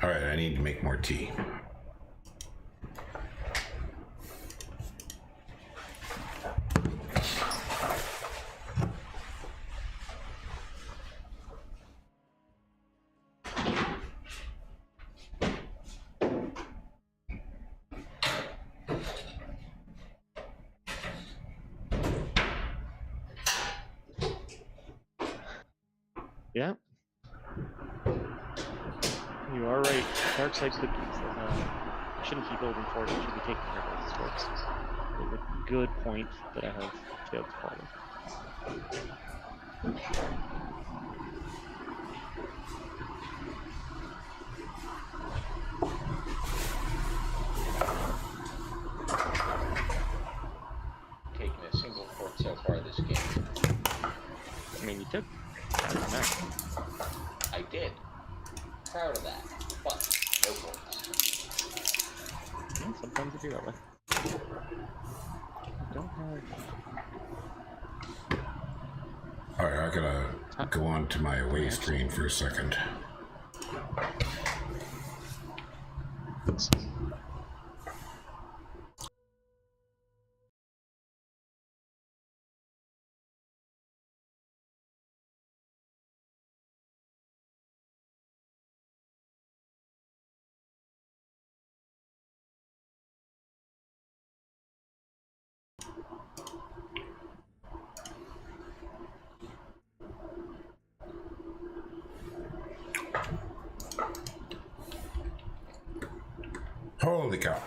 All right, I need to make more tea. Yeah. You are right. Dark side's the shouldn't keep building forts, you should be taking care of those forts. It's a good point that I have failed to follow. Taking a single fort so far this game. I mean, you took that. I did. Proud of that. But no forts. Yeah, sometimes it be that way. I don't have... All right, I gotta go on to my away screen for a second. Holy cow.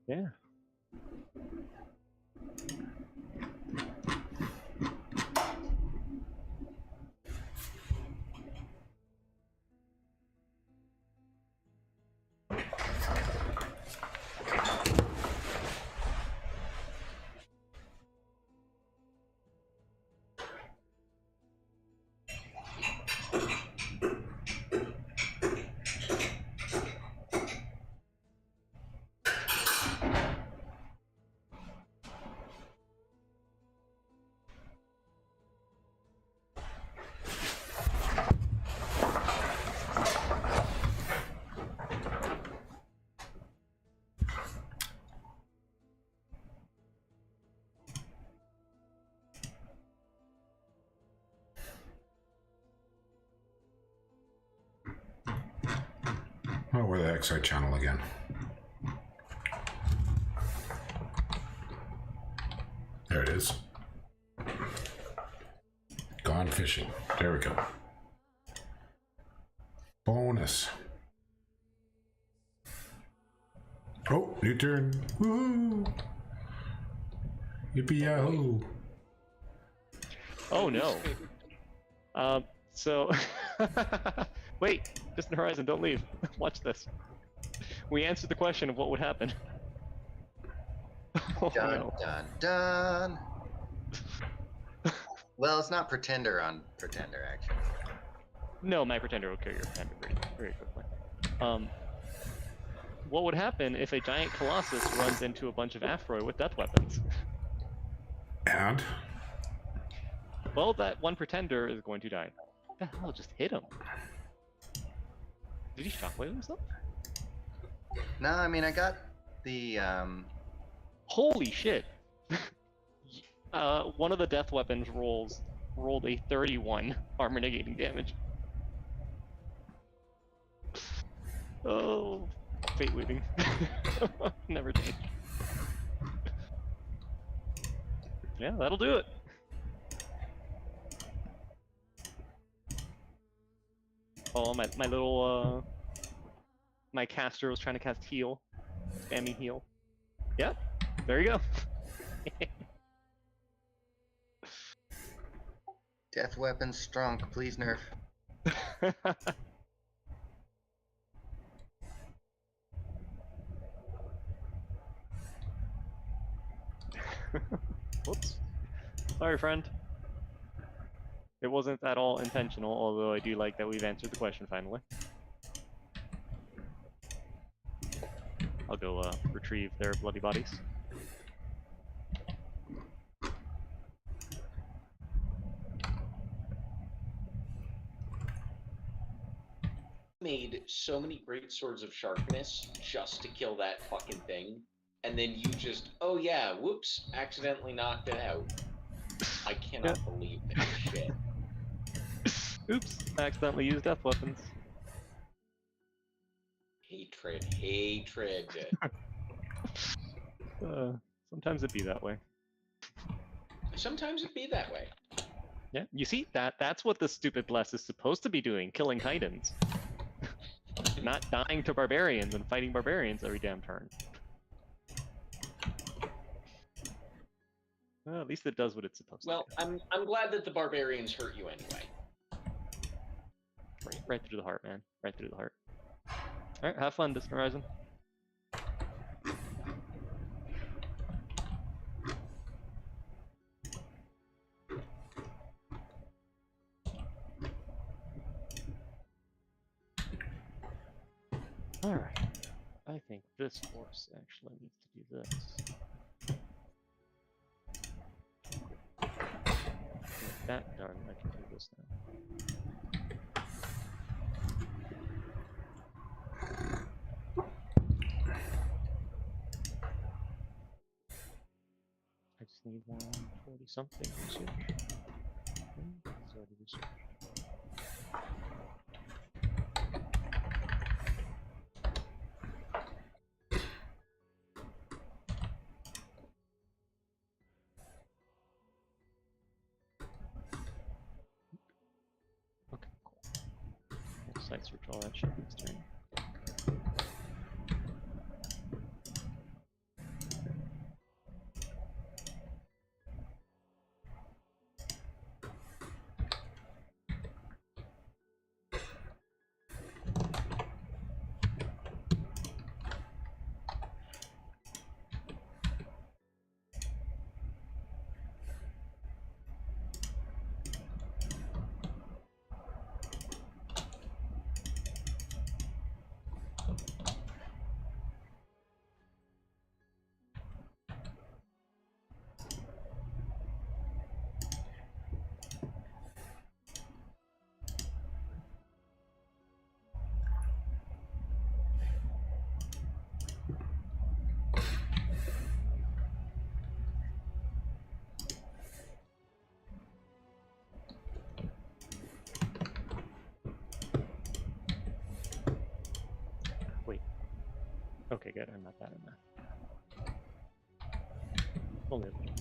Yeah. Oh, we're the XI channel again. There it is. Gone fishing. There we go. Bonus. Oh, new turn. Woohoo! Yippee yahoo! Oh no. So wait, Distant Horizon, don't leave. Watch this. We answered the question of what would happen. Oh Dun no. dun dun. Well, it's not Pretender on Pretender, actually. No, my Pretender will kill your Pretender very quickly. What would happen if a giant Colossus runs into a bunch of Aphroid with death weapons? And? Well, that one Pretender is going to die. What the hell just hit him? Did he shockwave himself? No, I mean, I got the, Holy shit! One of the death weapons rolled a 31 armor negating damage. Oh, fate weaving. Never change. Yeah, that'll do it. Oh, my little my caster was trying to cast heal, spamming heal. Yep, there you go. death weapon strong, please nerf. Whoops. Sorry, friend. It wasn't at all intentional, although I do like that we've answered the question finally. I'll go retrieve their bloody bodies. Made so many great swords of sharpness just to kill that fucking thing, and then you just, oh yeah, whoops, accidentally knocked it out. I cannot believe that shit. Oops, I accidentally used death weapons. Hatred, hatred. Sometimes it be that way. Sometimes it be that way. Yeah, you see, that's what the stupid bless is supposed to be doing, killing titans. Not dying to barbarians and fighting barbarians every damn turn. Well, at least it does what it's supposed Well, to do. I'm glad that the barbarians hurt you anyway. Right through the heart, man. Right through the heart. Alright, have fun, Distant Horizon. Alright. I think this horse actually needs to do this. With that done, I can do this now. I just need 140 something research. Okay, it's already researched. Okay, cool. We'll site search all that shit next turn. Okay, good. I'm not bad in that. Only a little.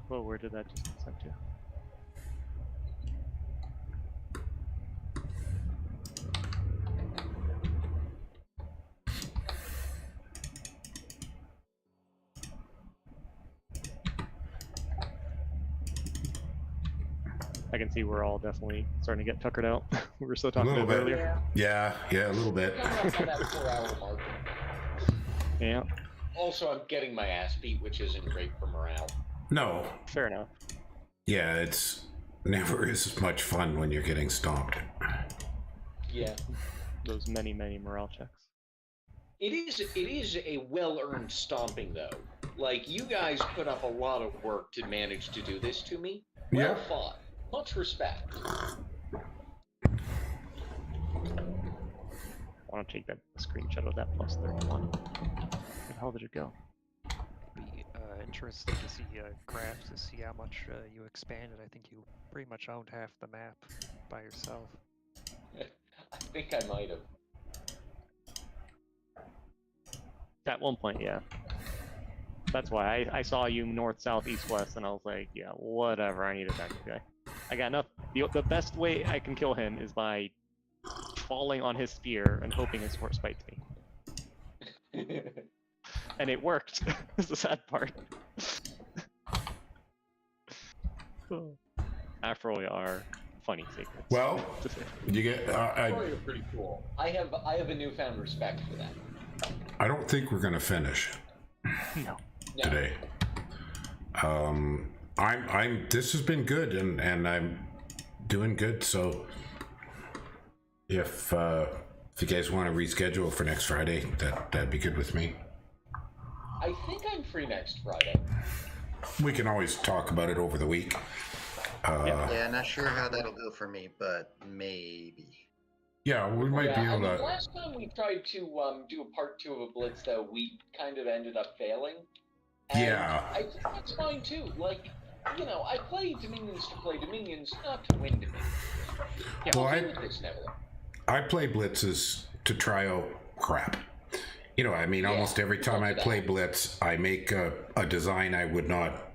Whoa, where did that just send to? I can see we're all definitely starting to get tuckered out. We were still talking little about it bit. earlier. Yeah, a little bit. Coming up on that 4-hour mark. Yeah, Also, I'm getting my ass beat, which isn't great for morale. No. fair enough. Yeah, it's never as much fun when you're getting stomped. Yeah. Those many morale checks. It is a well-earned stomping, though. Like, you guys put up a lot of work to manage to do this to me. Well Yeah. fought. Much respect. I want to take that screenshot of that plus 31. Where the hell did it go? Be interesting to see graphs to see how much you expanded. I think you pretty much owned half the map by yourself. I think I might have. At one point, yeah. That's why I saw you north, south, east, west, and I was like, yeah, whatever. I need a backup guy. I got enough. The best way I can kill him is by falling on his spear and hoping his horse bites me. And it worked. That's the sad part. After all, we are funny secrets. Well, you get. You're pretty cool. I have a newfound respect for that. I don't think we're gonna finish No. today. I'm. This has been good, and I'm doing good. So, if you guys want to reschedule for next Friday, that'd be good with me. I think I'm free next Friday. We can always talk about it over the week. Yeah, not sure how that'll go for me, but maybe. Yeah, we might be I able mean, to. last time we tried to do a part 2 of a Blitz, though, we kind of ended up failing. And Yeah. I think that's fine, too. Like, you know, I play Dominions to play Dominions, not to win Dominions. Yeah, Well, I'll do with this, Neville. I play blitzes to try out crap. You know, I mean, almost every time I play blitz, I make a design I would not.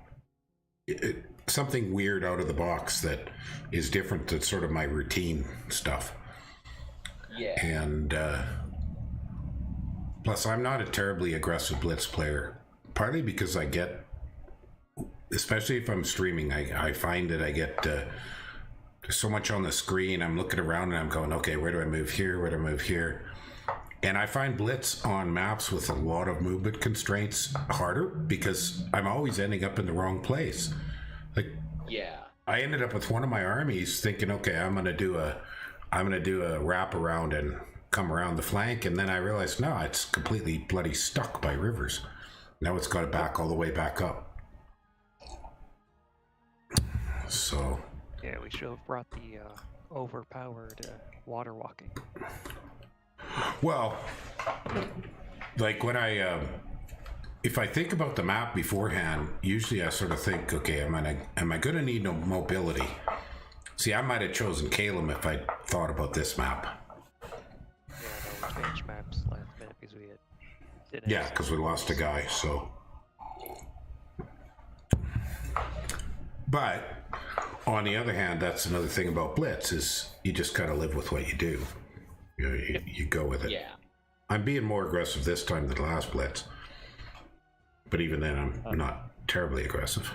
Something weird out of the box that is different than sort of my routine stuff. Yeah. And plus, I'm not a terribly aggressive blitz player, partly because I get, especially if I'm streaming, I find that I get so much on the screen. I'm looking around and I'm going, okay, where do I move here? Where do I move here? And I find blitz on maps with a lot of movement constraints harder because I'm always ending up in the wrong place. Like, Yeah. I ended up with one of my armies thinking, okay, I'm gonna do a wrap around and come around the flank, and then I realized, no, it's completely bloody stuck by rivers. Now it's got to back all the way back up. So. Yeah, we should have brought the overpowered water walking. Well, like when if I think about the map beforehand, usually I sort of think, okay, am I going to need no mobility? See, I might have chosen Calum if I thought about this map. Yeah, no, we changed maps last minute because we didn't. Yeah, because we lost a guy, so. But on the other hand, that's another thing about Blitz is you just gotta live with what you do. You go with it. Yeah. I'm being more aggressive this time than the last Blitz, but even then, I'm not terribly aggressive.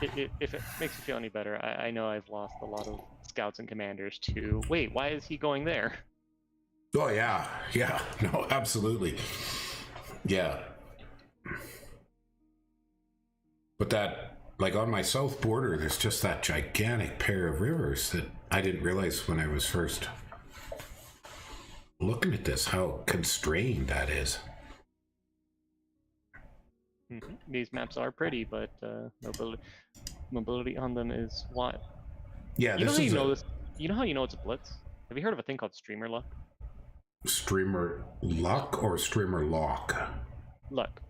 If it makes you feel any better, I know I've lost a lot of scouts and commanders to, wait, why is he going there? Oh yeah, no, absolutely, yeah. But that, like on my south border, there's just that gigantic pair of rivers that I didn't realize when I was first looking at this, how constrained that is. These maps are pretty, but mobility on them is wild. Yeah, You know this how you is know a this? You know how you know it's a blitz? Have you heard of a thing called streamer luck? streamer luck or streamer lock? Luck.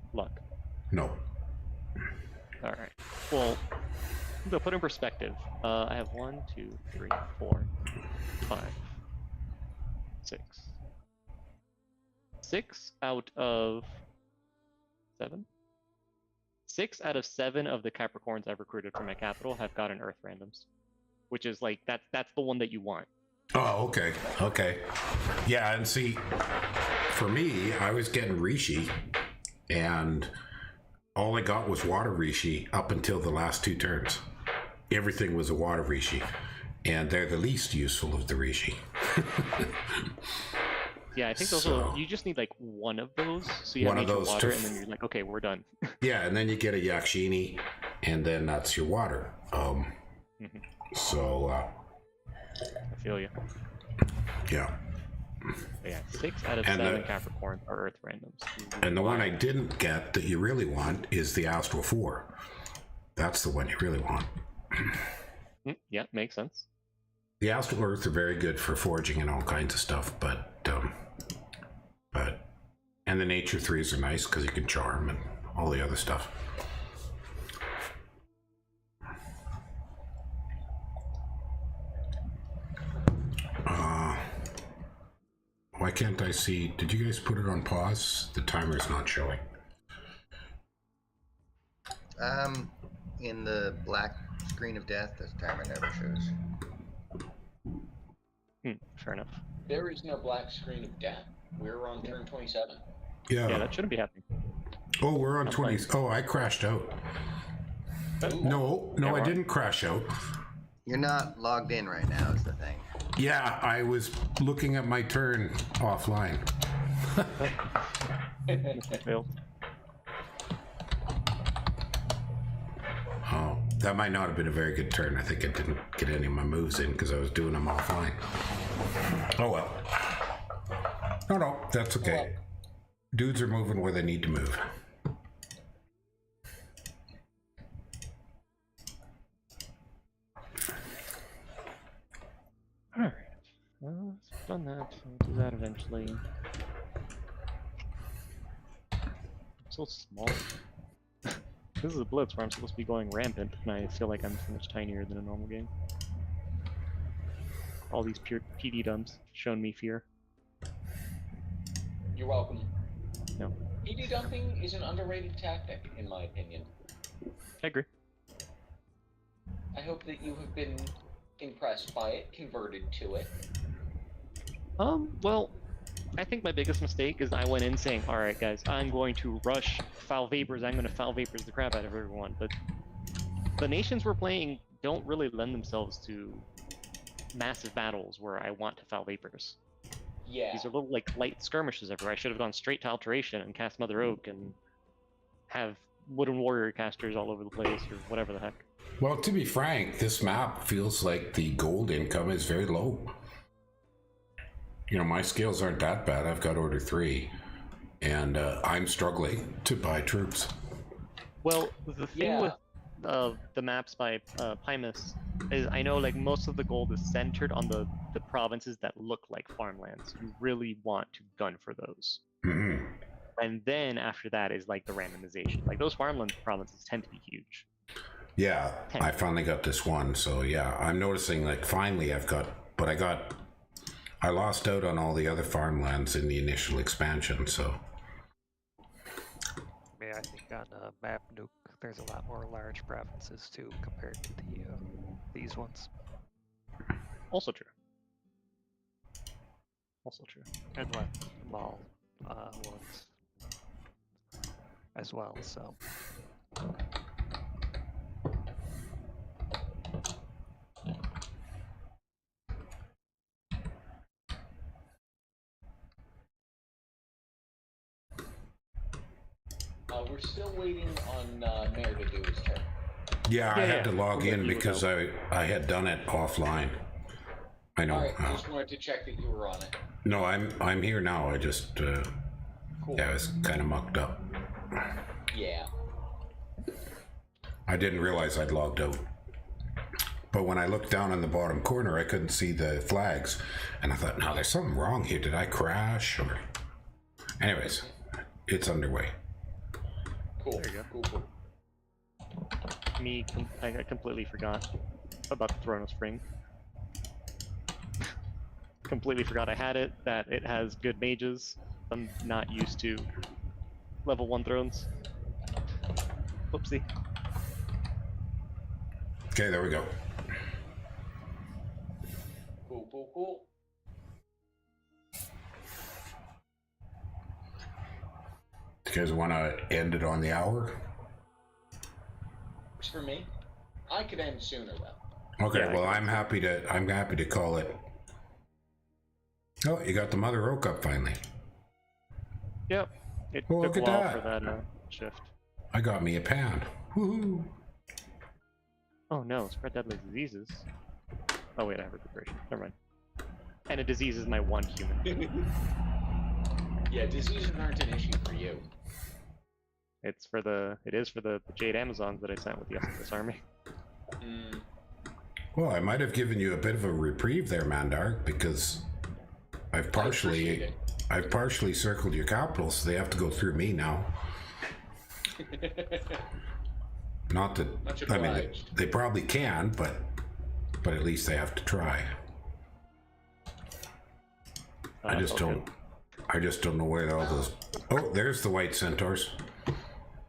No. All right. Well, to put in perspective, I have 1, 2, 3, 4, 5, 6. 6 out of 7. 6 out of 7 of the Capricorns I've recruited for my capital have gotten Earth randoms, which is like that's the one that you want. Oh, okay. Yeah, and see, for me, I was getting Rishi, and all I got was water Rishi up until the last 2 turns. Everything was a water Rishi, and they're the least useful of the Rishi. Yeah, I think those are. You just need like one of those, so you have nature water, and then you're like, okay, we're done. Yeah, and then you get a Yakshini, and then that's your water. So. I feel you. Yeah. But yeah, 6 out of 7 Capricorns are Earth randoms. And the one I didn't get that you really want is the Astral 4. That's the one you really want. Yeah, makes sense. The Astral Earth are very good for forging and all kinds of stuff, but and the Nature 3s are nice because you can charm and all the other stuff. Why can't I see? Did you guys put it on pause? The timer's not showing. In the black screen of death, the timer never shows. Fair enough. There is no black screen of death. We're on turn 27. Yeah, that shouldn't be happening. Oh, we're on 20. Oh, I crashed out. No, I didn't crash out. You're not logged in right now, is the thing. Yeah, I was looking at my turn offline. Failed. Oh, that might not have been a very good turn. I think I didn't get any of my moves in because I was doing them offline. Oh well. No, that's okay. Dudes are moving where they need to move. Alright. Well, I've done that. I'll do that eventually. I'm so small. This is a blitz where I'm supposed to be going rampant, and I feel like I'm so much tinier than a normal game. All these pure PD dumps shown me fear. You're welcome. No. PD dumping is an underrated tactic, in my opinion. I agree. I hope that you have been impressed by it, converted to it. Well, I think my biggest mistake is I went in saying, alright guys, I'm going to rush foul vapors, I'm going to foul vapors the crap out of everyone, but the nations we're playing don't really lend themselves to massive battles where I want to foul vapors. Yeah. These are little, like, light skirmishes everywhere. I should have gone straight to Alteration and cast Mother Oak and have Wooden Warrior casters all over the place, or whatever the heck. Well, to be frank, this map feels like the gold income is very low. You know, my skills aren't that bad. I've got Order 3, and I'm struggling to buy troops. Well, the thing with the maps by Pymus is I know like most of the gold is centered on the provinces that look like farmlands. You really want to gun for those. Mm-hmm. And then after that is like the randomization. Like those farmland provinces tend to be huge. Yeah, I finally got this one, so yeah, I'm noticing like finally I lost out on all the other farmlands in the initial expansion, so. Yeah, I think on Map Nuke, there's a lot more large provinces too compared to the these ones. Also true. Also true. And less small ones as well, so. We're still waiting on Mayor to do his turn. Yeah, I had to log in because I had done it offline. I know. Alright, just wanted to check that you were on it. No, I'm here now. I just Cool. yeah, I was kind of mucked up. Yeah. I didn't realize I'd logged out. But when I looked down in the bottom corner, I couldn't see the flags, and I thought, no, there's something wrong here. Did I crash? Or... Anyways, it's underway. Cool. There you go. Cool. I completely forgot about the Throne of Spring. Completely forgot I had it, that it has good mages. I'm not used to level 1 thrones. Whoopsie. Okay, there we go. Cool. You guys want to end it on the hour? Works for me. I could end sooner though. Okay, Yeah, well, I'm happy to call it. Oh, you got the Mother Oak up finally. Yep. It Oh, took look a at while that. for that shift. I got me a pan. Woohoo! Oh no, spread deadly diseases. Oh wait, I have recuperation. Never mind. And a disease is my one human. Yeah, diseases aren't an issue for you. It is for the Jade Amazons that I sent with the Estus army. Mm, Well, I might have given you a bit of a reprieve there, Mandark, because I've appreciate partially circled your capital, so they have to go through me now. it. Not that Much I mean obliged. they probably can, but at least they have to try. I just don't know where all those. Oh, there's the white centaurs.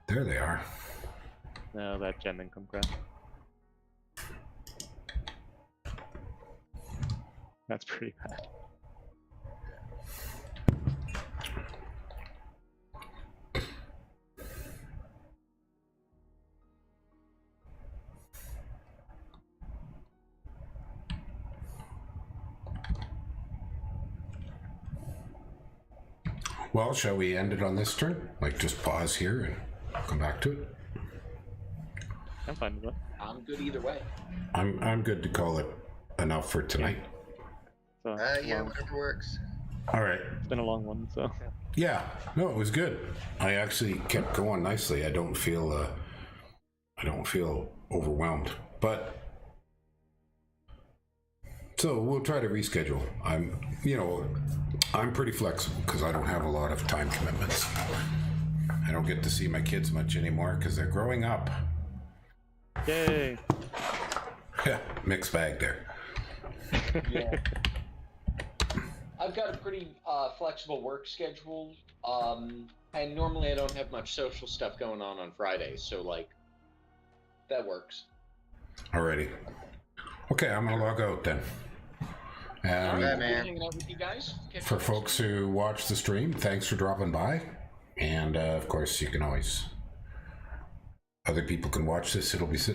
There they are. No, that gem income crap. That's pretty bad. Well, shall we end it on this turn? Like, just pause here and come back to it. I'm fine with that. I'm good either way. I'm good to call it enough for tonight. So, Yeah, long- whatever works. All right. it's been a long one, so. Yeah. No, it was good. I actually kept going nicely. I don't feel overwhelmed. But so we'll try to reschedule. I'm pretty flexible because I don't have a lot of time commitments. I don't get to see my kids much anymore because they're growing up. Yay! Yeah, mixed bag there. Yeah. I've got a pretty flexible work schedule, and normally I don't have much social stuff going on Fridays, so like that works. Alrighty. Okay, I'm gonna log out then. And Alright, Good man. hanging out with you guys. Catch for you next folks who watch the stream, thanks for dropping by. And of course, you can always. Other people can watch this. It'll be sitting